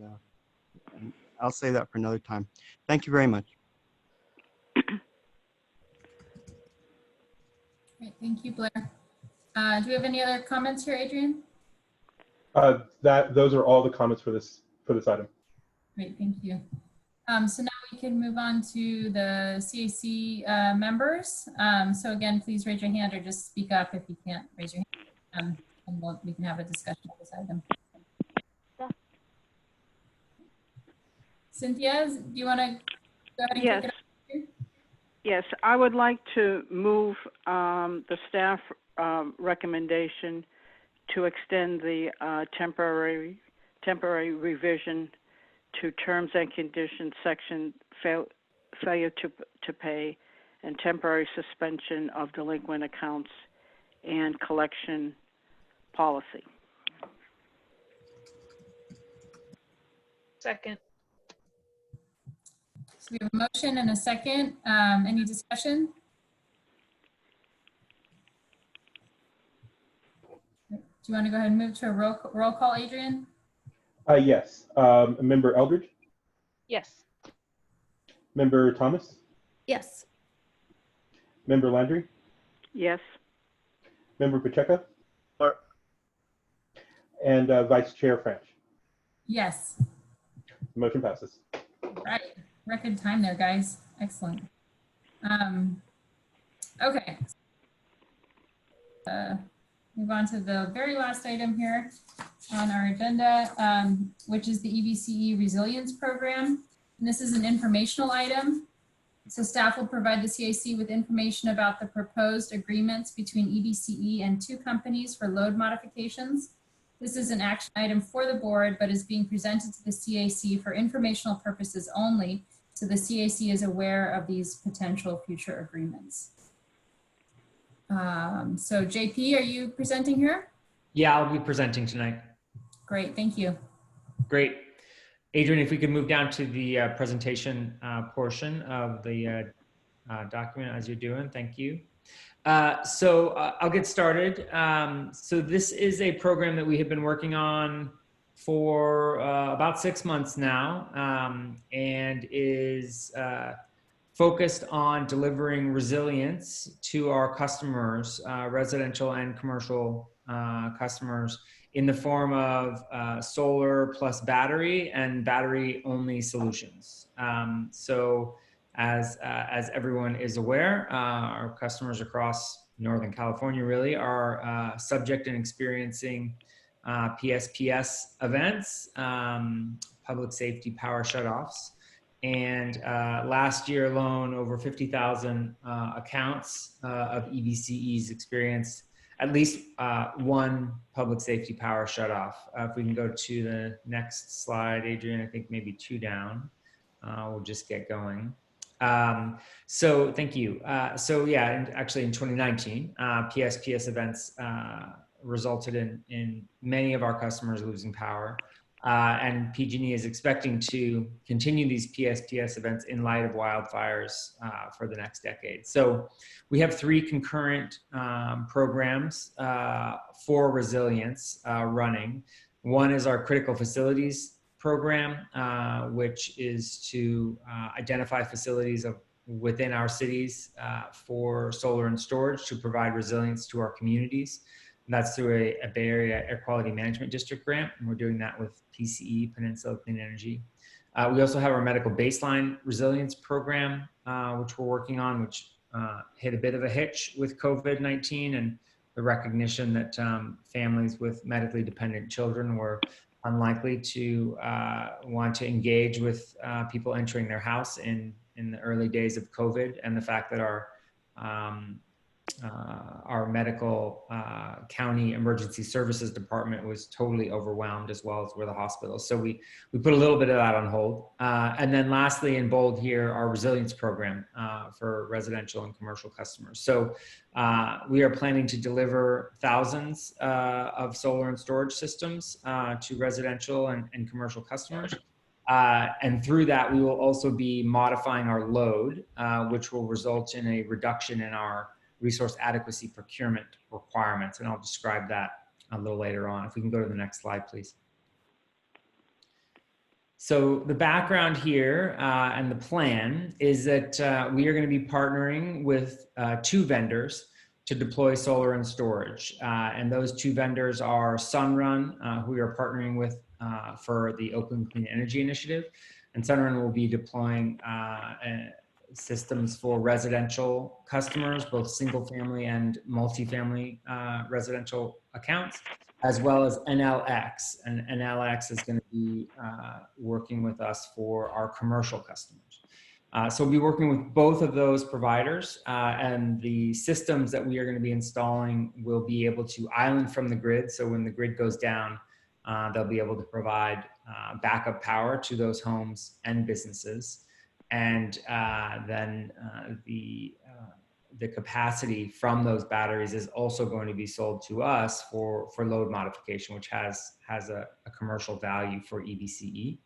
Speaker 15: I'll say that for another time. Thank you very much.
Speaker 1: Great, thank you, Blair. Do we have any other comments here, Adrian?
Speaker 3: Those are all the comments for this item.
Speaker 1: Great, thank you. So now we can move on to the CAC members. So again, please raise your hand or just speak up if you can't raise your hand, and we can have a discussion of this item. Cynthia, do you want to go ahead and
Speaker 5: Yes.
Speaker 1: kick it off here?
Speaker 5: Yes, I would like to move the staff recommendation to extend the temporary revision to terms and conditions section failure to pay and temporary suspension of delinquent accounts and collection policy.
Speaker 9: Second.
Speaker 1: So we have a motion and a second. Any discussion? Do you want to go ahead and move to a roll call, Adrian?
Speaker 3: Yes. Member Eldridge?
Speaker 9: Yes.
Speaker 3: Member Thomas?
Speaker 11: Yes.
Speaker 3: Member Landry?
Speaker 5: Yes.
Speaker 3: Member Pacheco?
Speaker 13: Or
Speaker 3: And Vice Chair French.
Speaker 1: Yes.
Speaker 3: The motion passes.
Speaker 1: Right. Record time there, guys. Excellent. Okay. Move on to the very last item here on our agenda, which is the EBCE Resilience Program. And this is an informational item. So staff will provide the CAC with information about the proposed agreements between EBCE and 2 companies for load modifications. This is an action item for the board, but is being presented to the CAC for informational purposes only, so the CAC is aware of these potential future agreements. So JP, are you presenting here?
Speaker 14: Yeah, I'll be presenting tonight.
Speaker 1: Great, thank you.
Speaker 14: Great. Adrian, if we could move down to the presentation portion of the document as you're doing, thank you. So I'll get started. So this is a program that we have been working on for about 6 months now, and is focused on delivering resilience to our customers, residential and commercial customers, in the form of solar plus battery and battery only solutions. So as everyone is aware, our customers across Northern California really are subject and experiencing PSPS events, public safety power shutoffs. And last year alone, over 50,000 accounts of EBCEs experienced at least one public safety power shutoff. If we can go to the next slide, Adrian, I think maybe 2 down. We'll just get going. So thank you. So yeah, and actually in 2019, PSPS events resulted in many of our customers losing power. And PG&E is expecting to continue these PSPS events in light of wildfires for the next decade. So we have 3 concurrent programs for resilience running. One is our critical facilities program, which is to identify facilities within our cities for solar and storage to provide resilience to our communities. And that's through a Bay Area Air Quality Management District grant, and we're doing that with PCE, Peninsula Clean Energy. We also have our medical baseline resilience program, which we're working on, which hit a bit of a hitch with COVID-19 and the recognition that families with medically dependent children were unlikely to want to engage with people entering their house in the early days of COVID, and the fact that our medical county emergency services department was totally overwhelmed, as well as were the hospitals. So we put a little bit of that on hold. And then lastly, in bold here, our resilience program for residential and commercial customers. So we are planning to deliver thousands of solar and storage systems to residential and commercial customers. And through that, we will also be modifying our load, which will result in a reduction in our resource adequacy procurement requirements. And I'll describe that a little later on. If we can go to the next slide, please. So the background here and the plan is that we are going to be partnering with 2 vendors to deploy solar and storage. And those 2 vendors are Sunrun, who we are partnering with for the Oakland Clean Energy Initiative, and Sunrun will be deploying systems for residential customers, both single family and multifamily residential accounts, as well as NLX. And NLX is going to be working with us for our commercial customers. So we'll be working with both of those providers, and the systems that we are going to be installing will be able to island from the grid. So when the grid goes down, they'll be able to provide backup power to those homes and businesses. And then the capacity from those batteries is also going to be sold to us for load modification, which has a commercial value for EBCE.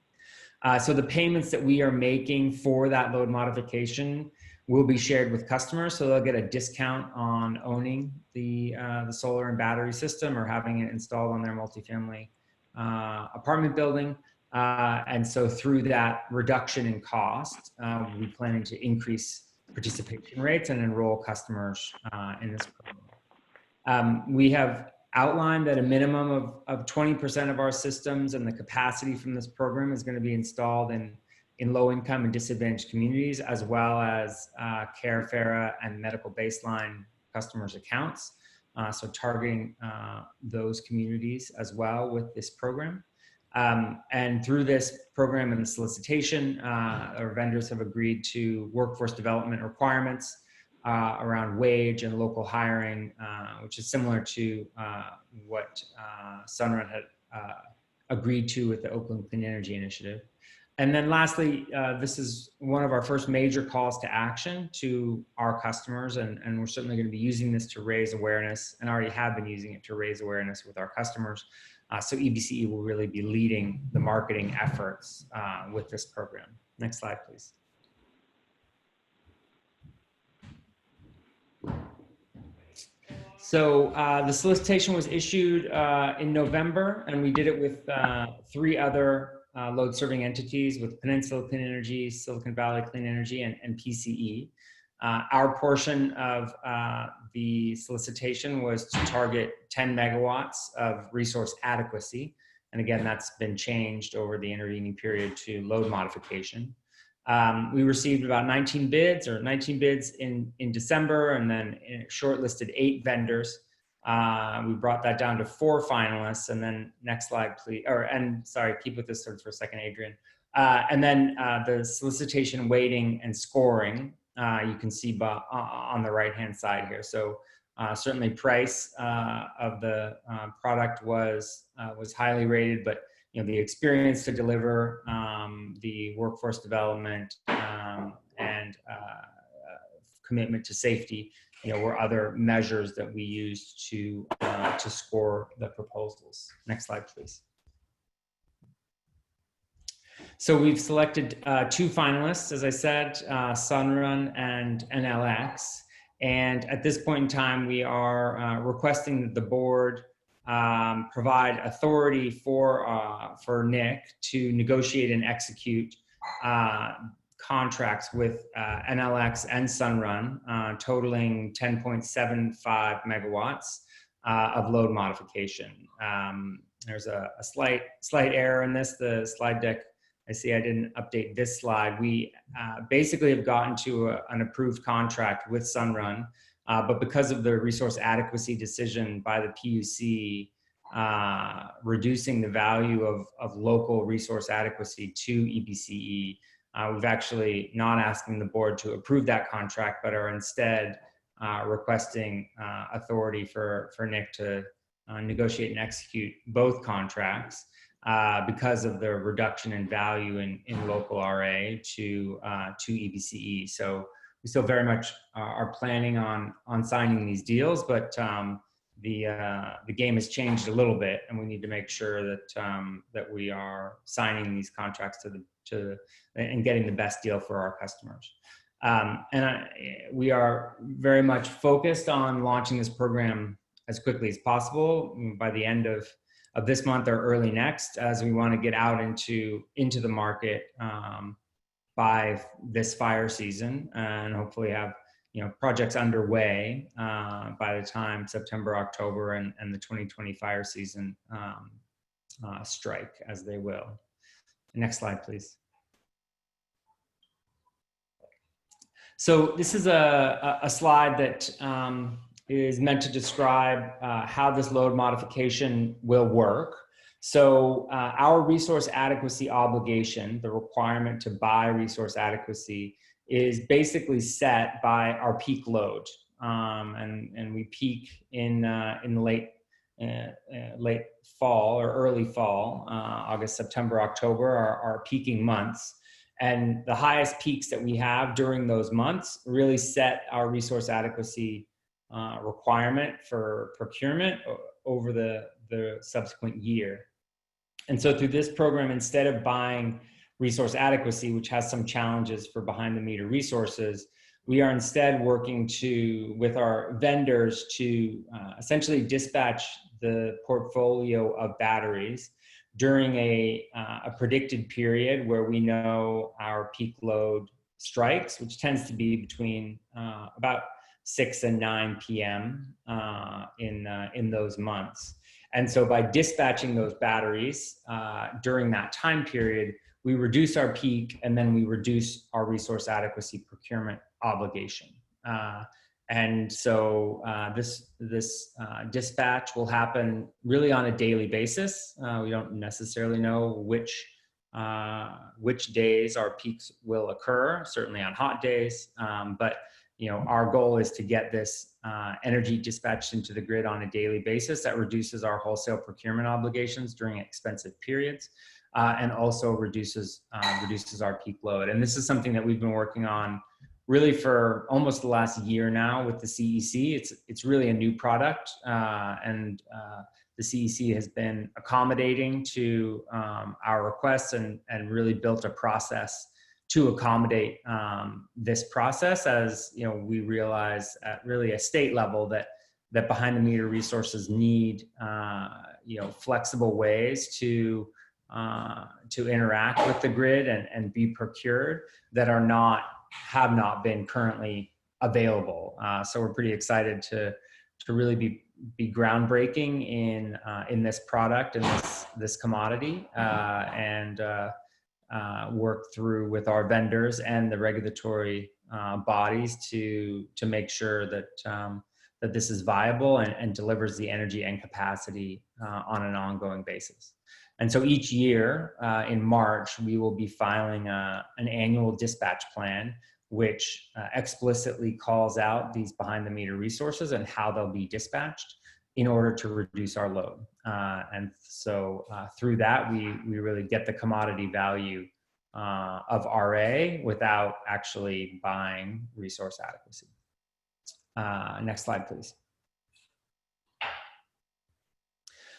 Speaker 14: So the payments that we are making for that load modification will be shared with customers. So they'll get a discount on owning the solar and battery system or having it installed on their multifamily apartment building. And so through that reduction in cost, we'll be planning to increase participation rates and enroll customers in this program. We have outlined that a minimum of 20% of our systems and the capacity from this program is going to be installed in low income and disadvantaged communities, as well as CARE, FARA, and medical baseline customers' accounts. So targeting those communities as well with this program. And through this program and the solicitation, our vendors have agreed to workforce development requirements around wage and local hiring, which is similar to what Sunrun had agreed to with the Oakland Clean Energy Initiative. And then lastly, this is one of our first major calls to action to our customers, and we're certainly going to be using this to raise awareness, and already have been using it to raise awareness with our customers. So EBCE will really be leading the marketing efforts with this program. Next slide, please. So the solicitation was issued in November, and we did it with 3 other load serving entities, with Peninsula Clean Energy, Silicon Valley Clean Energy, and PCE. Our portion of the solicitation was to target 10 megawatts of resource adequacy. And again, that's been changed over the intervening period to load modification. We received about 19 bids in December, and then shortlisted 8 vendors. We brought that down to 4 finalists, and then next slide, please. Sorry, keep with this for a second, Adrian. And then the solicitation weighting and scoring, you can see on the right-hand side here. So certainly price of the product was highly rated, but the experience to deliver, the workforce development, and commitment to safety, were other measures that we used to score the proposals. Next slide, please. So we've selected 2 finalists, as I said, Sunrun and NLX. And at this point in time, we are requesting that the board provide authority for Nick to negotiate and execute contracts with NLX and Sunrun, totaling 10.75 megawatts of load modification. There's a slight error in this. The slide deck, I see I didn't update this slide. We basically have gotten to an approved contract with Sunrun, but because of the resource adequacy decision by the PUC, reducing the value of local resource adequacy to EBCE, we've actually not asking the board to approve that contract, but are instead requesting authority for Nick to negotiate and execute both contracts because of the reduction in value in local RA to EBCE. So we still very much are planning on signing these deals, but the game has changed a little bit, and we need to make sure that we are signing these contracts and getting the best deal for our customers. We are very much focused on launching this program as quickly as possible by the end of this month or early next, as we want to get out into the market by this fire season, and hopefully have projects underway by the time September, October, and the 2020 fire season strike, as they will. Next slide, please. So this is a slide that is meant to describe how this load modification will work. So our resource adequacy obligation, the requirement to buy resource adequacy, is basically set by our peak load. And we peak in late fall or early fall, August, September, October are our peaking months. And the highest peaks that we have during those months really set our resource adequacy requirement for procurement over the subsequent year. And so through this program, instead of buying resource adequacy, which has some challenges for behind the meter resources, we are instead working with our vendors to essentially dispatch the portfolio of batteries during a predicted period where we know our peak load strikes, which tends to be between about 6 and 9 p.m. In those months. And so by dispatching those batteries during that time period, we reduce our peak and then we reduce our resource adequacy procurement obligation. And so this dispatch will happen really on a daily basis. We don't necessarily know which days our peaks will occur, certainly on hot days, but our goal is to get this energy dispatched into the grid on a daily basis. That reduces our wholesale procurement obligations during expensive periods, and also reduces our peak load. And this is something that we've been working on really for almost the last year now with the CEC. It's really a new product, and the CEC has been accommodating to our requests and really built a process to accommodate this process, as we realize at really a state level that behind the meter resources need flexible ways to interact with the grid and be procured that have not been currently available. So we're pretty excited to really be groundbreaking in this product and this commodity, and work through with our vendors and the regulatory bodies to make sure that this is viable and delivers the energy and capacity on an ongoing basis. And so each year in March, we will be filing an annual dispatch plan, which explicitly calls out these behind the meter resources and how they'll be dispatched in order to reduce our load. And so through that, we really get the commodity value of RA without actually buying resource adequacy. Next slide, please.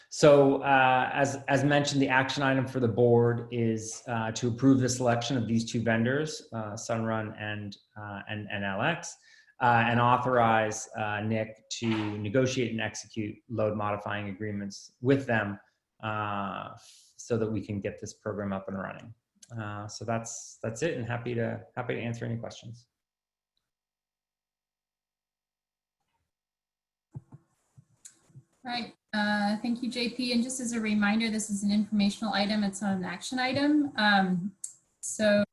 Speaker 14: So as mentioned, the action item for the board is to approve the selection of these two vendors, Sunrun and NLX, and authorize Nick to negotiate and execute load modifying agreements with them so that we can get this program up and running. So that's it, and happy to answer any questions.
Speaker 1: Right. Thank you, JP. And just as a reminder, this is an informational item. It's not an action item. So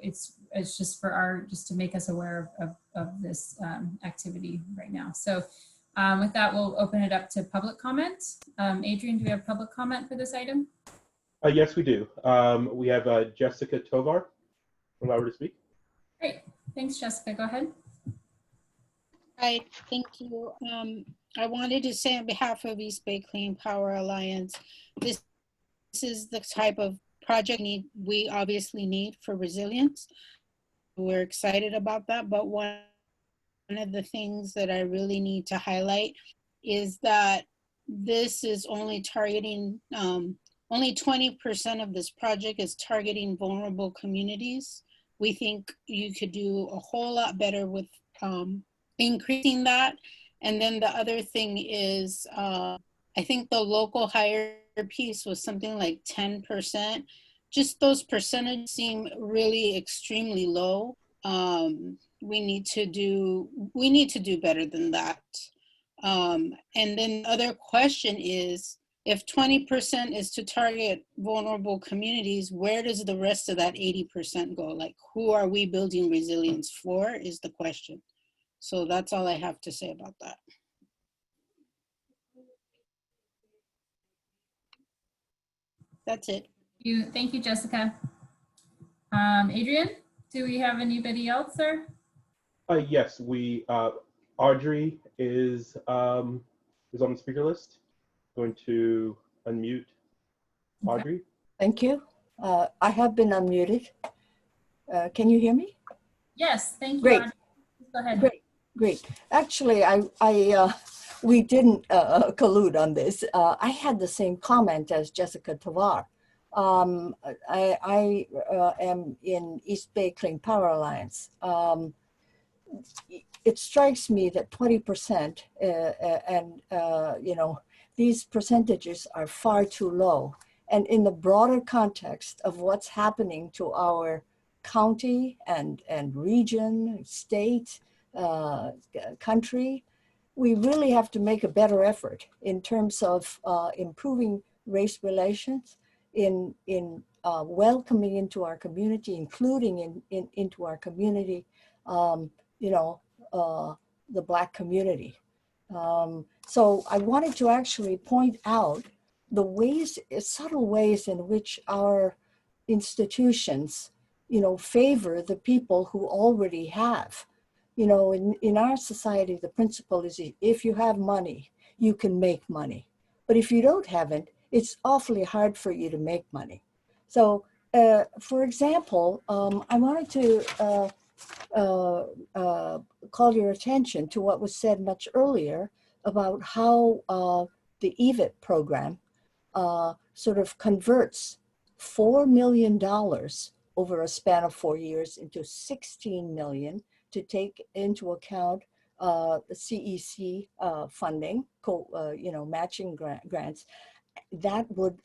Speaker 1: it's just for just to make us aware of this activity right now. So with that, we'll open it up to public comment. Adrian, do we have public comment for this item?
Speaker 3: Yes, we do. We have Jessica Tovar. Allow her to speak.
Speaker 1: Great. Thanks, Jessica. Go ahead.
Speaker 7: Hi, thank you. I wanted to say on behalf of East Bay Clean Power Alliance, this is the type of project we obviously need for resilience. We're excited about that, but one of the things that I really need to highlight is that this is only targeting, only 20% of this project is targeting vulnerable communities. We think you could do a whole lot better with increasing that. And then the other thing is, I think the local hire piece was something like 10%. Just those percentages seem really extremely low. We need to do better than that. And then the other question is, if 20% is to target vulnerable communities, where does the rest of that 80% go? Like, who are we building resilience for is the question. So that's all I have to say about that. That's it.
Speaker 1: Thank you, Jessica. Adrian, do we have anybody else, sir?
Speaker 3: Yes, Audrey is on the speaker list. Going to unmute Audrey.
Speaker 8: Thank you. I have been unmuted. Can you hear me?
Speaker 1: Yes, thank you,
Speaker 8: Great.
Speaker 1: Audrey. Go ahead.
Speaker 8: Great. Actually, we didn't collude on this. I had the same comment as Jessica Tovar. I am in East Bay Clean Power Alliance. It strikes me that 20% these percentages are far too low. And in the broader context of what's happening to our county and region, state, country, we really have to make a better effort in terms of improving race relations, in welcoming into our community, including into our community, the Black community. So I wanted to actually point out the ways, subtle ways in which our institutions, favor the people who already have. In our society, the principle is if you have money, you can make money. But if you don't have it, it's awfully hard for you to make money. So, for example, I wanted to call your attention to what was said much earlier about how the EVIT program sort of converts $4 million over a span of 4 years into 16 million to take into account the CEC funding, matching grants. That would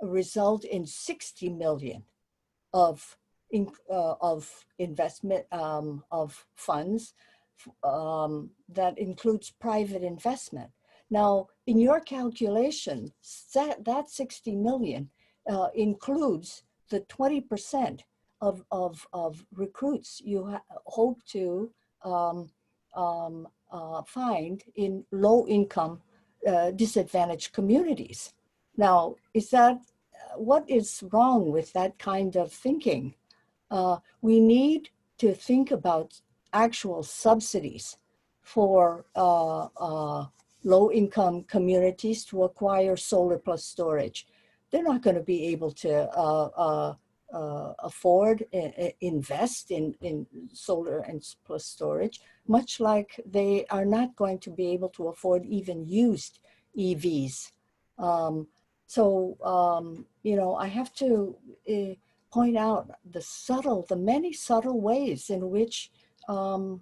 Speaker 8: result in 60 million of investment of funds that includes private investment. Now, in your calculation, that 60 million includes the 20% of recruits you hope to find in low-income, disadvantaged communities. Now, what is wrong with that kind of thinking? We need to think about actual subsidies for low-income communities to acquire solar plus storage. They're not going to be able to afford, invest in solar and plus storage, much like they are not going to be able to afford even used EVs. I have to point out the many subtle ways in which the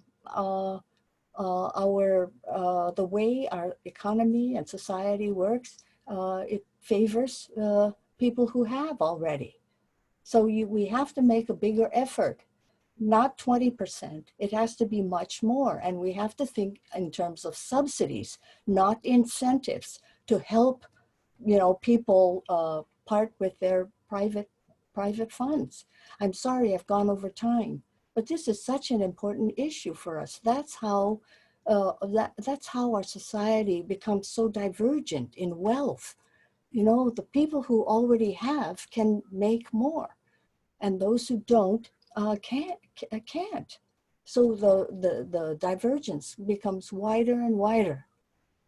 Speaker 8: way our economy and society works, it favors people who have already. So we have to make a bigger effort, not 20%. It has to be much more. And we have to think in terms of subsidies, not incentives, to help people part with their private funds. I'm sorry I've gone over time, but this is such an important issue for us. That's how our society becomes so divergent in wealth. The people who already have can make more, and those who don't can't. So the divergence becomes wider and wider.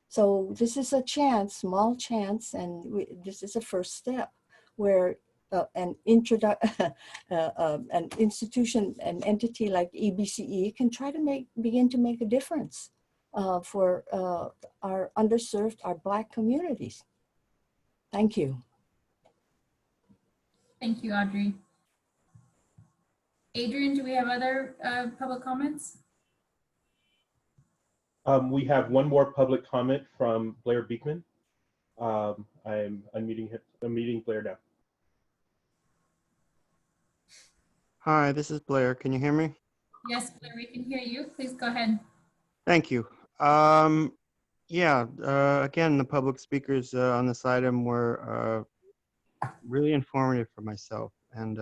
Speaker 8: So this is a chance, small chance, and this is a first step where an institution, an entity like EBCE can try to begin to make a difference for our underserved, our Black communities. Thank you.
Speaker 1: Thank you, Audrey. Adrian, do we have other public comments?
Speaker 3: We have one more public comment from Blair Beekman. I'm unmuting Blair now.
Speaker 15: Hi, this is Blair. Can you hear me?
Speaker 1: Yes, Blair, we can hear you. Please go ahead.
Speaker 15: Thank you. Yeah, again, the public speakers on this item were really informative for myself, and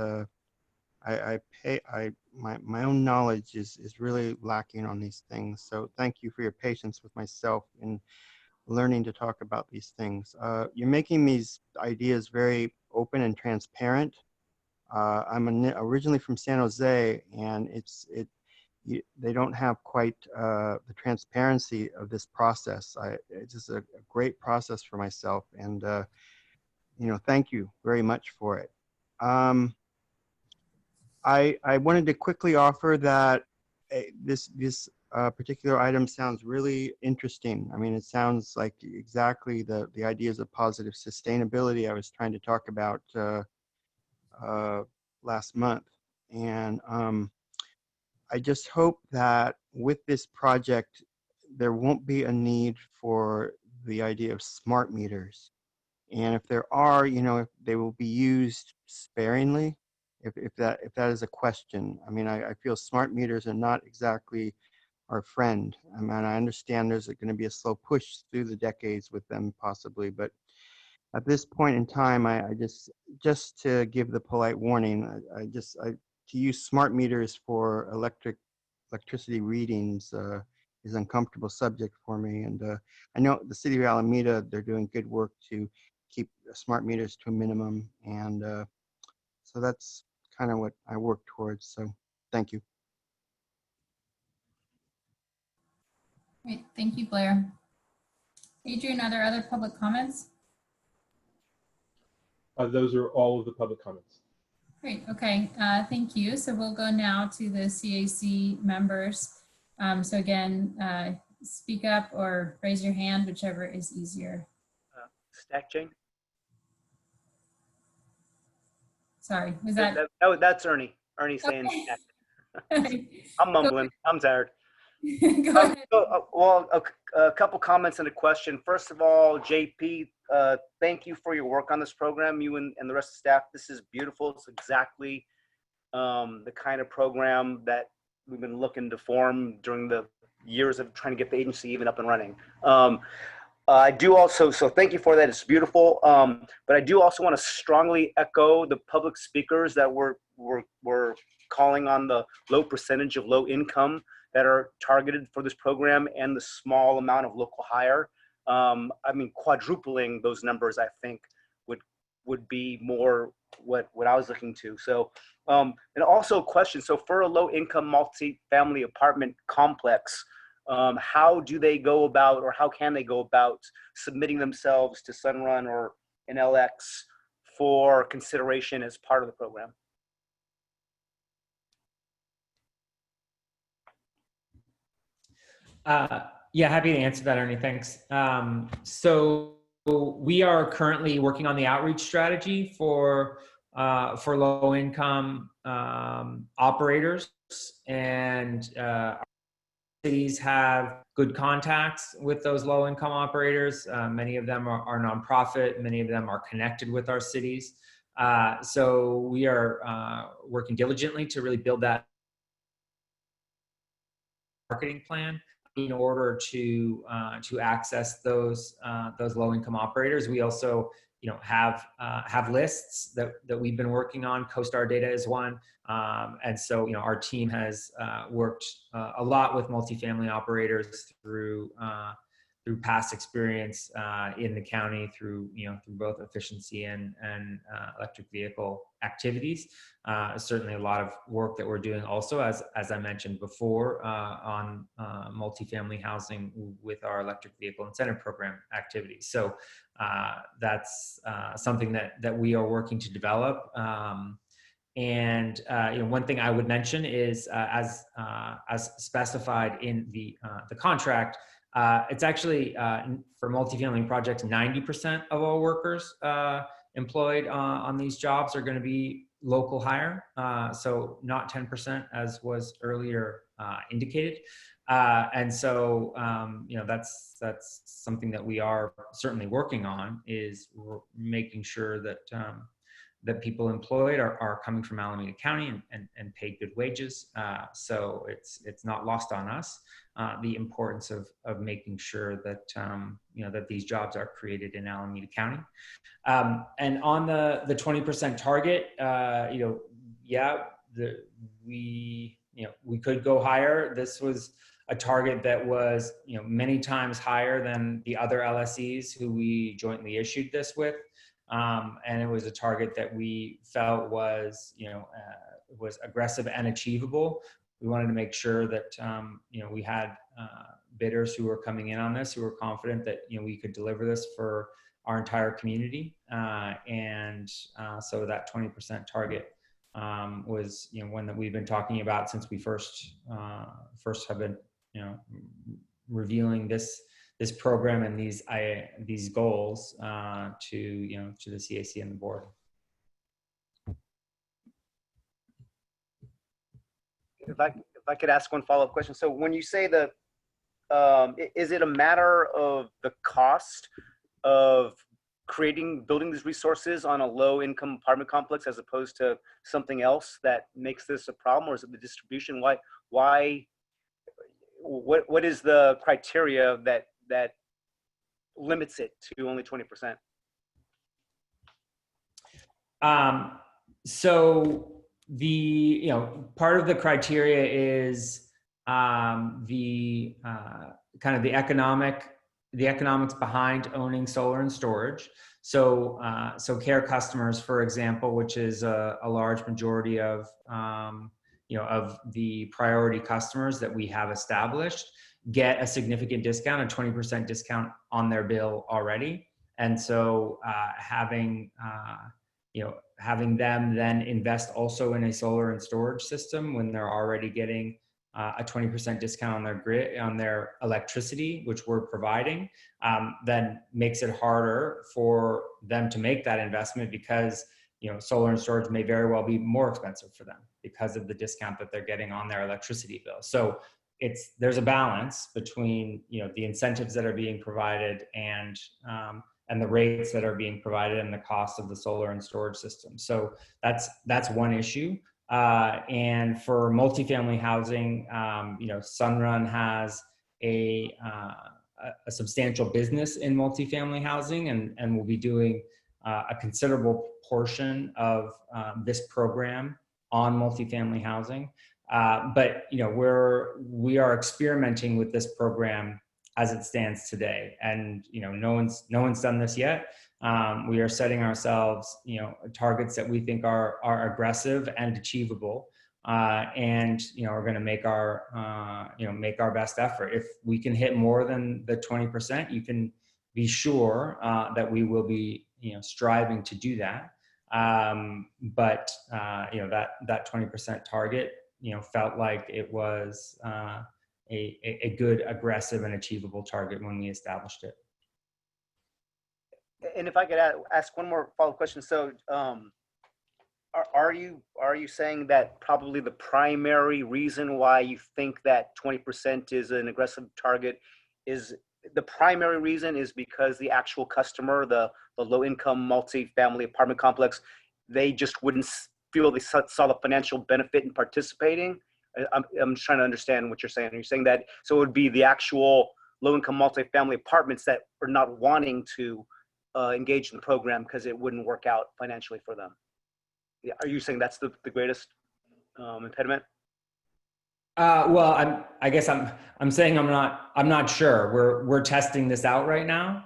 Speaker 15: my own knowledge is really lacking on these things. So thank you for your patience with myself in learning to talk about these things. You're making these ideas very open and transparent. Originally from San Jose, and they don't have quite the transparency of this process. It's just a great process for myself, and thank you very much for it. I wanted to quickly offer that this particular item sounds really interesting. I mean, it sounds like exactly the ideas of positive sustainability I was trying to talk about last month. And I just hope that with this project, there won't be a need for the idea of smart meters. And if there are, if they will be used sparingly, if that is a question. I mean, I feel smart meters are not exactly our friend. I mean, I understand there's going to be a slow push through the decades with them possibly, but at this point in time, I just to give the polite warning, to use smart meters for electricity readings is an uncomfortable subject for me. And I know the city of Alameda, they're doing good work to keep smart meters to a minimum. And so that's kind of what I work towards. So thank you.
Speaker 1: Great, thank you, Blair. Adrian, are there other public comments?
Speaker 3: Those are all of the public comments.
Speaker 1: Great, okay, thank you. So we'll go now to the CAC members. So again, speak up or raise your hand, whichever is easier.
Speaker 13: Stack chain?
Speaker 1: Sorry, was that?
Speaker 13: That's Ernie. Ernie saying stack. I'm mumbling. I'm tired.
Speaker 1: Go ahead.
Speaker 13: Well, a couple comments and a question. First of all, JP, thank you for your work on this program, you and the rest of the staff. This is beautiful. It's exactly the kind of program that we've been looking to form during the years of trying to get the agency even up and running. I do also, so thank you for that. It's beautiful. But I do also want to strongly echo the public speakers that were calling on the low percentage of low income that are targeted for this program and the small amount of local hire. I mean, quadrupling those numbers, I think, would be more what I was looking to. So, and also a question. So for a low income multi-family apartment complex, how do they go about, or how can they go about submitting themselves to Sunrun or NLX for consideration as part of the program?
Speaker 14: Yeah, happy to answer that, Ernie. Thanks. So we are currently working on the outreach strategy for low-income operators, and our cities have good contacts with those low-income operators. Many of them are nonprofit. Many of them are connected with our cities. So we are working diligently to really build that marketing plan in order to access those low-income operators. We also, have lists that we've been working on. CoStar data is one, and so our team has worked a lot with multifamily operators through past experience in the county, through both efficiency and electric vehicle activities. Certainly a lot of work that we're doing also, as I mentioned before, on multifamily housing with our electric vehicle incentive program activities. So that's something that we are working to develop. And one thing I would mention is, as specified in the contract, it's actually for multifamily projects, 90% of all workers employed on these jobs are going to be local hire, so not 10% as was earlier indicated. And so that's something that we are certainly working on, is making sure that the people employed are coming from Alameda County and paid good wages. So it's not lost on us the importance of making sure that that these jobs are created in Alameda County. And on the 20% target, we could go higher. This was a target that was many times higher than the other LSEs who we jointly issued this with. And it was a target that we felt was, was aggressive and achievable. We wanted to make sure that, we had bidders who were coming in on this, who were confident that, we could deliver this for our entire community. So that 20% target was, one that we've been talking about since we first have been, revealing this program and these goals to the CAC and the board.
Speaker 13: If I could ask one follow-up question. So when you say is it a matter of the cost of building these resources on a low-income apartment complex as opposed to something else that makes this a problem, or is it the distribution? What is the criteria that limits it to only 20%?
Speaker 14: So the part of the criteria is the kind of the economics behind owning solar and storage. So care customers, for example, which is a large majority of of the priority customers that we have established, get a significant discount, a 20% discount on their bill already. And so having them then invest also in a solar and storage system when they're already getting a 20% discount on their grid, on their electricity, which we're providing, then makes it harder for them to make that investment, because solar and storage may very well be more expensive for them because of the discount that they're getting on their electricity bill. So there's a balance between the incentives that are being provided and the rates that are being provided and the cost of the solar and storage system. So that's one issue. And for multifamily housing, Sunrun has a substantial business in multifamily housing, and will be doing a considerable portion of this program on multifamily housing. But we are experimenting with this program as it stands today, and no one's done this yet. We are setting ourselves targets that we think are aggressive and achievable, and are going to make our best effort. If we can hit more than the 20%, you can be sure that we will be striving to do that. But that 20% target felt like it was a good, aggressive, and achievable target when we established it.
Speaker 13: And if I could ask one more follow-up question. So are you saying that probably the primary reason why you think that 20% is an aggressive target is because the actual customer, the low-income multi-family apartment complex, they just wouldn't feel they saw the financial benefit in participating? I'm just trying to understand what you're saying. Are you saying that so it would be the actual low-income multi-family apartments that are not wanting to engage in the program because it wouldn't work out financially for them? Are you saying that's the greatest impediment?
Speaker 14: Well, I guess I'm saying I'm not sure. We're testing this out right now,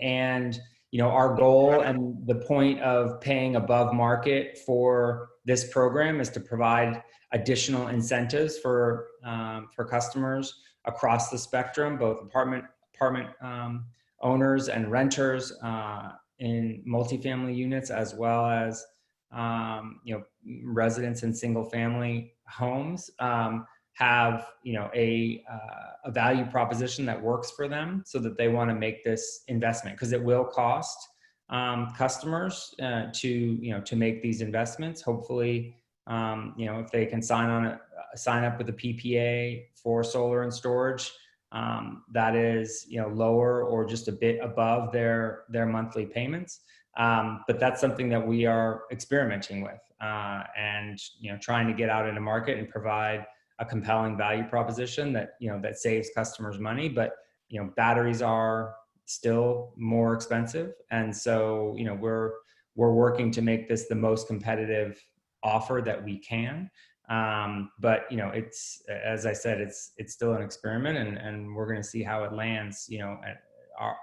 Speaker 14: and our goal and the point of paying above market for this program is to provide additional incentives for customers across the spectrum, both apartment owners and renters in multifamily units, as well as residents in single family homes, have a value proposition that works for them, so that they want to make this investment, because it will cost customers to make these investments. Hopefully, if they can sign up with a PPA for solar and storage, that is lower or just a bit above their monthly payments, But that's something that we are experimenting with, and trying to get out into market and provide a compelling value proposition that that saves customers money. But batteries are still more expensive, and so we're working to make this the most competitive offer that we can. But it's, as I said, it's still an experiment, and we're going to see how it lands.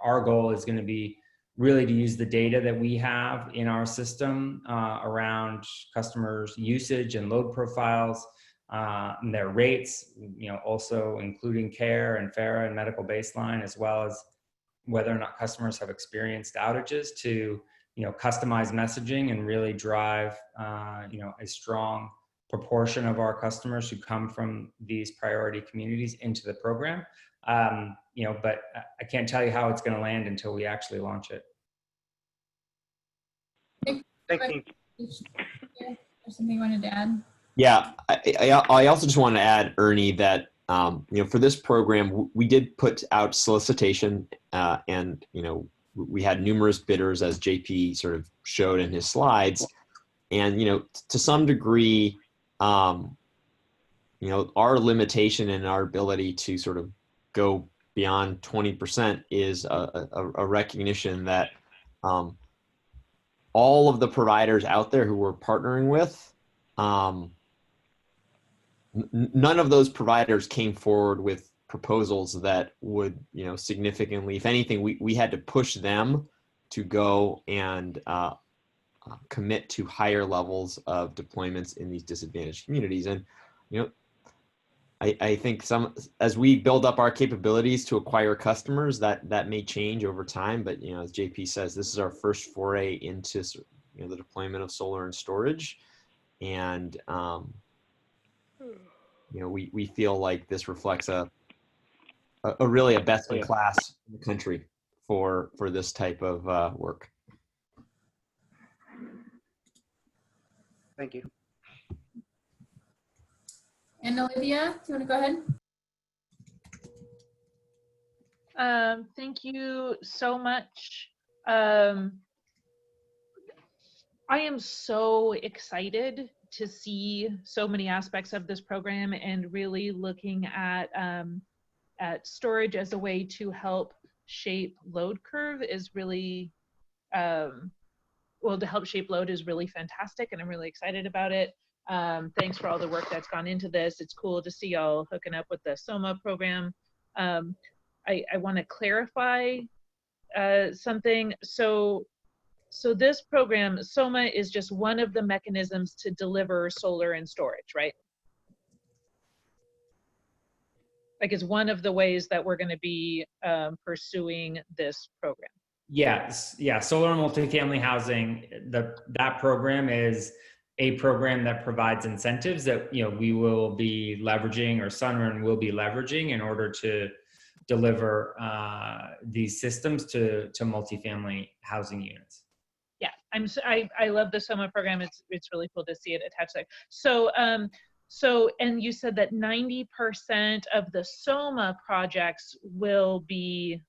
Speaker 14: Our goal is going to be really to use the data that we have in our system around customers' usage and load profiles, and their rates, also including care and FARA and medical baseline, as well as whether or not customers have experienced outages, to customize messaging and really drive a strong proportion of our customers who come from these priority communities into the program. But I can't tell you how it's going to land until we actually launch it.
Speaker 13: Thank you.
Speaker 1: There's something you wanted to add?
Speaker 10: Yeah, I also just want to add, Ernie, that for this program, we did put out solicitation, and we had numerous bidders, as JP sort of showed in his slides, and to some degree, our limitation in our ability to sort of go beyond 20% is a recognition that all of the providers out there who we're partnering with, none of those providers came forward with proposals that would, significantly, if anything, we had to push them to go and commit to higher levels of deployments in these disadvantaged communities. And, I think as we build up our capabilities to acquire customers, that may change over time. But, as JP says, this is our first foray into, the deployment of solar and storage. And, we feel like this reflects a really a best in class in the country for this type of work.
Speaker 13: Thank you.
Speaker 1: And Olivia, do you want to go ahead?
Speaker 9: Thank you so much. I am so excited to see so many aspects of this program, and really looking at storage as a way to help shape load curve is really, to help shape load is really fantastic, and I'm really excited about it. Thanks for all the work that's gone into this. It's cool to see y'all hooking up with the SOMA program. I want to clarify something. So this program, SOMA, is just one of the mechanisms to deliver solar and storage, right? Like, it's one of the ways that we're going to be pursuing this program.
Speaker 14: Yes, yeah. Solar and multifamily housing, that program is a program that provides incentives that we will be leveraging, or Sunrun will be leveraging, in order to deliver these systems to multifamily housing units.
Speaker 9: Yeah, I love the SOMA program. It's really cool to see it attached there. So and you said that 90% of the SOMA projects will be,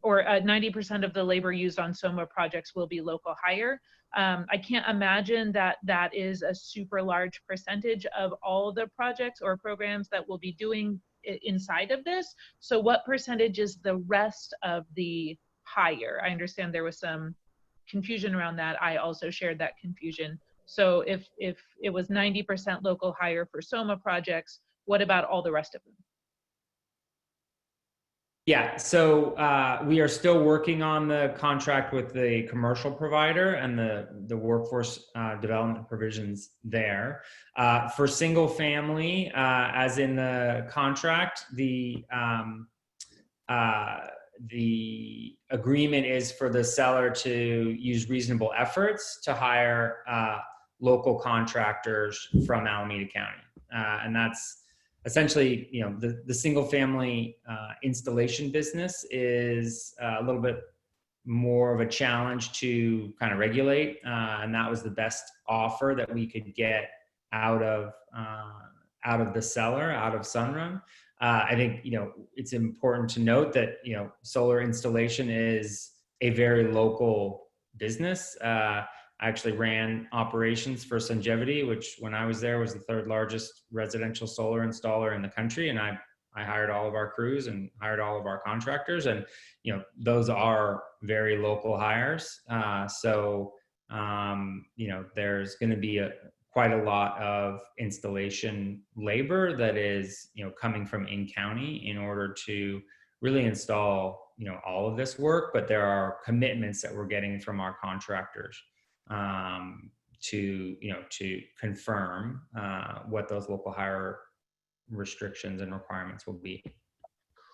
Speaker 9: or 90% of the labor used on SOMA projects will be local hire. I can't imagine that that is a super large percentage of all the projects or programs that we'll be doing inside of this. So what percentage is the rest of the hire? I understand there was some confusion around that. I also shared that confusion. So if it was 90% local hire for SOMA projects, what about all the rest of them?
Speaker 14: Yeah, so we are still working on the contract with the commercial provider and the workforce development provisions there. For single family, as in the contract, the agreement is for the seller to use reasonable efforts to hire local contractors from Alameda County, and that's essentially, the single family installation business is a little bit more of a challenge to kind of regulate, and that was the best offer that we could get out of the seller, out of Sunrun. I think it's important to note that solar installation is a very local business. I actually ran operations for Sungevity, which when I was there was the 3rd largest residential solar installer in the country. And I hired all of our crews and hired all of our contractors. And, those are very local hires. There's going to be quite a lot of installation labor that is, coming from in-county in order to really install, all of this work. But there are commitments that we're getting from our contractors to confirm what those local hire restrictions and requirements will be.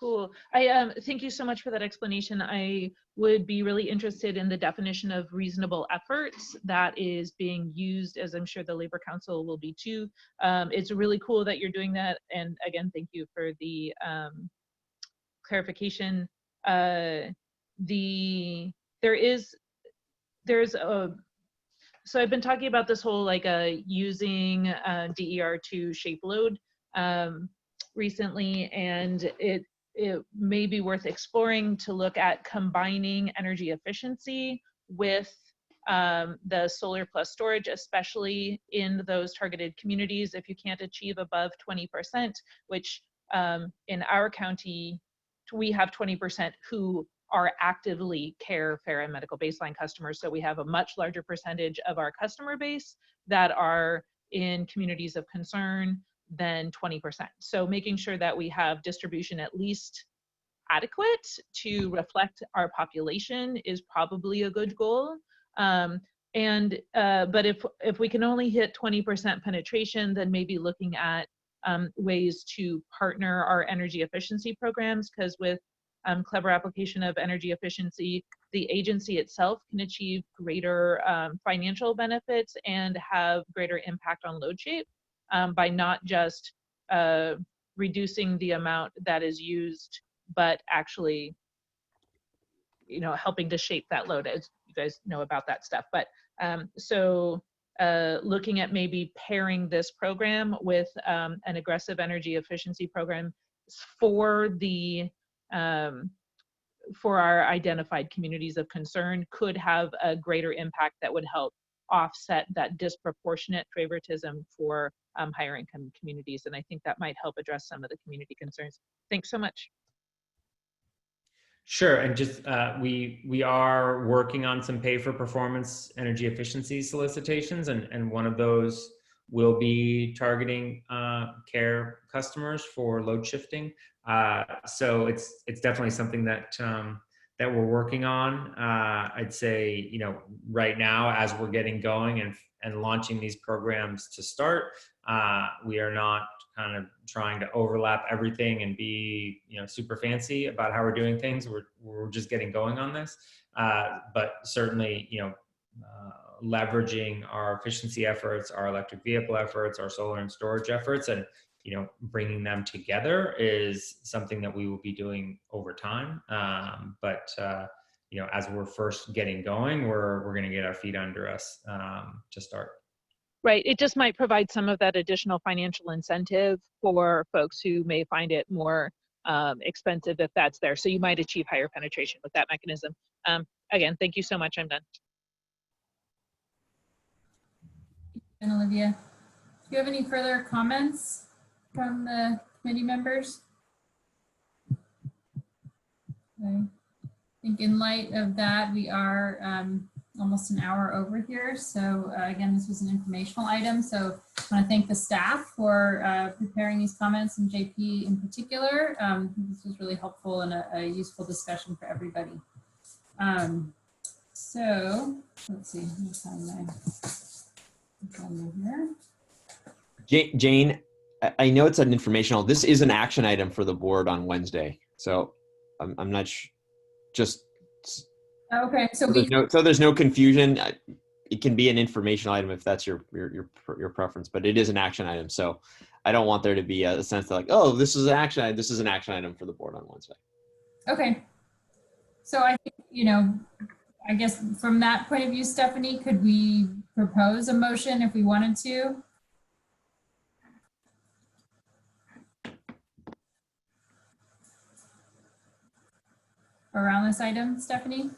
Speaker 9: Cool. I thank you so much for that explanation. I would be really interested in the definition of reasonable efforts that is being used, as I'm sure the Labor Council will be too. It's really cool that you're doing that. And again, thank you for the clarification. So I've been talking about this whole using DER to shape load recently, and it may be worth exploring to look at combining energy efficiency with the solar plus storage, especially in those targeted communities. If you can't achieve above 20%, which in our county, we have 20% who are actively care, fair, and medical baseline customers. So we have a much larger percentage of our customer base that are in communities of concern than 20%. So making sure that we have distribution at least adequate to reflect our population is probably a good goal. But if we can only hit 20% penetration, then maybe looking at ways to partner our energy efficiency programs, because with clever application of energy efficiency, the agency itself can achieve greater financial benefits and have greater impact on load shape by not just reducing the amount that is used, but actually, helping to shape that load, as you guys know about that stuff. But looking at maybe pairing this program with an aggressive energy efficiency program for our identified communities of concern could have a greater impact that would help offset that disproportionate favoritism for higher income communities. And I think that might help address some of the community concerns. Thanks so much.
Speaker 14: Sure, and just we are working on some pay for performance energy efficiency solicitations, and one of those will be targeting care customers for load shifting. So it's definitely something that that we're working on. I'd say, right now, as we're getting going and launching these programs to start, we are not kind of trying to overlap everything and be, super fancy about how we're doing things. We're just getting going on this. But certainly, leveraging our efficiency efforts, our electric vehicle efforts, our solar and storage efforts, and bringing them together is something that we will be doing over time. But as we're first getting going, we're going to get our feet under us to start.
Speaker 9: Right. It just might provide some of that additional financial incentive for folks who may find it more expensive if that's there. So you might achieve higher penetration with that mechanism. Again, thank you so much. I'm done.
Speaker 1: And Olivia, do you have any further comments from the committee members? Okay. I think in light of that, we are almost an hour over here. So again, this was an informational item. So I want to thank the staff for preparing these comments, and JP in particular. This was really helpful and a useful discussion for everybody. So let's see.
Speaker 10: Jane, I know it's an informational. This is an action item for the board on Wednesday. So I'm not just.
Speaker 1: Okay, so
Speaker 10: there's no confusion. It can be an informational item if that's your preference, but it is an action item. So I don't want there to be a sense that like, oh, this is an action item. This is an action item for the board on Wednesday.
Speaker 1: Okay. So I think, I guess from that point of view, Stephanie, could we propose a motion if we wanted to? Around this item, Stephanie?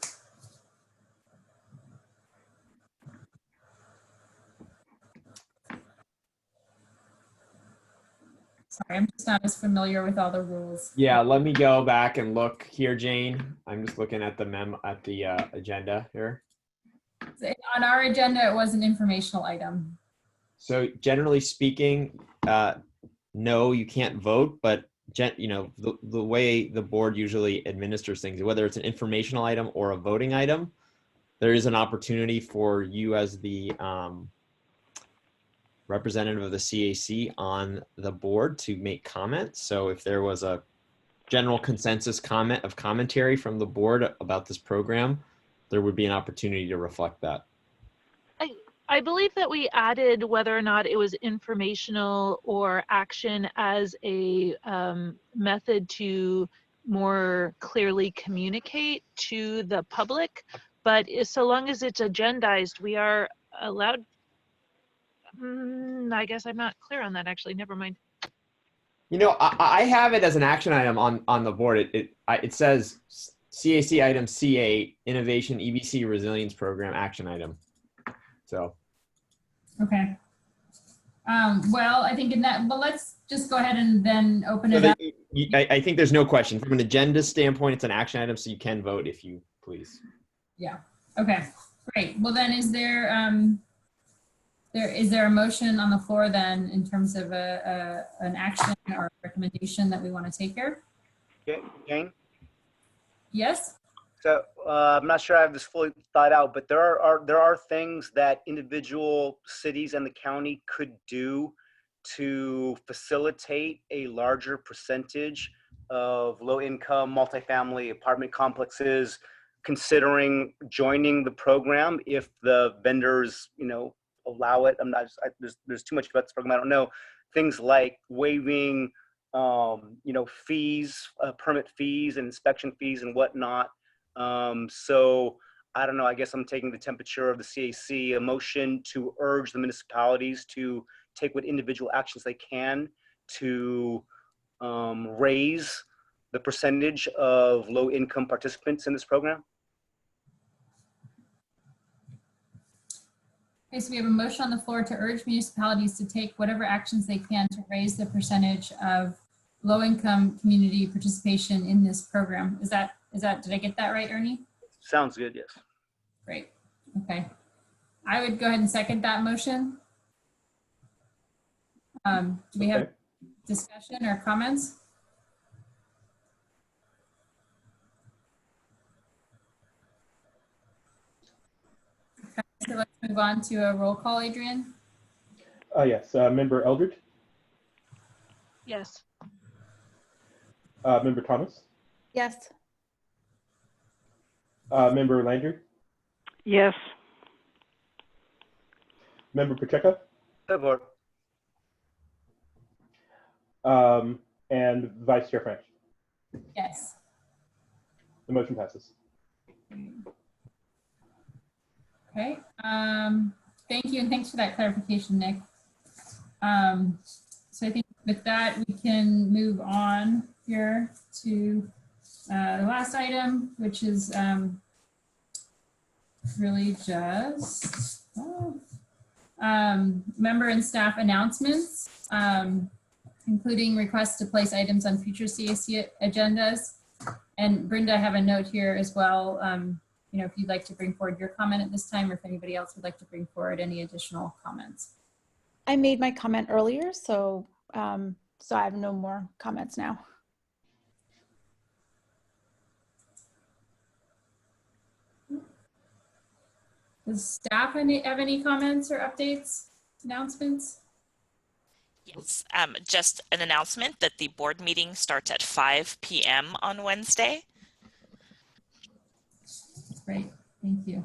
Speaker 1: Sorry, I'm just not as familiar with all the rules.
Speaker 10: Yeah, let me go back and look here, Jane. I'm just looking at the agenda here.
Speaker 1: On our agenda, it was an informational item.
Speaker 10: So generally speaking, no, you can't vote, but the way the board usually administers things, whether it's an informational item or a voting item, there is an opportunity for you as the representative of the CAC on the board to make comments. So if there was a general consensus commentary from the board about this program, there would be an opportunity to reflect that.
Speaker 9: I believe that we added whether or not it was informational or action as a method to more clearly communicate to the public. But so long as it's agendized, we are allowed. I guess I'm not clear on that, actually. Never mind.
Speaker 10: You know, I have it as an action item on the board. It says CAC item C8, Innovation EBC Resilience Program action item. So.
Speaker 1: Okay. Well, I think in that, but let's just go ahead and then open it up.
Speaker 10: I think there's no question. From an agenda standpoint, it's an action item, so you can vote if you please.
Speaker 1: Yeah. Okay. Great. Well, then is there a motion on the floor then in terms of an action or recommendation that we want to take here?
Speaker 13: Jane?
Speaker 1: Yes.
Speaker 13: So I'm not sure I have this fully thought out, but there are things that individual cities and the county could do to facilitate a larger percentage of low-income multifamily apartment complexes considering joining the program if the vendors, allow it. There's too much about this program I don't know. Things like waiving, fees, permit fees and inspection fees and whatnot. So I don't know, I guess I'm taking the temperature of the CAC, a motion to urge the municipalities to take what individual actions they can to raise the percentage of low-income participants in this program.
Speaker 1: Okay, so we have a motion on the floor to urge municipalities to take whatever actions they can to raise the percentage of low-income community participation in this program. Is that, did I get that right, Ernie?
Speaker 13: Sounds good, yes.
Speaker 1: Great, okay. I would go ahead and second that motion. Do we have discussion or comments? Okay, so let's move on to a roll call, Adrian.
Speaker 3: Yes, Member Eldridge.
Speaker 9: Yes.
Speaker 3: Member Thomas.
Speaker 11: Yes.
Speaker 3: Member Landry.
Speaker 5: Yes.
Speaker 3: Member Pacheco.
Speaker 13: Support.
Speaker 3: And Vice Chair French.
Speaker 1: Yes.
Speaker 3: The motion passes.
Speaker 1: Okay, thank you, and thanks for that clarification, Nick. So I think with that, we can move on here to the last item, which is really just member and staff announcements, including requests to place items on future CAC agendas. And Brenda, I have a note here as well. If you'd like to bring forward your comment at this time, or if anybody else would like to bring forward any additional comments.
Speaker 11: I made my comment earlier, so so I have no more comments now.
Speaker 1: Does staff have any comments or updates, announcements?
Speaker 2: Yes, just an announcement that the board meeting starts at 5 p.m. on Wednesday.
Speaker 1: Great, thank you.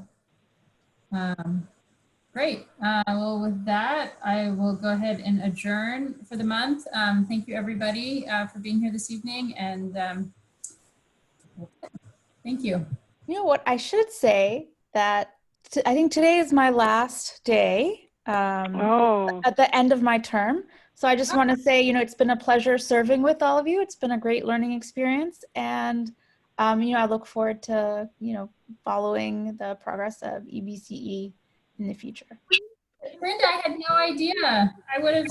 Speaker 1: Great, well with that, I will go ahead and adjourn for the month. Thank you everybody for being here this evening, and thank you.
Speaker 11: You know what, I should say that I think today is my last day at the end of my term. So I just want to say, it's been a pleasure serving with all of you. It's been a great learning experience. And, I look forward to, following the progress of EBCE in the future.
Speaker 1: Brenda, I had no idea. I would have.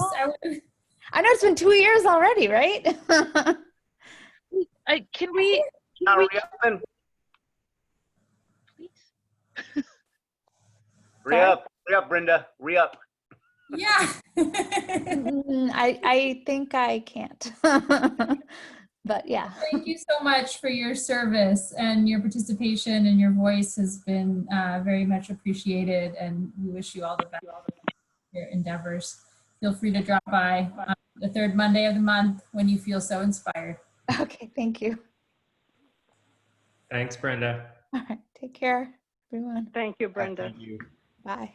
Speaker 11: I know it's been 2 years already, right?
Speaker 9: Can we?
Speaker 13: Hurry up, Brenda, hurry up.
Speaker 1: Yeah.
Speaker 11: I think I can't. But yeah.
Speaker 1: Thank you so much for your service, and your participation and your voice has been very much appreciated, and we wish you all the best in your endeavors. Feel free to drop by on the third Monday of the month when you feel so inspired.
Speaker 11: Okay, thank you.
Speaker 14: Thanks, Brenda.
Speaker 11: All right, take care, everyone.
Speaker 5: Thank you, Brenda.
Speaker 10: Thank you.
Speaker 11: Bye.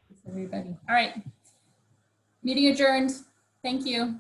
Speaker 1: Thanks, everybody. All right. Meeting adjourned. Thank you.